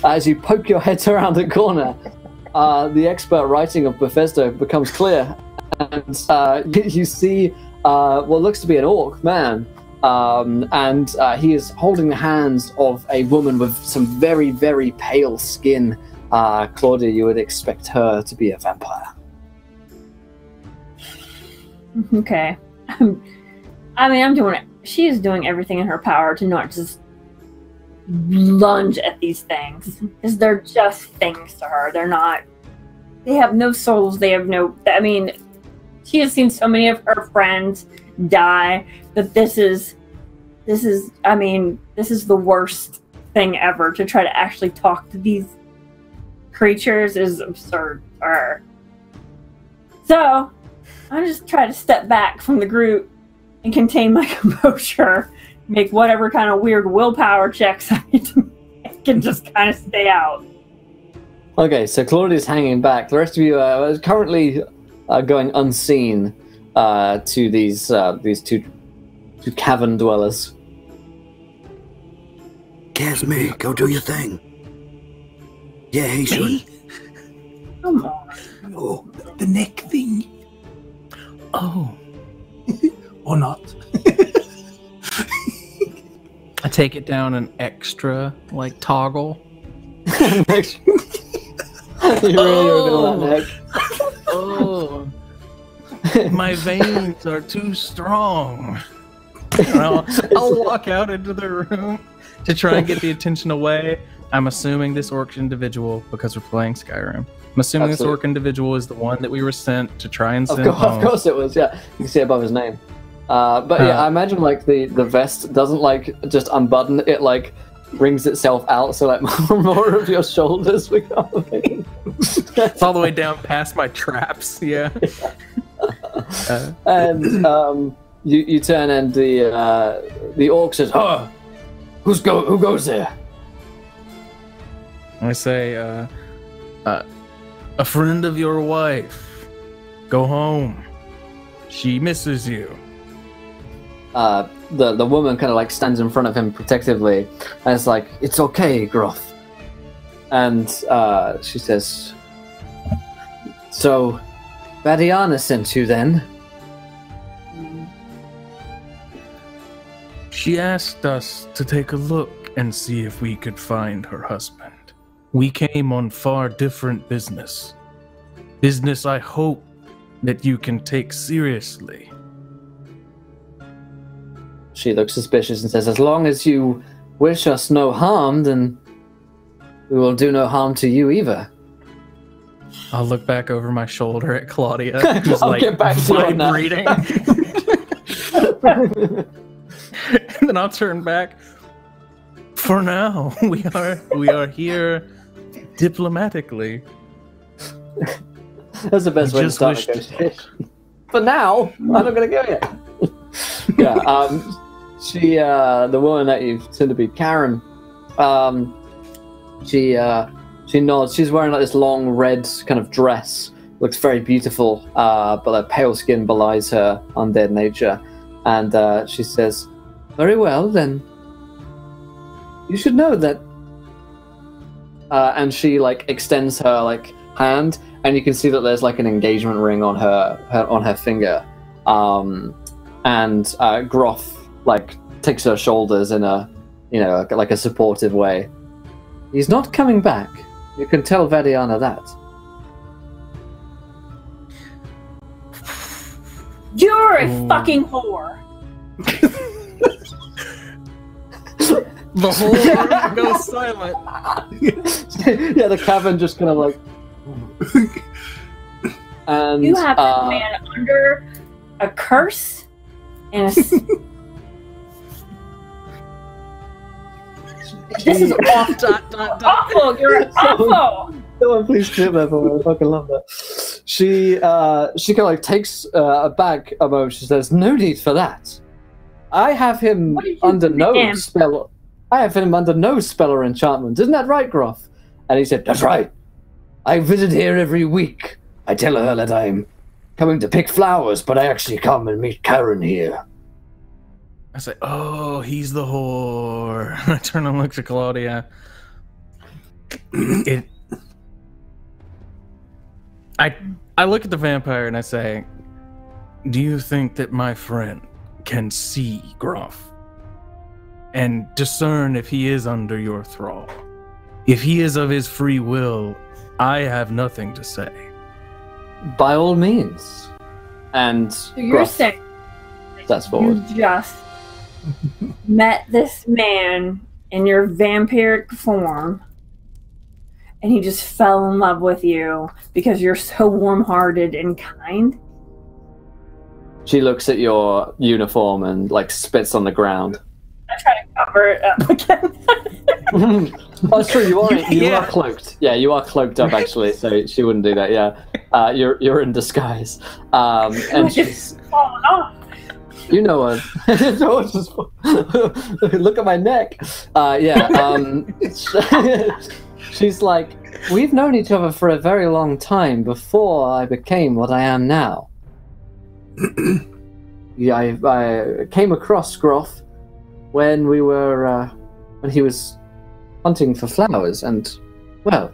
As you poke your head around the corner, the expert writing of Bethesda becomes clear, and you see what looks to be an orc man, and he is holding the hands of a woman with some very, very pale skin. Claudia, you would expect her to be a vampire. Okay. I'm doing it. She is doing everything in her power to not just lunge at these things, because they're just things to her. They have no souls. They have no. She has seen so many of her friends die, but this is the worst thing ever. To try to actually talk to these creatures is absurd for her. So I just try to step back from the group and contain my composure, make whatever kind of weird willpower checks I need to make, and just kind of stay out. Okay, so Claudia's hanging back. The rest of you are currently going unseen to these two cavern dwellers. Casimir, go do your thing. Yeah, he should. Come on. Oh, the neck thing. Oh. Or not. I take it down an extra, toggle. You really reveal that neck. Oh. My veins are too strong. I'll walk out into the room to try and get the attention away. I'm assuming this orc individual, because we're playing Skyrim, I'm assuming this orc individual is the one that we were sent to try and send home. Of course it was, yeah. You can see above his name. But yeah, I imagine the vest doesn't just unbutton, it brings itself out, so more of your shoulders become it's all the way down past my traps, yeah. And you turn and the orc says, "Oh, who goes there?" I say, A friend of your wife. Go home. She misses you. The woman kind of like stands in front of him protectively, and it's like, it's okay, Groff. And she says, so, Vadiana sent you then? She asked us to take a look and see if we could find her husband. We came on far different business. Business I hope that you can take seriously. She looks suspicious and says, as long as you wish us no harm, then we will do no harm to you either. I'll look back over my shoulder at Claudia, who's I'll like get back to you on that. vibrating. And then I'll turn back. For now, we are here diplomatically. That's the best way to start negotiation. For now, I'm not going to go yet. Yeah, the woman that you seem to be, Karen, she nods. She's wearing like this long red kind of dress. Looks very beautiful, but her pale skin belies her undead nature. And she says, very well, then. You should know that. And she like extends her like hand, and you can see that there's like an engagement ring on her finger. And Groff like takes her shoulders in a, like a supportive way. He's not coming back. You can tell Vadiana that. You're a fucking whore. The whole room goes silent. Yeah, the cavern just kind of like. And you have this man under a curse and a. This is awful. Awful. You're awful. Someone please clip that for me. I fucking love that. She kind of like takes a bag a moment. She says, "No need for that. I have him under no spell. I have him under no spell or enchantment. Isn't that right, Groff?" And he said, "That's right. I visit here every week. I tell her that I'm coming to pick flowers, but I actually come and meet Karen here." I say, "Oh, he's the whore." I turn and look to Claudia. I look at the vampire and I say, "Do you think that my friend can see Groff and discern if he is under your thrall? If he is of his free will, I have nothing to say." By all means. And so you're saying that's forward. You just met this man in your vampiric form, and he just fell in love with you because you're so warm-hearted and kind? She looks at your uniform and like spits on the ground. I try to cover it up again. Oh, it's true. You are cloaked. Yeah, you are cloaked up actually. So she wouldn't do that. Yeah, you're in disguise. And she's falling off. You know her. Look at my neck. She's like, we've known each other for a very long time before I became what I am now. I came across Groff when when he was hunting for flowers, and, well,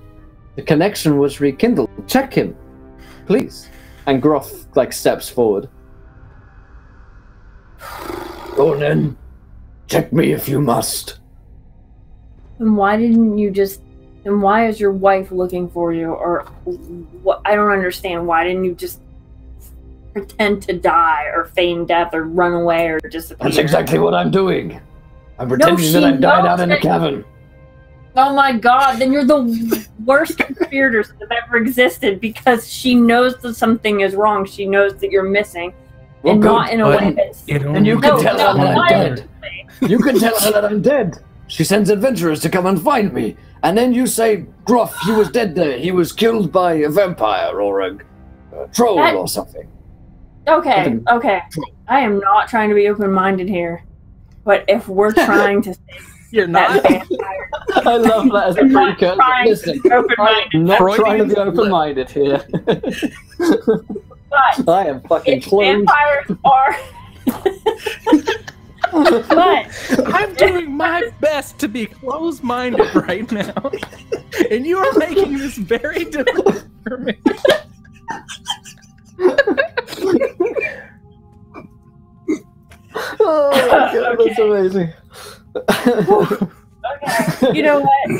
the connection was rekindled. Check him, please. And Groff, steps forward. Go then. Check me if you must. And why didn't you just... And why is your wife looking for you? Or what? I don't understand. Why didn't you just pretend to die or feign death or run away or disappear? That's exactly what I'm doing. I'm pretending that I've died out in the cavern. Oh my god, then you're the worst conspirators that have ever existed, because she knows that something is wrong. She knows that you're missing. Well, and good, not in a way that's... And you can tell her that I'm dead. You can tell her that I'm dead. She sends adventurers to come and find me. And then you say, Groff, he was dead there. He was killed by a vampire or a troll or something. Okay. I am not trying to be open-minded here. But if we're trying to You're not. vampire. I love that as a I'm not precursor. trying Listen, to be open-minded, I'm not Freudian trying to be slip. open-minded here. but I am fucking if closed. vampires are. But I'm doing my best to be closed-minded right now, and you are making this very difficult for me. Oh my god, that's amazing. okay, you know what?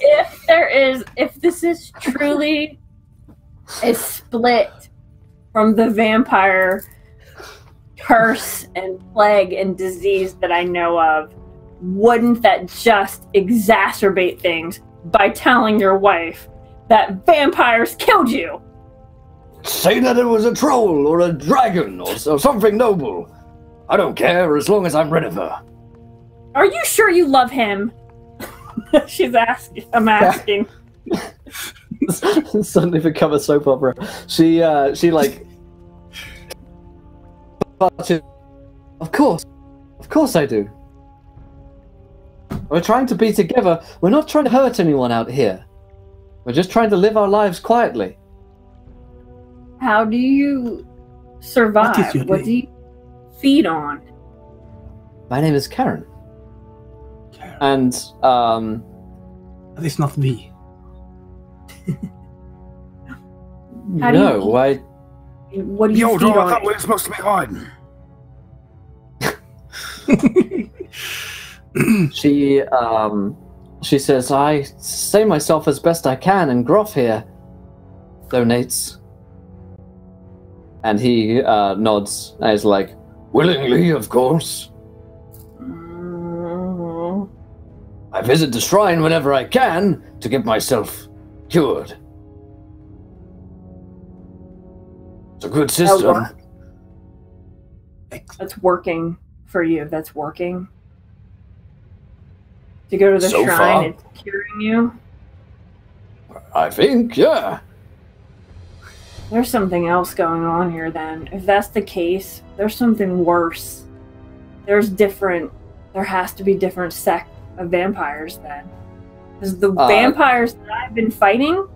If this is truly a split from the vampire curse and plague and disease that I know of, wouldn't that just exacerbate things by telling your wife that vampires killed you? Say that it was a troll or a dragon or something noble. I don't care as long as I'm rid of her. Are you sure you love him? She's asking. I'm asking. Suddenly become a soap opera. She like. Of course I do. We're trying to be together. We're not trying to hurt anyone out here. We're just trying to live our lives quietly. How do you survive? What is your What do you feed on? My name is Karen. Karen. And That is not me. How do you no, eat? I What do you Yo, feed dog, I on? thought we were supposed to be hiding. she says I say myself as best I can, and Groff here donates. And he nods and is like, willingly, of course. Mm, I visit the shrine whenever I can to get myself cured. It's a good system. work. That's working for you. That's working. To go to the So shrine, far. it's curing you. I think, yeah. There's something else going on here then. If that's the case, there's something worse. There has to be different sect of vampires then. Because the vampires that I've been fighting,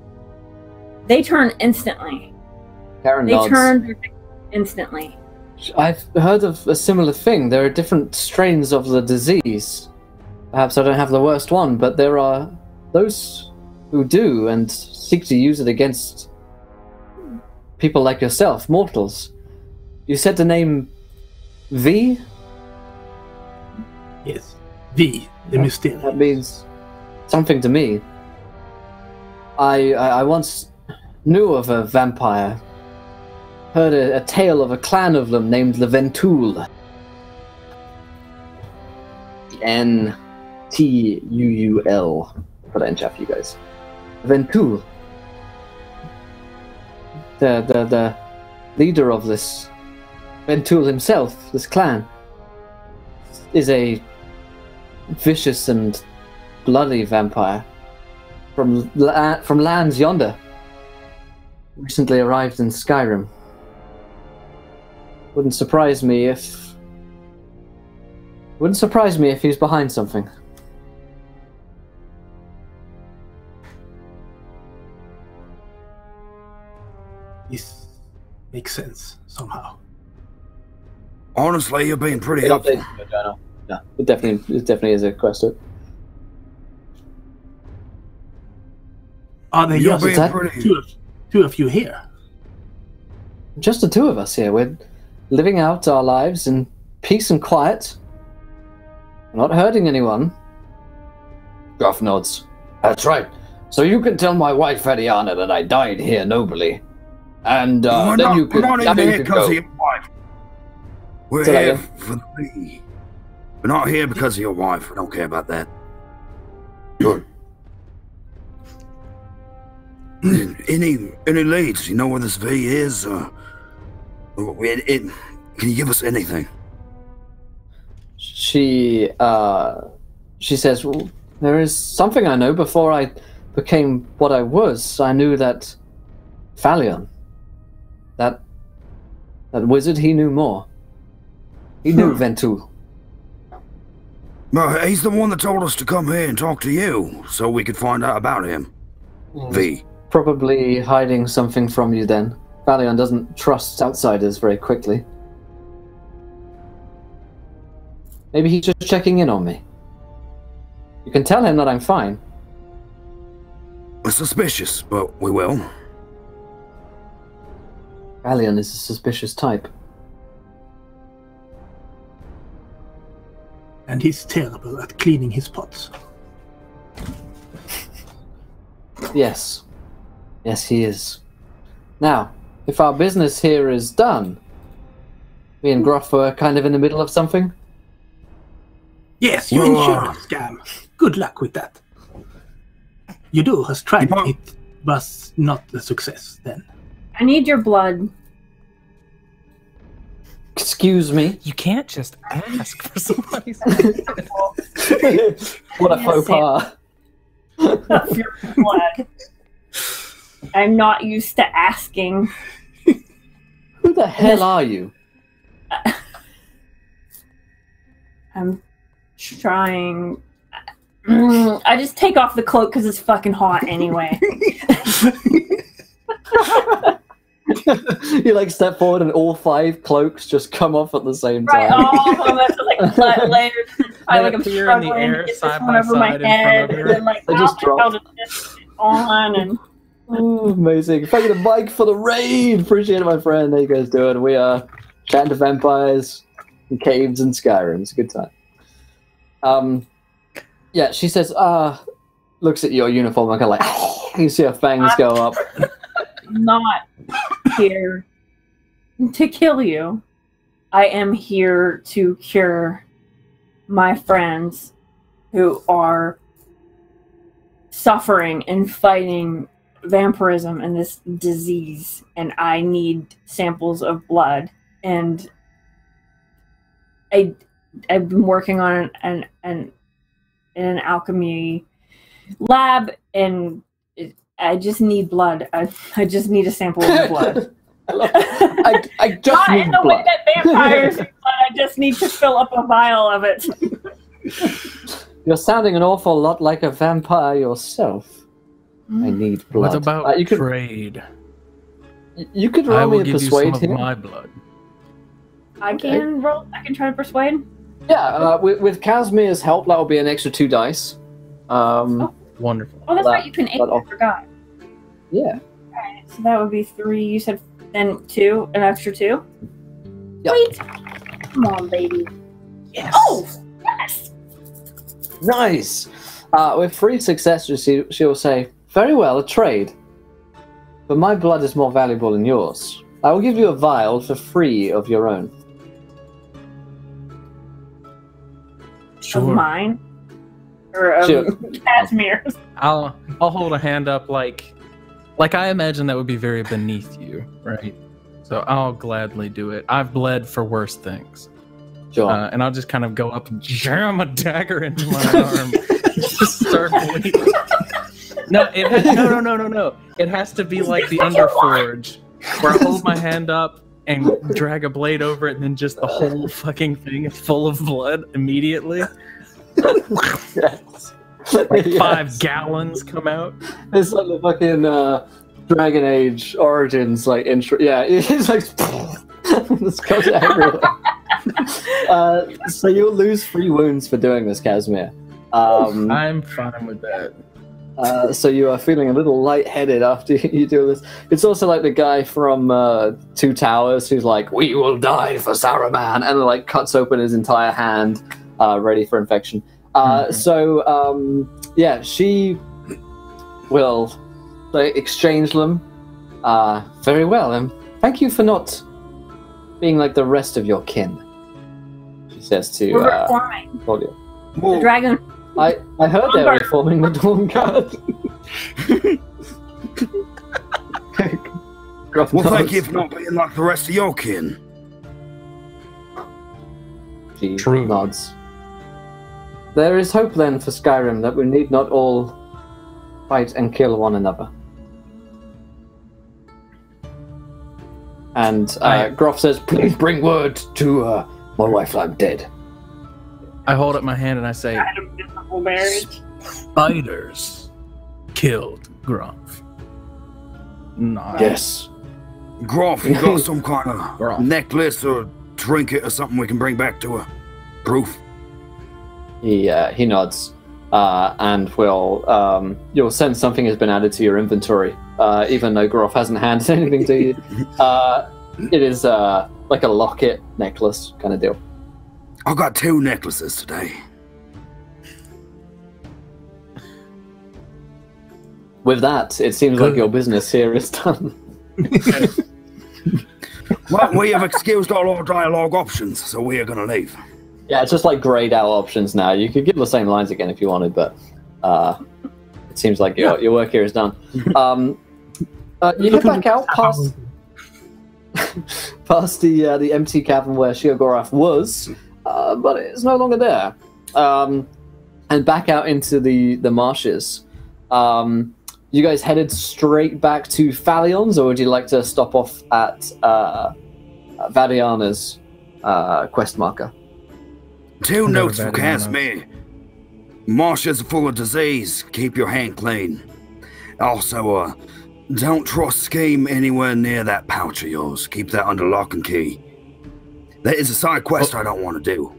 they turn instantly. Karen They nods. turn instantly. I've heard of a similar thing. There are different strains of the disease. Perhaps I don't have the worst one, but there are those who do and seek to use it against people like yourself, mortals. You said the name V? Yes. The mysterious. That means something to me. I once knew of a vampire. Heard a tale of a clan of them named the Ventoul. N-T-U-U-L. Put that in chat for you guys. Ventoul. The leader of this Ventoul himself, this clan, is a vicious and bloody vampire from lands yonder. Recently arrived in Skyrim. Wouldn't surprise me if he's behind something. This makes sense somehow. Honestly, you're being pretty helpful. Yeah, it definitely is a question. Are there You're just being pretty. two of you here? Just the two of us here. We're living out our lives in peace and quiet. We're not hurting anyone. Gruff nods. That's right. So you can tell my wife Ariana that I died here nobly. And We're then not, you could, we're not then even you here could because go. of your wife. We're Say that here again. for the bee. We're not here because of your wife. We don't care about that. Good. Any leads? You know where this V is? Can you give us anything? She says, well, there is something I know. Before I became what I was, I knew that Phalion, that wizard, he knew more. He knew Ventoul. Well, he's the one that told us to come here and talk to you, so we could find out about him. V. Probably hiding something from you then. Valion doesn't trust outsiders very quickly. Maybe he's just checking in on me. You can tell him that I'm fine. We're suspicious, but we will. Valion is a suspicious type. And he's terrible at cleaning his pots. Yes. Yes, he is. Now, if our business here is done, me and Gruff were kind of in the middle of something. Yes, your insurance scam. Good luck with that. Yudur has tried it, but not a success then. I need your blood. Excuse me? You can't just ask for somebody's What a faux pas. Of your blood. I'm not used to asking. Who the hell are you? I'm trying. I just take off the cloak because it's fucking hot anyway. You like step forward and all 5 cloaks just come off at the same time. Right, all of them have like layers. I like I'm appear in the struggling air to get this side one by over my side in head, front of and her. then like They just drop. how to this on and. Oh, amazing. Thank you to Mike for the raid. Appreciate it, my friend. How you guys doing? We are chatting to vampires and caves and Skyrim. It's a good time. Yeah, she says, looks at your uniform and kind of like, you see her fangs go up. I'm not here to kill you. I am here to cure my friends who are suffering and fighting vampirism and this disease, and I need samples of blood. And I've been working on an alchemy lab, and I just need blood. I just need a sample of blood. I just Not need in the blood. way that vampires do blood. I just need to fill up a vial of it. You're sounding an awful lot like a vampire yourself. I need blood. What about you could trade? You could I roll will me and give you some persuade of him. my blood. I can roll. I can try to persuade. Yeah, with Casmire's help, that will be an extra 2 dice. Wonderful. Oh, that's That- right. You can aid. that- I forgot. Yeah. Alright, so that would be 3. You said then 2, an extra 2. Yep. Wait. Come on, baby. Yes. Oh, yes. Nice. With 3 successes, she will say, "Very well, a trade. But my blood is more valuable than yours. I will give you a vial for free of your own." Sure. Of mine. Or of Sure. Casimir's. I'll hold a hand up like I imagine that would be very beneath you, right? So I'll gladly do it. I've bled for worse things. Sure. And I'll just kind of go up and jam a dagger into my arm. Just start bleeding. No. It has to be like the Underforge, where I hold my hand up and drag a blade over it, and then just the whole fucking thing is full of blood immediately. Yes. Like Yes. 5 gallons come out. It's like the fucking Dragon Age Origins like intro. Yeah, it's like this goes everywhere. So you'll lose 3 wounds for doing this, Casimir. I'm fine with that. So you are feeling a little lightheaded after you do this. It's also like the guy from 2 Towers who's like, "We will die for Saruman," and like cuts open his entire hand, ready for infection. So yeah, she will exchange them. Very well, and thank you for not being like the rest of your kin. She says to We're reforming. Claudia. The dragon. I heard they were Dawnguard. reforming the Dawnguard. Well, thank you for not being like the rest of your kin. She True. nods. There is hope then for Skyrim that we need not all fight and kill one another. And Groff says, "Please bring word to my wife I'm dead." I hold up my hand and I say, Kind of miserable marriage. spiders killed Grumph. Nah. Yes. Groff, you got some kind of Groff. necklace or trinket or something we can bring back to her? Proof? He nods, and you'll sense something has been added to your inventory, even though Groff hasn't handed anything to you. It is like a locket necklace kind of deal. I got 2 necklaces today. With that, it seems like your business here is done. Well, we have excused all our dialogue options, so we are going to leave. Yeah, it's just like grayed out options now. You could give the same lines again if you wanted, but it seems like your work here is done. You head back out past the empty cavern where Sheogorath was, but it's no longer there. And back out into the marshes. You guys headed straight back to Falion's, or would you like to stop off at Vadiana's quest marker? 2 notes for Casimir. Marshes are full of disease. Keep your hand clean. Also, don't trust Scheme anywhere near that pouch of yours. Keep that under lock and key. That is a side quest I don't want to do.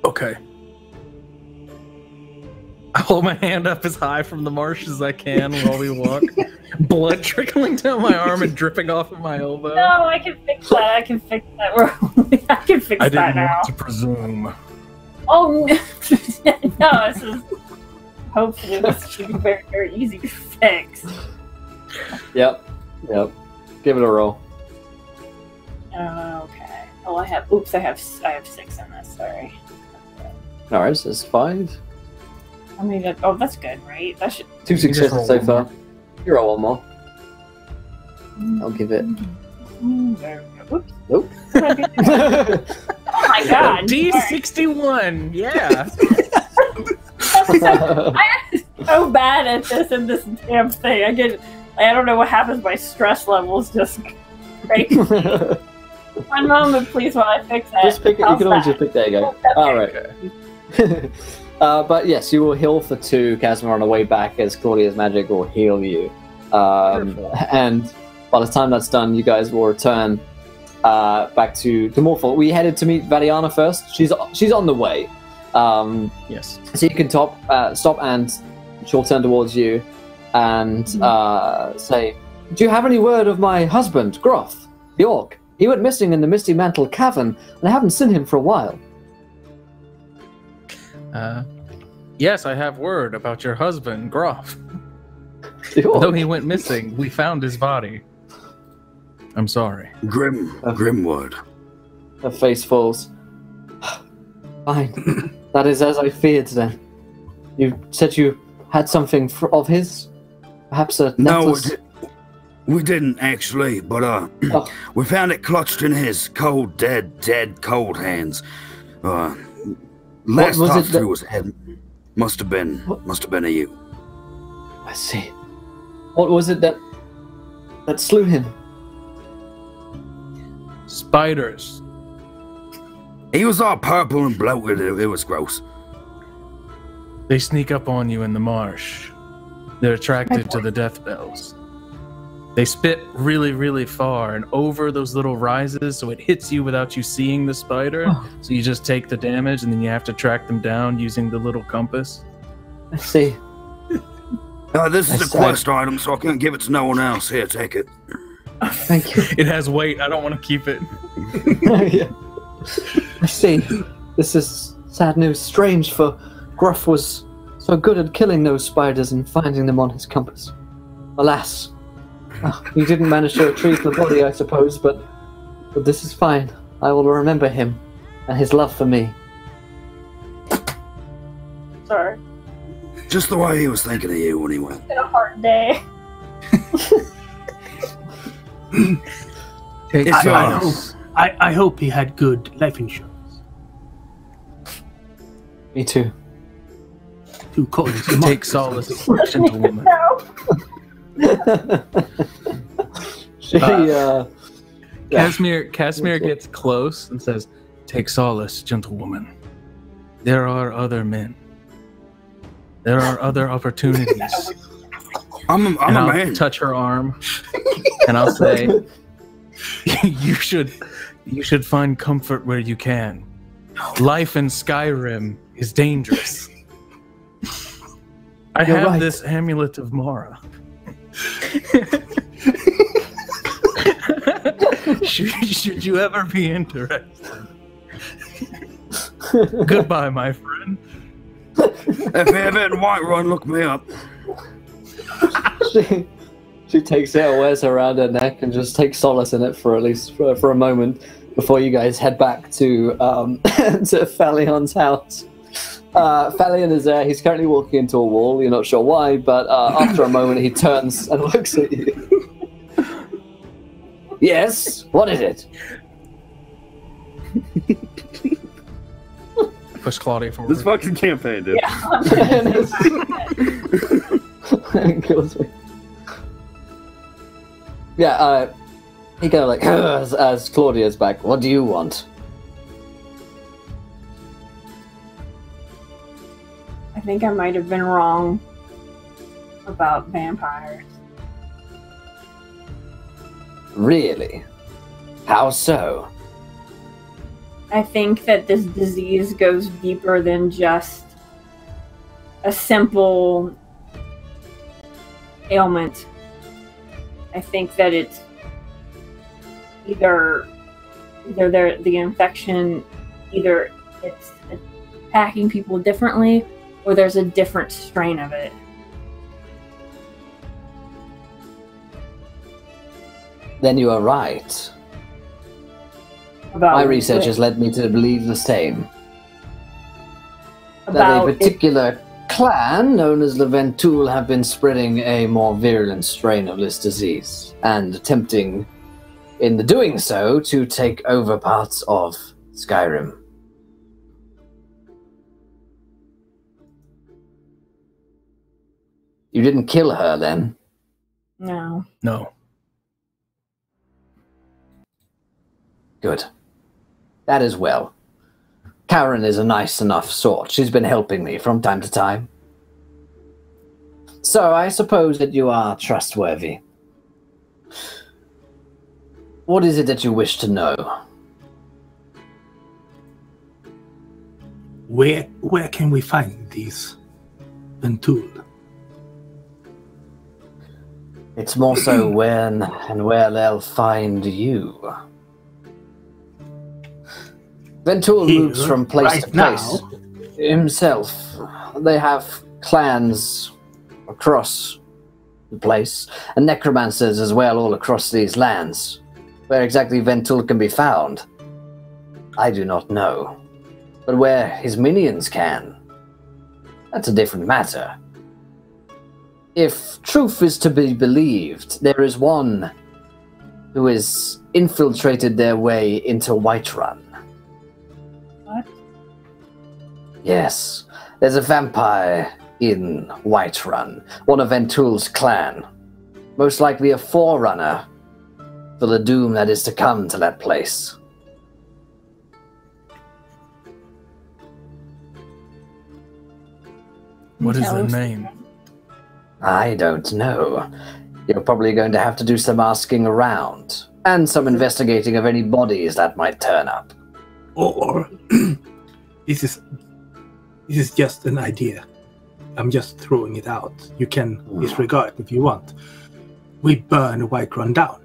Okay. I hold my hand up as high from the marsh as I can while we walk. Blood trickling down my arm and dripping off of my elbow. No, I can fix that. I can fix that. I can fix I that didn't now. want to presume. Oh, no. No, this is... Hopefully this should be very, very easy to fix. Yep. Give it a roll. Okay. Oh, I have 6 in this, sorry. Alright, so it's 5. I mean, that's good, right? That should... 2 successes so far. You roll 1 more. I'll give it. Oops. Nope. Oh my god. D61, yeah. I'm so bad at this damn thing. I don't know what happens. My stress levels just crazy. 1 moment, please, while I fix that. Just pick it. You can always just pick. There you go. All right. But yes, you will heal for 2, Casimir, on the way back, as Claudia's magic will heal you. And by the time that's done, you guys will return back to Morphal. We headed to meet Vadiana first. She's on the way. Yes. So you can stop, and she'll turn towards you and say, "Do you have any word of my husband, Groff, the orc? He went missing in the Misty Mantle Cavern, and I haven't seen him for a while." Yes, I have word about your husband, Groff. The orc. Though he went missing, we found his body. I'm sorry. Grimwood. Her face falls. Fine. That is as I feared then. You said you had something of his? Perhaps a necklace? No, we didn't actually, but we found it clutched in his cold, dead, cold hands. Last thought through his head must have been a you. I see. What was it that slew him? Spiders. He was all purple and bloated. It was gross. They sneak up on you in the marsh. They're attracted to the death bells. They spit really, really far and over those little rises, so it hits you without you seeing the spider. So you just take the damage, and then you have to track them down using the little compass. I see. This is a quest item, so I can't give it to no one else. Here, take it. Thank you. It has weight. I don't want to keep it. Yeah. I see. This is sad news. Strange, for Gruff was so good at killing those spiders and finding them on his compass. Alas, he didn't manage to retrieve the body, I suppose, but this is fine. I will remember him and his love for me. Sorry. Just the way he was thinking of you when he went. It's been a hard day. I hope he had good life insurance. Me too. Take solace, gentlewoman. No. Casimir gets close and says, "Take solace, gentlewoman. there are other men. There are other opportunities. I'm a I'll man. touch her arm, and I'll say, "You should find comfort where you can. Life in Skyrim is dangerous. I You're have right. this amulet of Mara. should you ever be interested? Goodbye, my friend." If you're ever in Whiterun, look me up. She takes it, wears her around her neck, and just takes solace in it for at least for a moment before you guys head back to to Falion's house. Falion is there. He's currently walking into a wall. You're not sure why, but after a moment, he turns and looks at you. Yes, what is it? Push Claudia forward. This fucking campaign, dude. It kills me. Yeah, he kind of like as Claudia's back. What do you want? I think I might have been wrong about vampires. Really? How so? I think that this disease goes deeper than just a simple ailment. I think that it's either the infection, either it's attacking people differently, or there's a different strain of it. Then you are right. About My research has led me to believe the same. That about a particular clan known as the Ventul have been spreading a more virulent strain of this disease and attempting, in the doing so, to take over parts of Skyrim. You didn't kill her then? No. No. Good. That is well. Karen is a nice enough sort. She's been helping me from time to time. So I suppose that you are trustworthy. What is it that you wish to know? Where can we find these Ventul? It's more so when and where they'll find you. Ventul Here, moves from place right to place. now? Himself. They have clans across the place, and necromancers as well all across these lands. Where exactly Ventul can be found, I do not know. But where his minions can, that's a different matter. If truth is to be believed, there is one who has infiltrated their way into Whiterun. What? Yes, there's a vampire in Whiterun, one of Ventul's clan. Most likely a forerunner for the doom that is to come to that place. What is Tell the us. name? I don't know. You're probably going to have to do some asking around, and some investigating of any bodies that might turn up. Or this is just an idea. I'm just throwing it out. You can disregard if you want. We burn Whiterun down.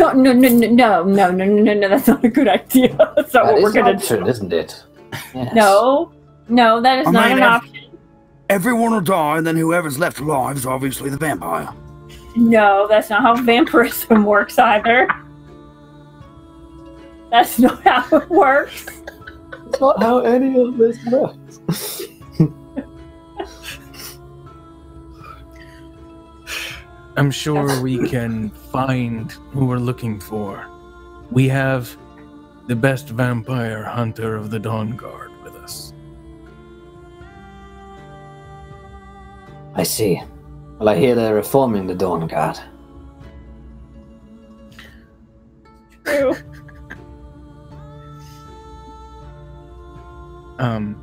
No, that's not a good idea. That's not That what we're is an gonna option, do. isn't it? Yes. No, that is I not mean, an option. Everyone will die, and then whoever's left alive is obviously the vampire. No, that's not how vampirism works either. That's not how it works. That's not how any of this works. I'm sure we can find who we're looking for. We have the best vampire hunter of the Dawnguard with us. I see. Well, I hear they're reforming the Dawnguard. True.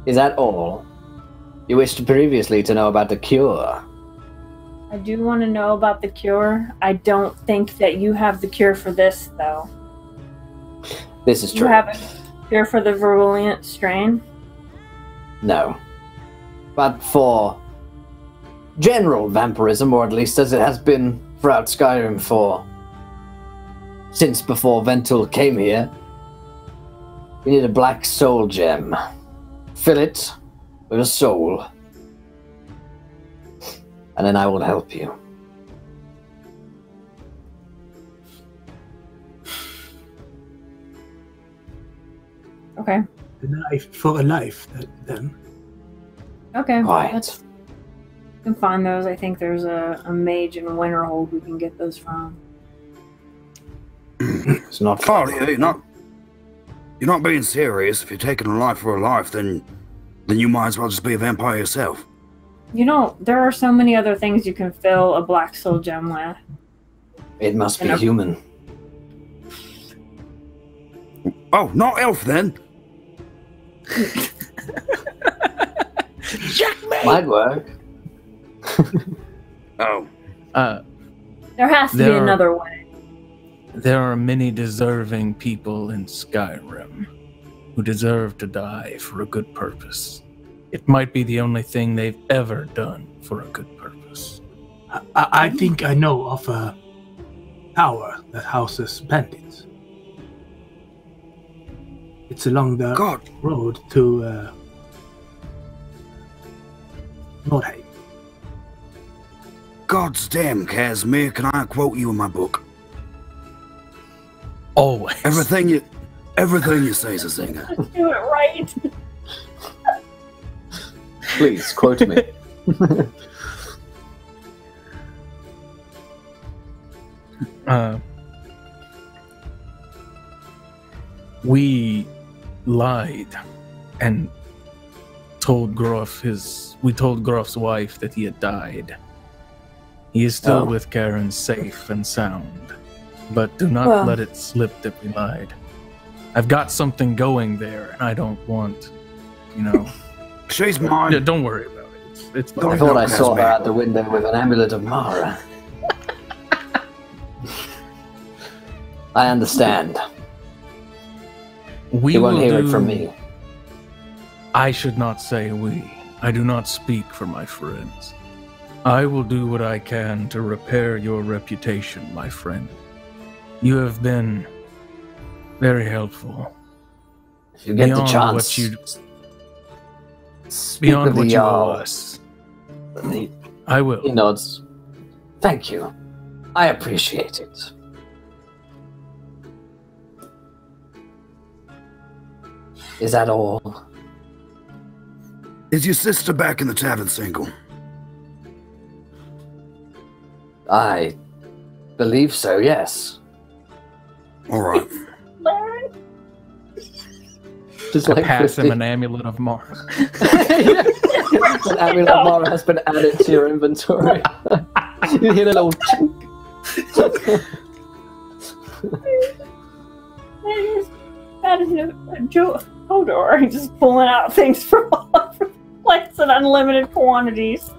Is that all? You wished previously to know about the cure. I do want to know about the cure. I don't think that you have the cure for this, though. This is true. You have a cure for the virulent strain? No. But for general vampirism, or at least as it has been throughout Skyrim since before Ventul came here, we need a black soul gem. Fill it with a soul. And then I will help you. Okay. A knife for a life, then. Okay. Right. You can find those. I think there's a mage in Winterhold we can get those from. It's not Farley, you're not being serious. If you're taking a life for a life, then you might as well just be a vampire yourself. You know, there are so many other things you can fill a black soul gem with. It must be human. Oh, not elf then. Might work. Oh. There has to be another way. There are many deserving people in Skyrim who deserve to die for a good purpose. It might be the only thing they've ever done for a good purpose. I think I know of a tower that houses bandits. It's along the road to Nordheim. God's damn, Casimir, can I quote you in my book? Always. Everything you say is a zinger. Do it right. Please, quote me. We lied and told Grof's wife that he had died. He is still with Karen, safe and sound. But do not let it slip that we lied. I've got something going there, and I don't want, She's mine. Yeah, don't worry about it. It's fine. I thought I saw her out the window with an amulet of Mara. I understand. You won't hear it from me. I should not say we. I do not speak for my friends. I will do what I can to repair your reputation, my friend. You have been very helpful. If you get the chance. Beyond what you owe us. I will. He nods. Thank you. I appreciate it. Is that all? Is your sister back in the tavern single? I believe so, yes. All right. Just like pass him an amulet of Mara. An amulet of Mara has been added to your inventory. You hear a little chink. That is a joke. Hodor, he's just pulling out things from all over the place in unlimited quantities.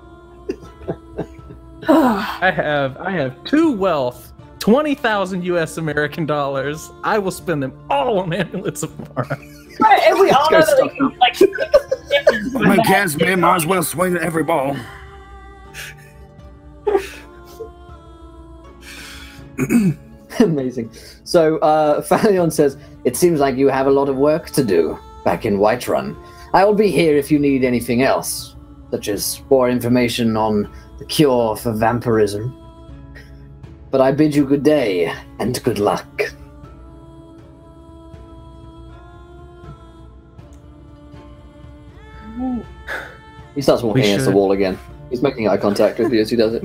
I have 2 wealth, 20,000 US American dollars. I will spend them all on amulets of Mara. Right, and we all know that we can, I mean, Casimir might as well swing at every ball. Amazing. So, Falion says, it seems like you have a lot of work to do back in Whiterun. I will be here if you need anything else, such as more information on the cure for vampirism. But I bid you good day and good luck. He starts walking against the wall again. He's making eye contact with you as he does it.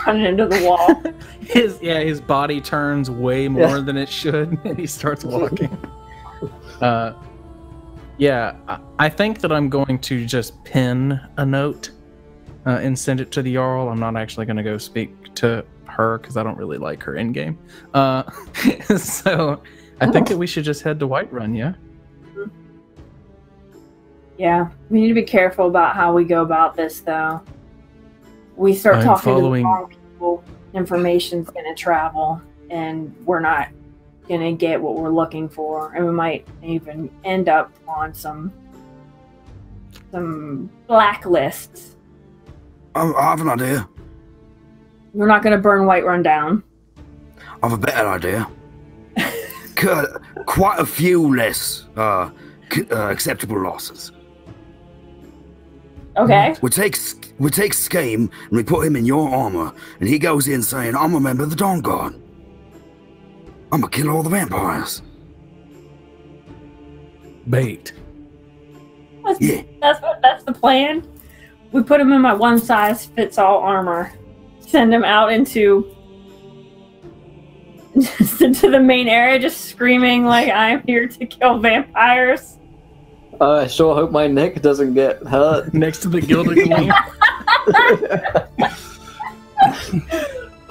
Running into the wall. His body turns way more than it should, and he starts walking. I think that I'm going to just pin a note and send it to the Jarl. I'm not actually going to go speak to her because I don't really like her in game. So I think that we should just head to Whiterun, yeah? Yeah, we need to be careful about how we go about this, though. We start talking to the wrong people, information's going to travel, and we're not going to get what we're looking for, and we might even end up on some blacklists. I have an idea. We're not going to burn Whiterun down. I have a better idea. Quite a few less acceptable losses. Okay. We take Scheme and we put him in your armor, and he goes in saying, "I'm a member of the Dawnguard. I'm gonna kill all the vampires." Bait. Yeah. That's the plan. We put him in my one-size-fits-all armor. Send him out into the main area, just screaming like, "I'm here to kill vampires." I sure hope my neck doesn't get hurt. Next to the Gilded Gleam.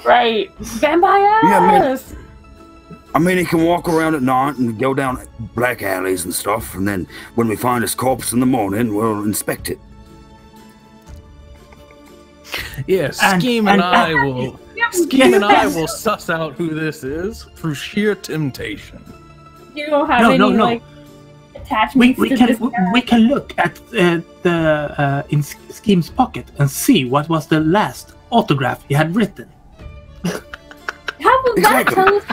Right. Vampires! Yeah, I mean, he can walk around at night and go down black alleys and stuff, and then when we find his corpse in the morning, we'll inspect it. Yeah, Scheme and I will suss out who this is through sheer temptation. You don't have any like attachments we can look at the in Scheme's pocket and see what was the last autograph he had written. How about that tell us?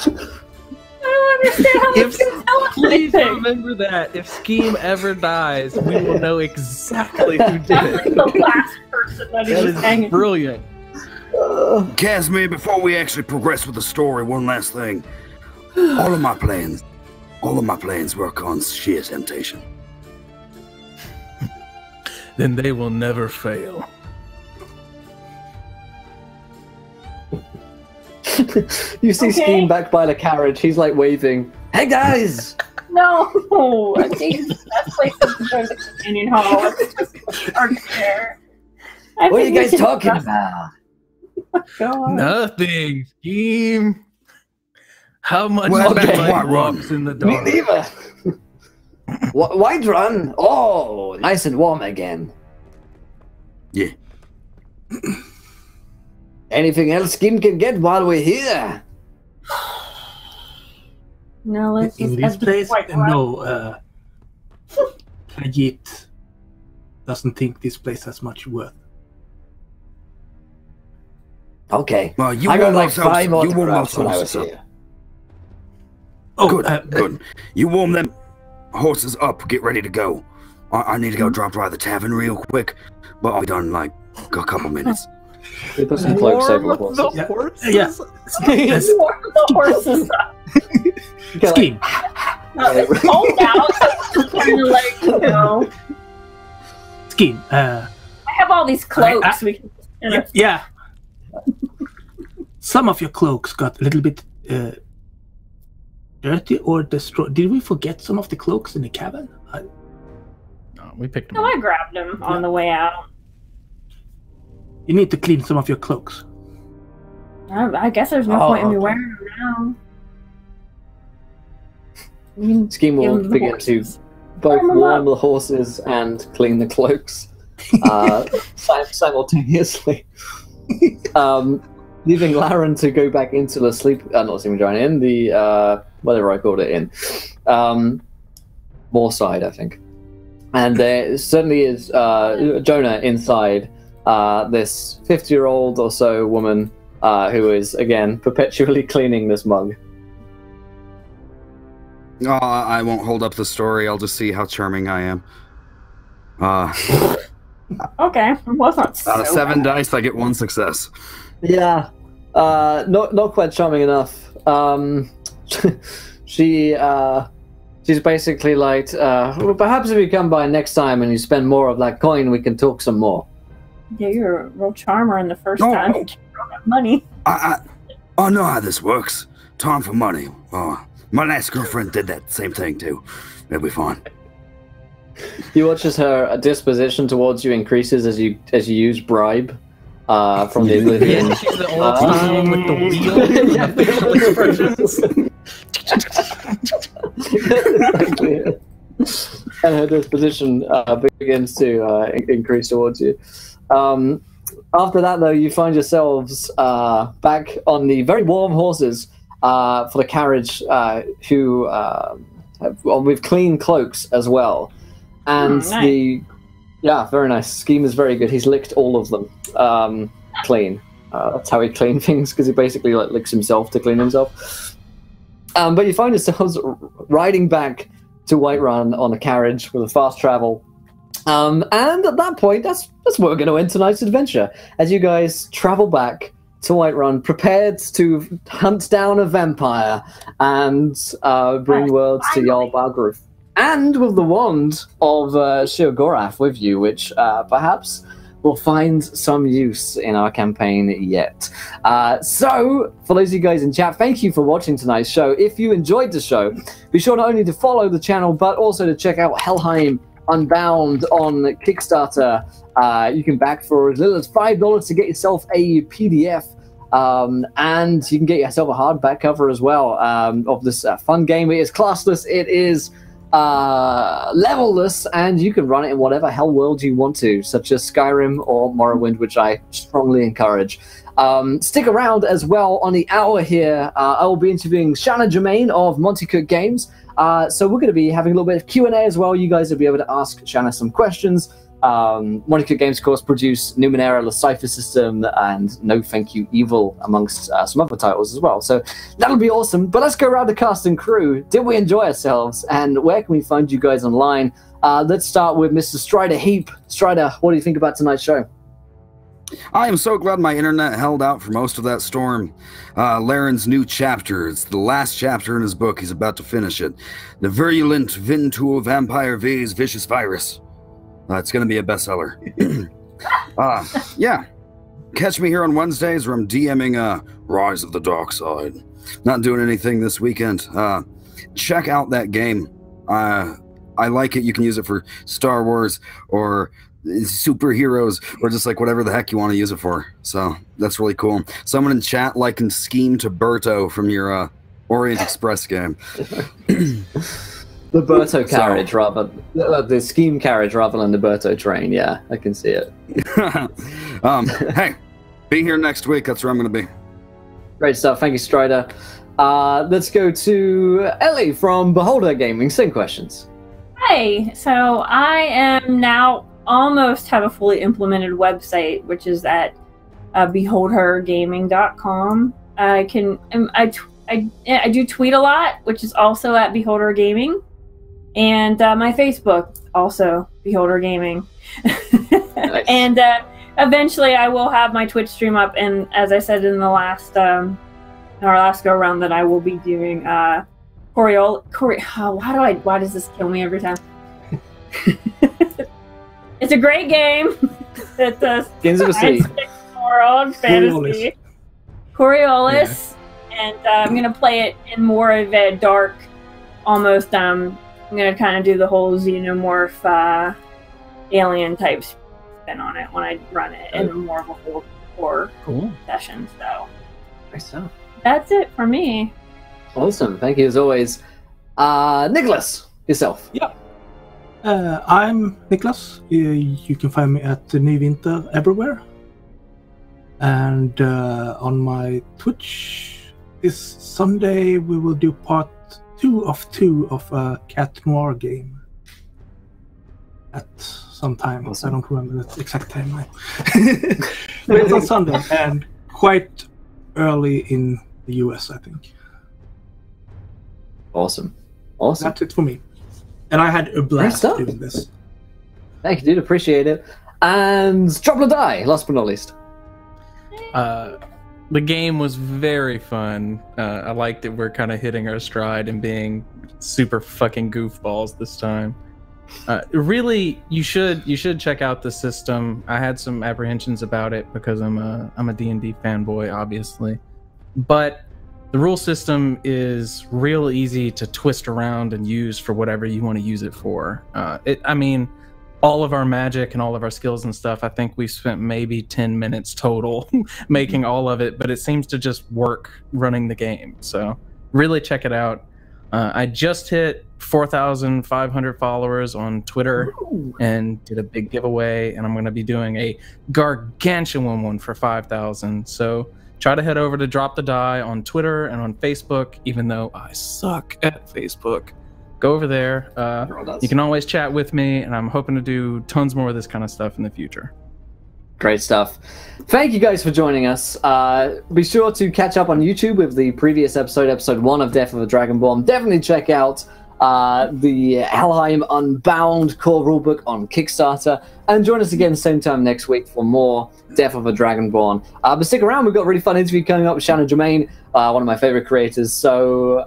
I don't understand how you can tell us Please anything. remember that if Scheme ever dies, we will know exactly who did That's it. the last person that he That was is hanging. brilliant. Casimir, before we actually progress with the story, one last thing. All of my plans work on sheer temptation. Then they will never fail. You see Scheme back by the carriage. He's like waving. Hey guys! No, I think the best place is to go to the companion hall. It's just our chair. What are you guys talking about? God. Nothing, Scheme. How much Well, okay, daylight Whiterun. walks in the Me dark? neither. Whiterun? Oh, nice and warm again. Yeah. Anything else Scheme can get while we're here? No, let's In just this place, no. Kajit doesn't think this place has much worth. Okay. Well, you I got warm like those houses- 5 you warm autographs those when I was horses up. here. Oh, Good. You warm them horses up. Get ready to go. I need to go drop by the tavern real quick, but I'll be done in like a couple minutes. We put some cloaks over the Warm horses. the horses? Yeah. warm the horses up. Okay, like, Scheme. It's cold out, so it's kind of like, you know. Scheme. I have all these cloaks. We can just kind of Yeah. Some of your cloaks got a little bit dirty or destroyed. Did we forget some of the cloaks in the cabin? No, we picked them No, up. I grabbed them on the way out. You need to clean some of your cloaks. I guess there's no point in me wearing them now. We can Scheme will give them the begin to horses. both Warm 'em warm up. the horses and clean the cloaks simultaneously. Leaving Laren to go back into the not sleeping giant, in the whatever I called it, in Moorside, I think. And there certainly is Jonah inside, this 50-year-old or so woman who is again perpetually cleaning this mug. Oh, I won't hold up the story. I'll just see how charming I am. Okay, well, it's not Out of so 7 bad. dice, I get 1 success. Yeah, not quite charming enough. She's basically like, well, perhaps if you come by next time and you spend more of that coin, we can talk some more. Yeah, you're a real charmer in the first No. time. You don't have money. I know how this works. Time for money. My last girlfriend did that same thing too. It'll be fine. You watch as her disposition towards you increases as you use bribe from the Oblivion. Yeah, she's the old style with the wheel Yeah. and facial expressions. Exactly. and her disposition begins to increase towards you. After that, though, you find yourselves back on the very warm horses for the carriage, with clean cloaks as well. And nice. Very nice. Scheme is very good. He's licked all of them clean. That's how he clean things, because he basically licks himself to clean himself. But you find yourselves riding back to Whiterun on a carriage with a fast travel. And at that point, that's where we're going to end tonight's adventure. As you guys travel back to Whiterun, prepared to hunt down a vampire and bring word to Jarl Balgruuf. And with the wand of Shir-Gorath with you, which perhaps will find some use in our campaign yet. So, for those of you guys in chat, thank you for watching tonight's show. If you enjoyed the show, be sure not only to follow the channel, but also to check out Helheim Unbound on Kickstarter. You can back for as little as $5 to get yourself a PDF, and you can get yourself a hardback cover as well of this fun game. It is classless, it is levelless, and you can run it in whatever hell world you want to, such as Skyrim or Morrowind, which I strongly encourage. Stick around as well on the hour here. I will be interviewing Shanna Germain of Monty Cook Games. So we're going to be having a little bit of Q&A as well. You guys will be able to ask Shanna some questions. Monty Cook Games, of course, produce Numenera, the Cypher System, and No Thank You Evil, amongst some other titles as well. So that'll be awesome. But let's go around the cast and crew. Did we enjoy ourselves? And where can we find you guys online? Let's start with Mr. Strider Heap. Strider, what do you think about tonight's show? I am so glad my internet held out for most of that storm. Laren's new chapter. It's the last chapter in his book. He's about to finish it. The Virulent Vintool Vampire V's Vicious Virus. It's going to be a bestseller. Yeah. Catch me here on Wednesdays where I'm DMing Rise of the Dark Side. Not doing anything this weekend. Check out that game. I like it. You can use it for Star Wars or superheroes or just like whatever the heck you want to use it for. So that's really cool. Someone in chat likened Scheme to Berto from your Orient Express game. The Berto carriage, rather the Scheme carriage rather than the Berto train. Yeah, I can see it. Hey, be here next week. That's where I'm going to be. Great stuff. Thank you, Strider. Let's go to Ellie from Beholder Gaming. Same questions. Hey, so I am now almost have a fully implemented website, which is at beholdergaming.com. I do tweet a lot, which is also at Beholder Gaming, and my Facebook also Beholder Gaming. Nice. And eventually I will have my Twitch stream up, and as I said in the last our last go around, that I will be doing why does this kill me every time? It's a great game. It's a science fiction world fantasy. Coriolis. Yeah. And I'm gonna play it in more of a dark, almost. I'm gonna kind of do the whole xenomorph, alien type spin on it when I run it in more of a whole horror session. So, nice stuff. That's it for me. Awesome. Thank you as always, Nicholas. Yourself. Yeah. I'm Nicholas. You can find me at Nyvinter everywhere. And on my Twitch this Sunday, we will do part 2 of a Cat Noir game. At some time. Awesome. I don't remember the exact time now. But it's on Sunday and quite early in the US, I think. Awesome. That's it for me. And I had a blast doing this. Thank you, dude. Appreciate it. And drop the die, last but not least. The game was very fun. I liked that we're kind of hitting our stride and being super fucking goofballs this time. Really, you should check out the system. I had some apprehensions about it because I'm a D&D fanboy, obviously, but the rule system is real easy to twist around and use for whatever you want to use it for. I mean, all of our magic and all of our skills and stuff, I think we spent maybe 10 minutes total making all of it, but it seems to just work running the game. So really check it out. I just hit 4,500 followers on Twitter and did a big giveaway, and I'm going to be doing a gargantuan one for 5,000. So try to head over to Drop the Die on Twitter and on Facebook, even though I suck at Facebook. Go over there. You can always chat with me, and I'm hoping to do tons more of this kind of stuff in the future. Great stuff. Thank you guys for joining us. Be sure to catch up on YouTube with the previous episode 1 of Death of a Dragonborn. Definitely check out the Helheim Unbound core rulebook on Kickstarter, and join us again same time next week for more Death of a Dragonborn. But stick around, we've got a really fun interview coming up with Shannon Germain, one of my favorite creators. So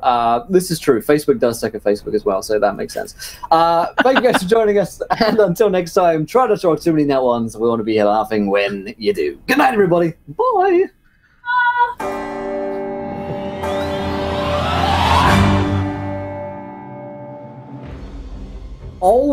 this is true, Facebook does suck at Facebook as well, so that makes sense. Thank you guys for joining us, and until next time, try not to talk too many net ones. We want to be here laughing when you do. Good night, everybody. Bye. Oh.